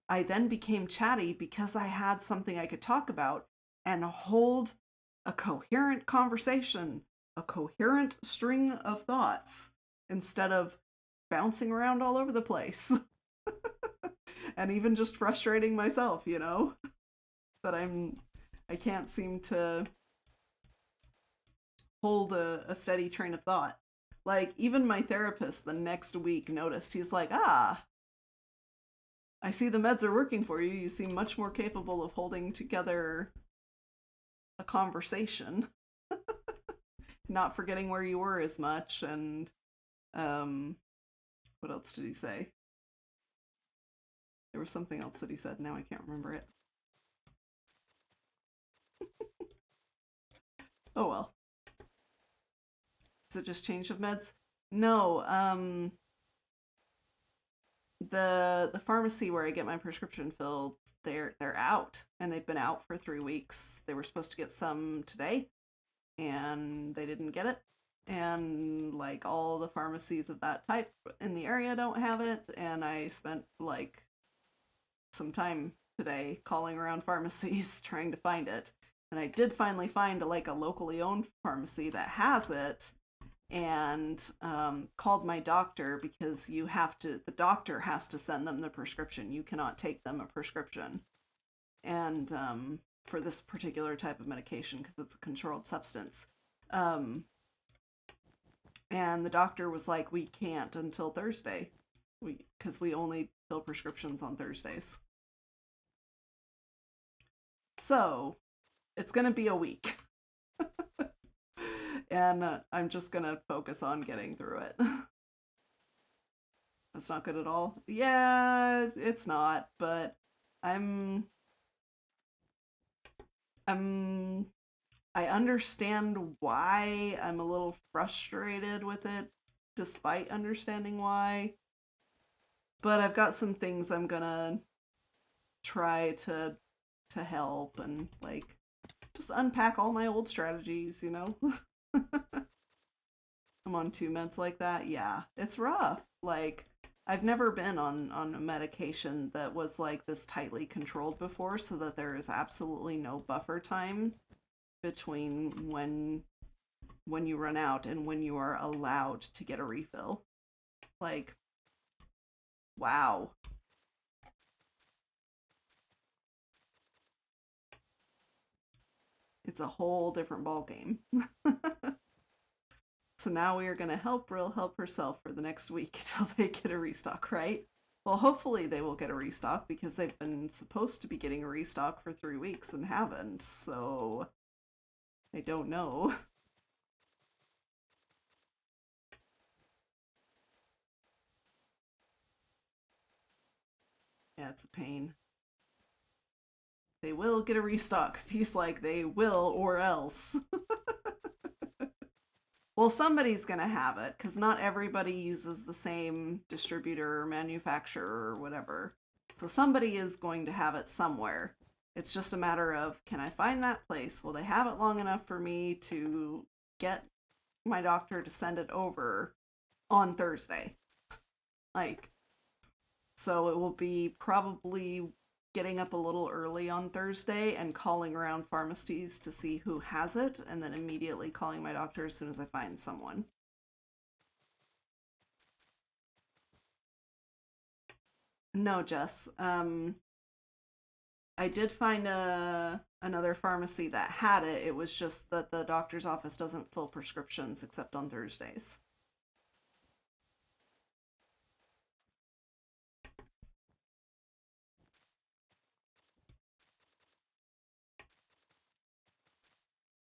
I then became chatty because I had something I could talk about and hold a coherent conversation, a coherent string of thoughts, instead of bouncing around all over the place. And even just frustrating myself, you know? That I can't seem to hold a steady train of thought. Like, even my therapist the next week noticed. He's like, I see the meds are working for you. You seem much more capable of holding together a conversation. Not forgetting where you were as much. And, what else did he say? was something else that he said. Now I can't remember it. Oh well. Is it just change of meds? No, the pharmacy where I get my prescription filled, they're out, and they've been out for 3 weeks. They were supposed to get some today, and they didn't get it. And like all the pharmacies of that type in the area don't have it, and I spent like some time today calling around pharmacies trying to find it. And I did finally find like a locally owned pharmacy that has it, and called my doctor because the doctor has to send them the prescription. You cannot take them a prescription. And for this particular type of medication, because it's a controlled substance. And the doctor was like, we can't until Thursday, because we only fill prescriptions on Thursdays. So it's going to be a week. And I'm just going to focus on getting through it. That's not good at all. Yeah, it's not, but I understand why. I'm a little frustrated with it, despite understanding why. But I've got some things I'm gonna try to help and like just unpack all my old strategies, you know? I'm on 2 meds like that. Yeah, it's rough. Like, I've never been on a medication that was like this tightly controlled before, so that there is absolutely no buffer time between when you run out and when you are allowed to get a refill. Like, wow. It's a whole different ballgame. So now we are going to help Brill help herself for the next week until they get a restock, right? Well, hopefully they will get a restock, because they've been supposed to be getting a restock for 3 weeks and haven't, so I don't know. Yeah, it's a pain. They will get a restock. He's like, they will or else. Well, somebody's gonna have it, because not everybody uses the same distributor or manufacturer or whatever. So somebody is going to have it somewhere. It's just a matter of, can I find that place? Will they have it long enough for me to get my doctor to send it over on Thursday? Like, so it will be probably getting up a little early on Thursday and calling around pharmacies to see who has it, and then immediately calling my doctor as soon as I find someone. No, Jess. I did find another pharmacy that had it. It was just that the doctor's office doesn't fill prescriptions except on Thursdays.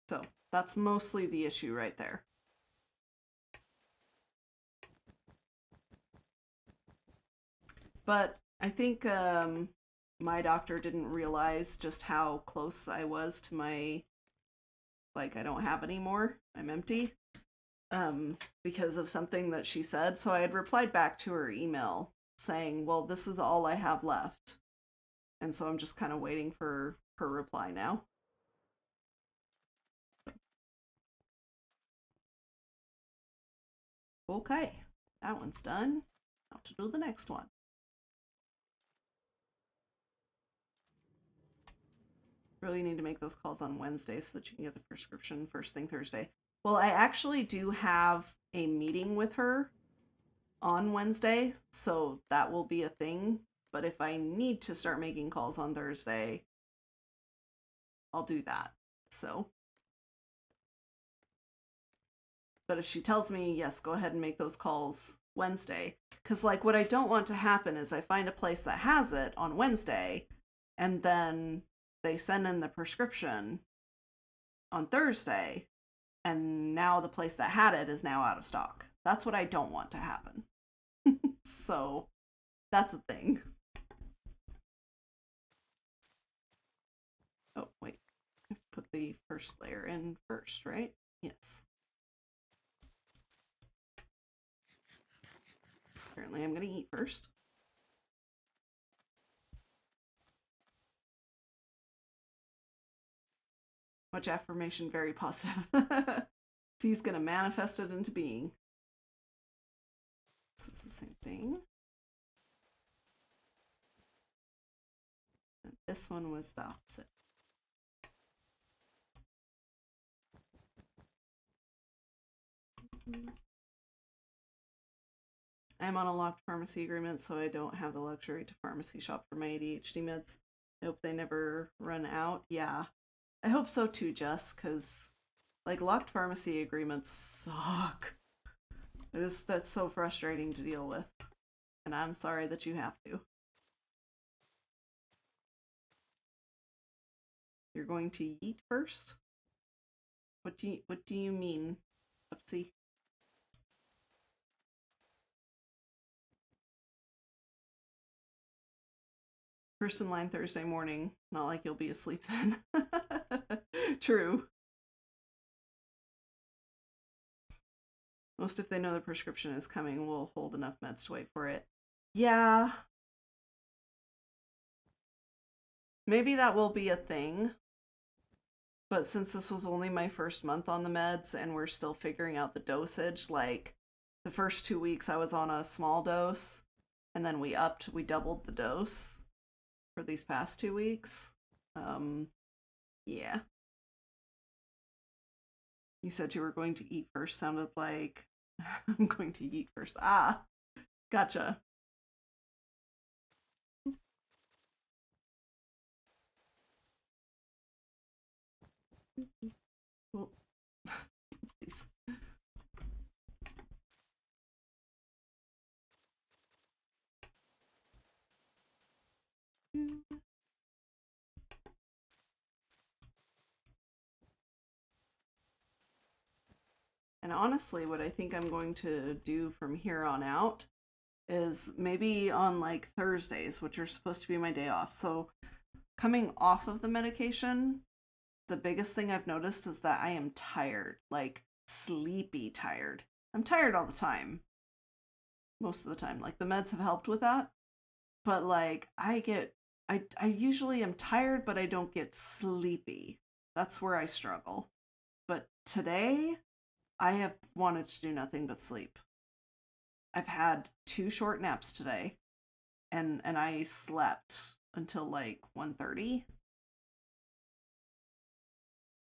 So that's mostly the issue right there. But I think my doctor didn't realize just how close I was to my, like, I don't have any more, I'm empty, because of something that she said. So I had replied back to her email saying, well, this is all I have left. And so I'm just kind of waiting for her reply now. Okay, that one's done. Now to do the next one. Really need to make those calls on Wednesday so that you can get the prescription first thing Thursday. Well, I actually do have a meeting with her on Wednesday, so that will be a thing. But if I need to start making calls on Thursday, I'll do that. So, but if she tells me, yes, go ahead and make those calls Wednesday, because like what I don't want to happen is I find a place that has it on Wednesday, and then they send in the prescription on Thursday, and now the place that had it is now out of stock. That's what I don't want to happen. So that's a thing. put the first layer in first, right? Yes. Apparently I'm gonna eat first. Much affirmation, very positive. He's gonna manifest it into being. So it's the same thing. And this one was the opposite. I'm on a locked pharmacy agreement, so I don't have the luxury to pharmacy shop for my ADHD meds. I hope they never run out. Yeah, I hope so too, Jess, because like locked pharmacy agreements suck. That's so frustrating to deal with, and I'm sorry that you have to. You're going to eat first? What do you mean, Upsy? First in line Thursday morning. Not like you'll be asleep then. True. Most if they know the prescription is coming will hold enough meds to wait for it. Yeah. Maybe that will be a thing. But since this was only my first month on the meds and we're still figuring out the dosage, like the first 2 weeks I was on a small dose and then we doubled the dose for these past 2 weeks. Yeah. You said you were going to eat first, sounded like I'm going to eat first. Ah, gotcha. Well, please. And honestly, what I think I'm going to do from here on out is maybe on like Thursdays, which are supposed to be my day off. So coming off of the medication, the biggest thing I've noticed is that I am tired, like sleepy tired. I'm tired all the time. Most of the time. Like the meds have helped with that. But like I usually am tired, but I don't get sleepy. That's where I struggle. But today, I have wanted to do nothing but sleep. I've had 2 short naps today, and I slept until like 1:30.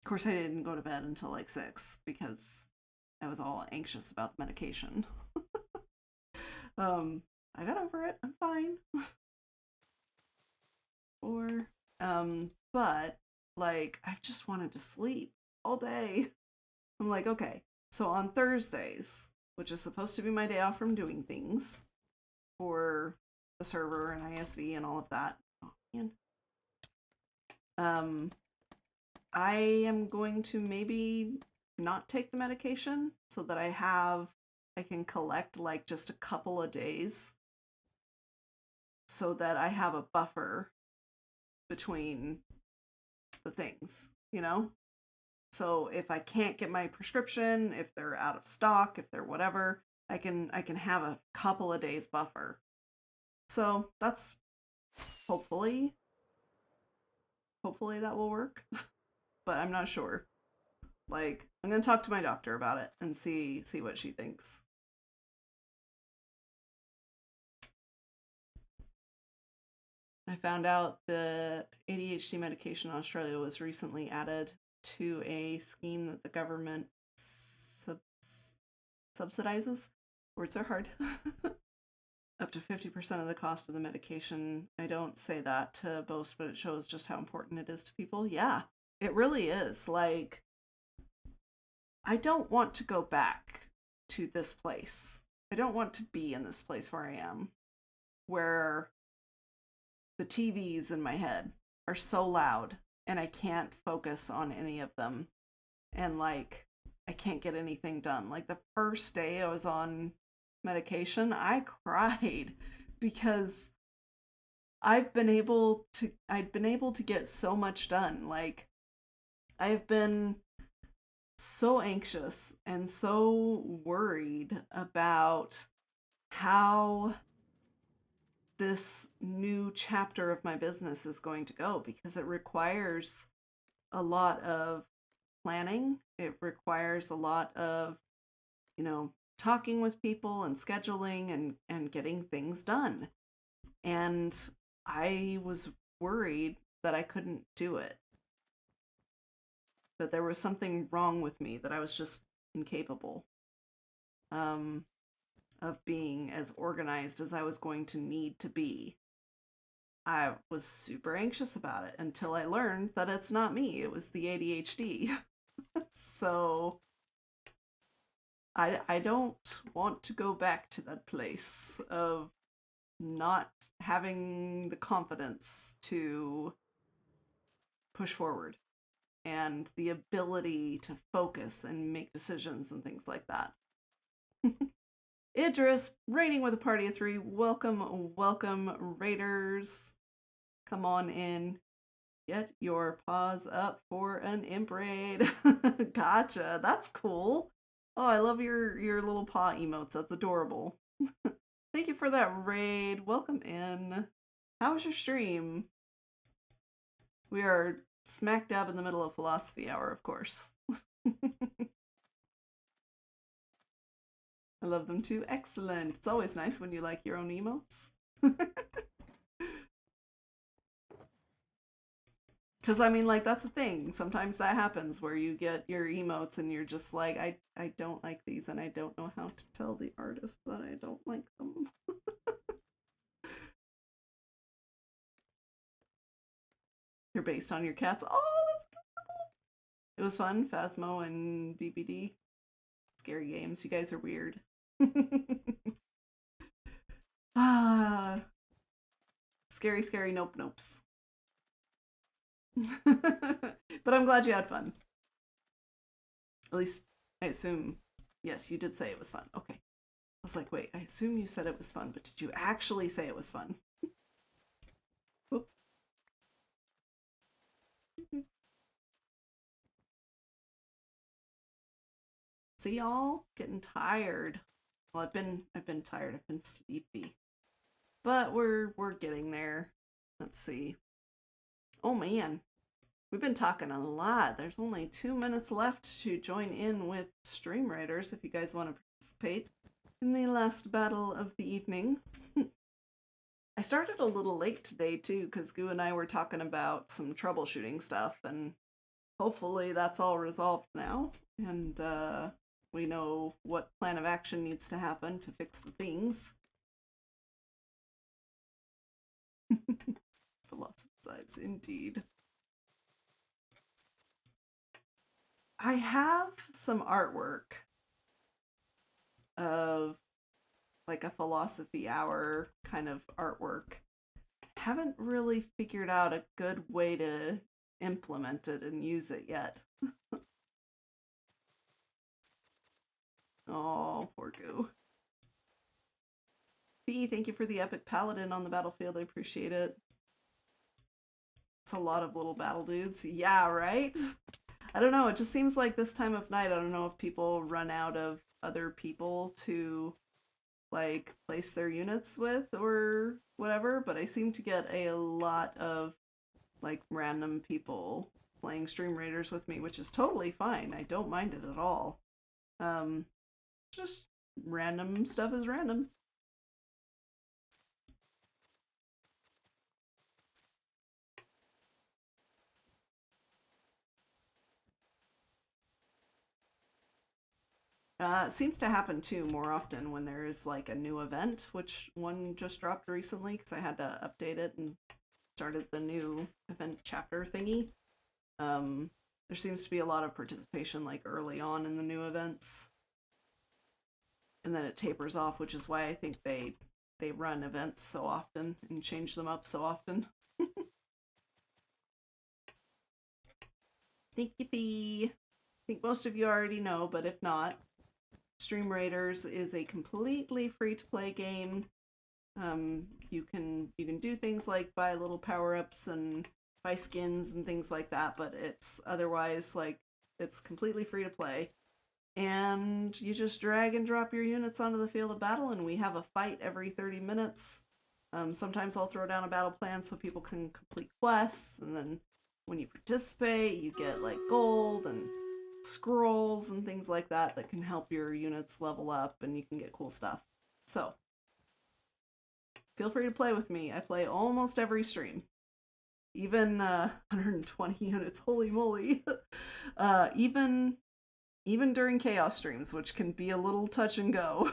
Of course, I didn't go to bed until like 6 because I was all anxious about the medication. I got over it. I'm fine. But like I've just wanted to sleep all day. I'm like, okay, so on Thursdays, which is supposed to be my day off from doing things for the server and iSV and all of that. Oh man. I am going to maybe not take the medication so that I can collect like just a couple of days so that I have a buffer between the things, you know? So if I can't get my prescription, if they're out of stock, if they're whatever, I can have a couple of days buffer. So that's hopefully that will work. But I'm not sure. Like, I'm gonna talk to my doctor about it and see what she thinks. I found out that ADHD medication in Australia was recently added to a scheme that the government subsidizes. Words are hard. Up to 50% of the cost of the medication. I don't say that to boast, but it shows just how important it is to people. Yeah, it really is. Like, I don't want to go back to this place. I don't want to be in this place where I am, where the TVs in my head are so loud and I can't focus on any of them. And like, I can't get anything done. Like the first day I was on medication, I cried because I'd been able to get so much done. Like, I've been so anxious and so worried about how this new chapter of my business is going to go, because it requires a lot of planning. It requires a lot of, talking with people and scheduling and getting things done. And I was worried that I couldn't do it, that there was something wrong with me, that I was just incapable of being as organized as I was going to need to be. I was super anxious about it until I learned that it's not me, it was the ADHD. So I don't want to go back to that place of not having the confidence to push forward and the ability to focus and make decisions and things like that. Idris, raiding with a party of 3. Welcome, welcome, raiders. Come on in. Get your paws up for an imp raid. Gotcha. That's cool. Oh, I love your little paw emotes. That's adorable. Thank you for that raid. Welcome in. How was your stream? We are smack dab in the middle of philosophy hour, of course. I love them too. Excellent. It's always nice when you like your own emotes. Because, I mean, like, that's the thing. Sometimes that happens where you get your emotes and you're just like, I don't like these and I don't know how to tell the artist that I don't like them. You're based on your cats. Oh, that's adorable. It was fun. Phasmo and DBD. Scary games. You guys are weird. Ah. Scary, scary nope nopes. But I'm glad you had fun. At least, I assume. Yes, you did say it was fun. Okay. I was like, wait, I assume you said it was fun, but did you actually say it was fun? See y'all? Getting tired. Well, I've been tired. I've been sleepy. But we're getting there. Let's see. Oh man. We've been talking a lot. There's only 2 minutes left to join in with Stream Raiders if you guys want to participate in the last battle of the evening. I started a little late today too, because Goo and I were talking about some troubleshooting stuff, and hopefully that's all resolved now, and we know what plan of action needs to happen to fix the things. Philosophize, indeed. I have some artwork of like a philosophy hour kind of artwork. Haven't really figured out a good way to implement it and use it yet. Oh, poor Goo. P, thank you for the epic paladin on the battlefield. I appreciate it. It's a lot of little battle dudes. Yeah, right? I don't know. It just seems like this time of night, I don't know if people run out of other people to like place their units with or whatever, but I seem to get a lot of like random people playing Stream Raiders with me, which is totally fine. I don't mind it at all. Just random stuff is random. It seems to happen too more often when there is like a new event, which one just dropped recently because I had to update it and started the new event chapter thingy. There seems to be a lot of participation like early on in the new events, and then it tapers off, which is why I think they run events so often and change them up so often. Thank you, Fee. I think most of you already know, but if not, Stream Raiders is a completely free-to-play game. You can do things like buy little power-ups and buy skins and things like that, but it's otherwise like it's completely free to play. And you just drag and drop your units onto the field of battle, and we have a fight every 30 minutes. Sometimes I'll throw down a battle plan so people can complete quests, and then when you participate, you get like gold and scrolls and things like that that can help your units level up, and you can get cool stuff. So, feel free to play with me. I play almost every stream. Even 120 units, holy moly. Even during chaos streams, which can be a little touch and go.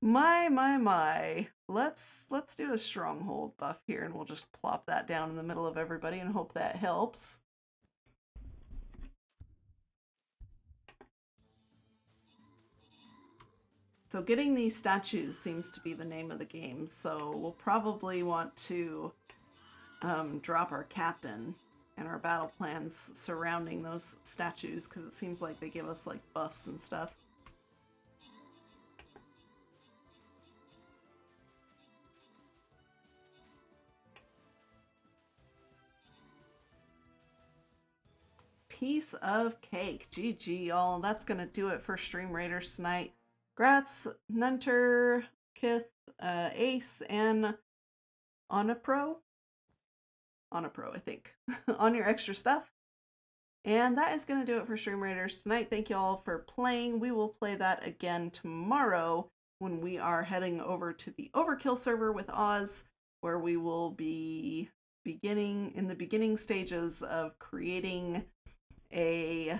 My. Let's do a stronghold buff here, and we'll just plop that down in the middle of everybody and hope that helps. So getting these statues seems to be the name of the game, so we'll probably want to drop our captain and our battle plans surrounding those statues, because it seems like they give us like buffs and stuff. Piece of cake. GG, y'all. That's gonna do it for Stream Raiders tonight. Grats, Nunter, Kith, Ace, and Onapro, I think, on your extra stuff. And that is going to do it for Stream Raiders tonight. Thank you all for playing. We will play that again tomorrow when we are heading over to the Overkill server with Oz, where we will be in the beginning stages of creating a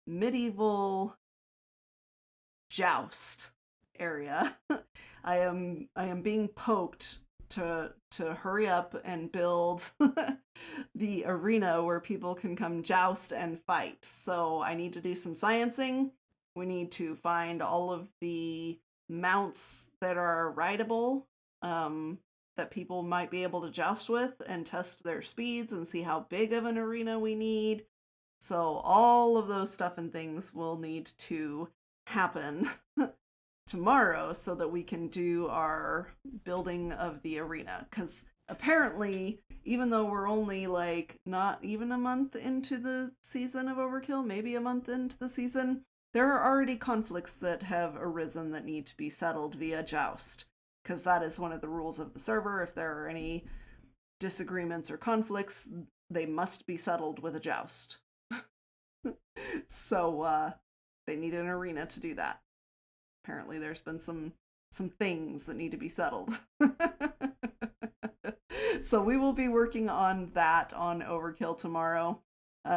medieval joust area. I am being poked to hurry up and build the arena where people can come joust and fight. So I need to do some sciencing. We need to find all of the mounts that are rideable, that people might be able to joust with, and test their speeds and see how big of an arena we need. So all of those stuff and things will need to happen tomorrow so that we can do our building of the arena, because apparently, even though we're only like not even a month into the season of Overkill, maybe a month into the season, there are already conflicts that have arisen that need to be settled via joust, because that is one of the rules of the server. If there are any disagreements or conflicts, they must be settled with a joust. So they need an arena to do that. Apparently there's been some things that need to be settled. So we will be working on that on Overkill tomorrow,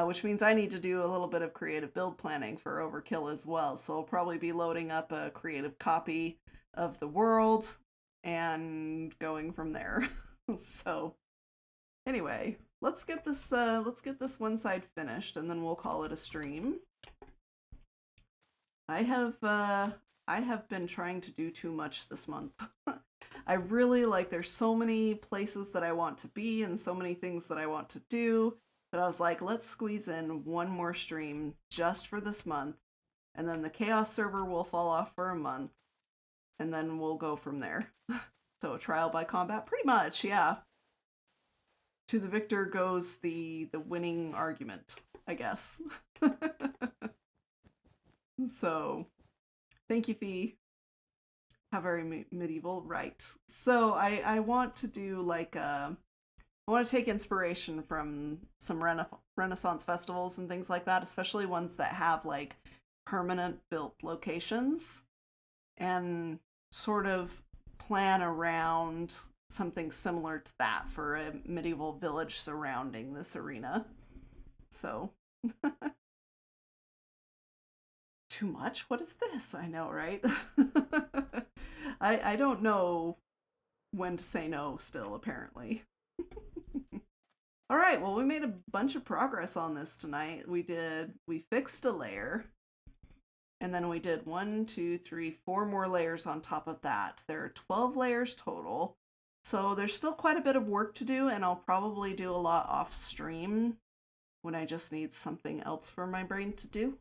which means I need to do a little bit of creative build planning for Overkill as well. So I'll probably be loading up a creative copy of the world and going from there. So anyway, let's get this one side finished, and then we'll call it a stream. I have been trying to do too much this month. I really there's so many places that I want to be and so many things that I want to do that I was like, let's squeeze in one more stream just for this month, and then the chaos server will fall off for a month, and then we'll go from there. So trial by combat, pretty much, yeah. To the victor goes the winning argument, I guess. So, thank you, Fee. How very medieval, right? So I want to do I want to take inspiration from some Renaissance festivals and things like that, especially ones that have permanent built locations, and sort of plan around something similar to that for a medieval village surrounding this arena. So too much? What is this? I know, right? I don't know when to say no still, apparently. All right, well, we made a bunch of progress on this tonight. We fixed a layer, and then we did 1, 2, 3, 4 more layers on top of that. There are 12 layers total. So there's still quite a bit of work to do, and I'll probably do a lot off stream when I just need something else for my brain to do.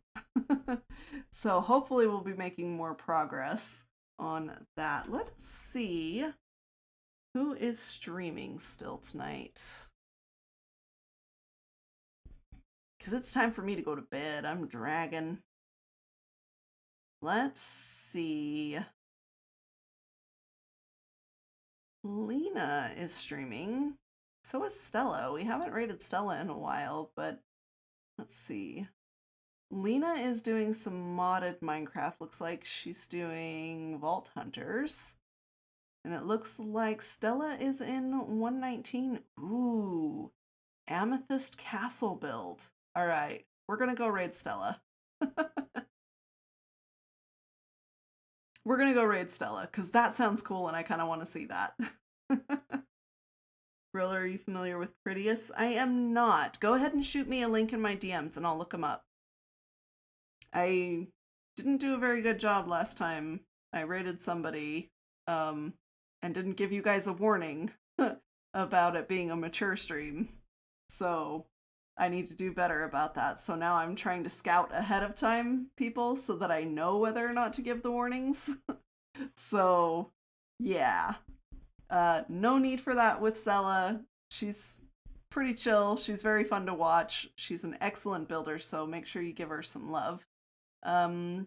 So hopefully we'll be making more progress on that. Let's see. Who is streaming still tonight? Because it's time for me to go to bed. I'm dragging. Let's see. Lena is streaming. So is Stella. We haven't rated Stella in a while, but let's see. Lena is doing some modded Minecraft. Looks like she's doing Vault Hunters. And it looks like Stella is in 119. Ooh, Amethyst Castle build. All right, we're going to go raid Stella. We're going to go raid Stella because that sounds cool and I kind of want to see that. Rilla, are you familiar with Critias? I am not. Go ahead and shoot me a link in my DMs and I'll look them up. I didn't do a very good job last time. I raided somebody and didn't give you guys a warning about it being a mature stream. So I need to do better about that. So now I'm trying to scout ahead of time people so that I know whether or not to give the warnings. So yeah. No need for that with Stella. She's pretty chill. She's very fun to watch. She's an excellent builder, so make sure you give her some love. Yeah,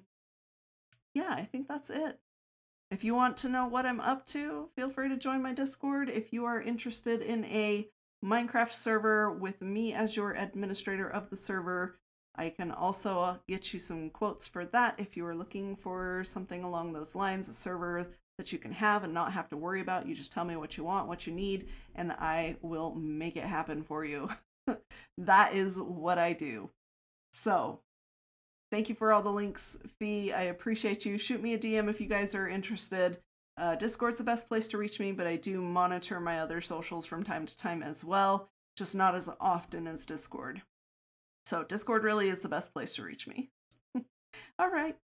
I think that's it. If you want to know what I'm up to, feel free to join my Discord. If you are interested in a Minecraft server with me as your administrator of the server, I can also get you some quotes for that if you are looking for something along those lines, a server that you can have and not have to worry about. You just tell me what you want, what you need, and I will make it happen for you. That is what I do. So, thank you for all the links, Fee. I appreciate you. Shoot me a DM if you guys are interested. Discord's the best place to reach me, but I do monitor my other socials from time to time as well, just not as often as Discord. So Discord really is the best place to reach me. All right.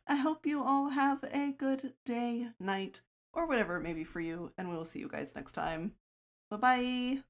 I hope you all have a good day, night, or whatever it may be for you, and we will see you guys next time. Bye-bye.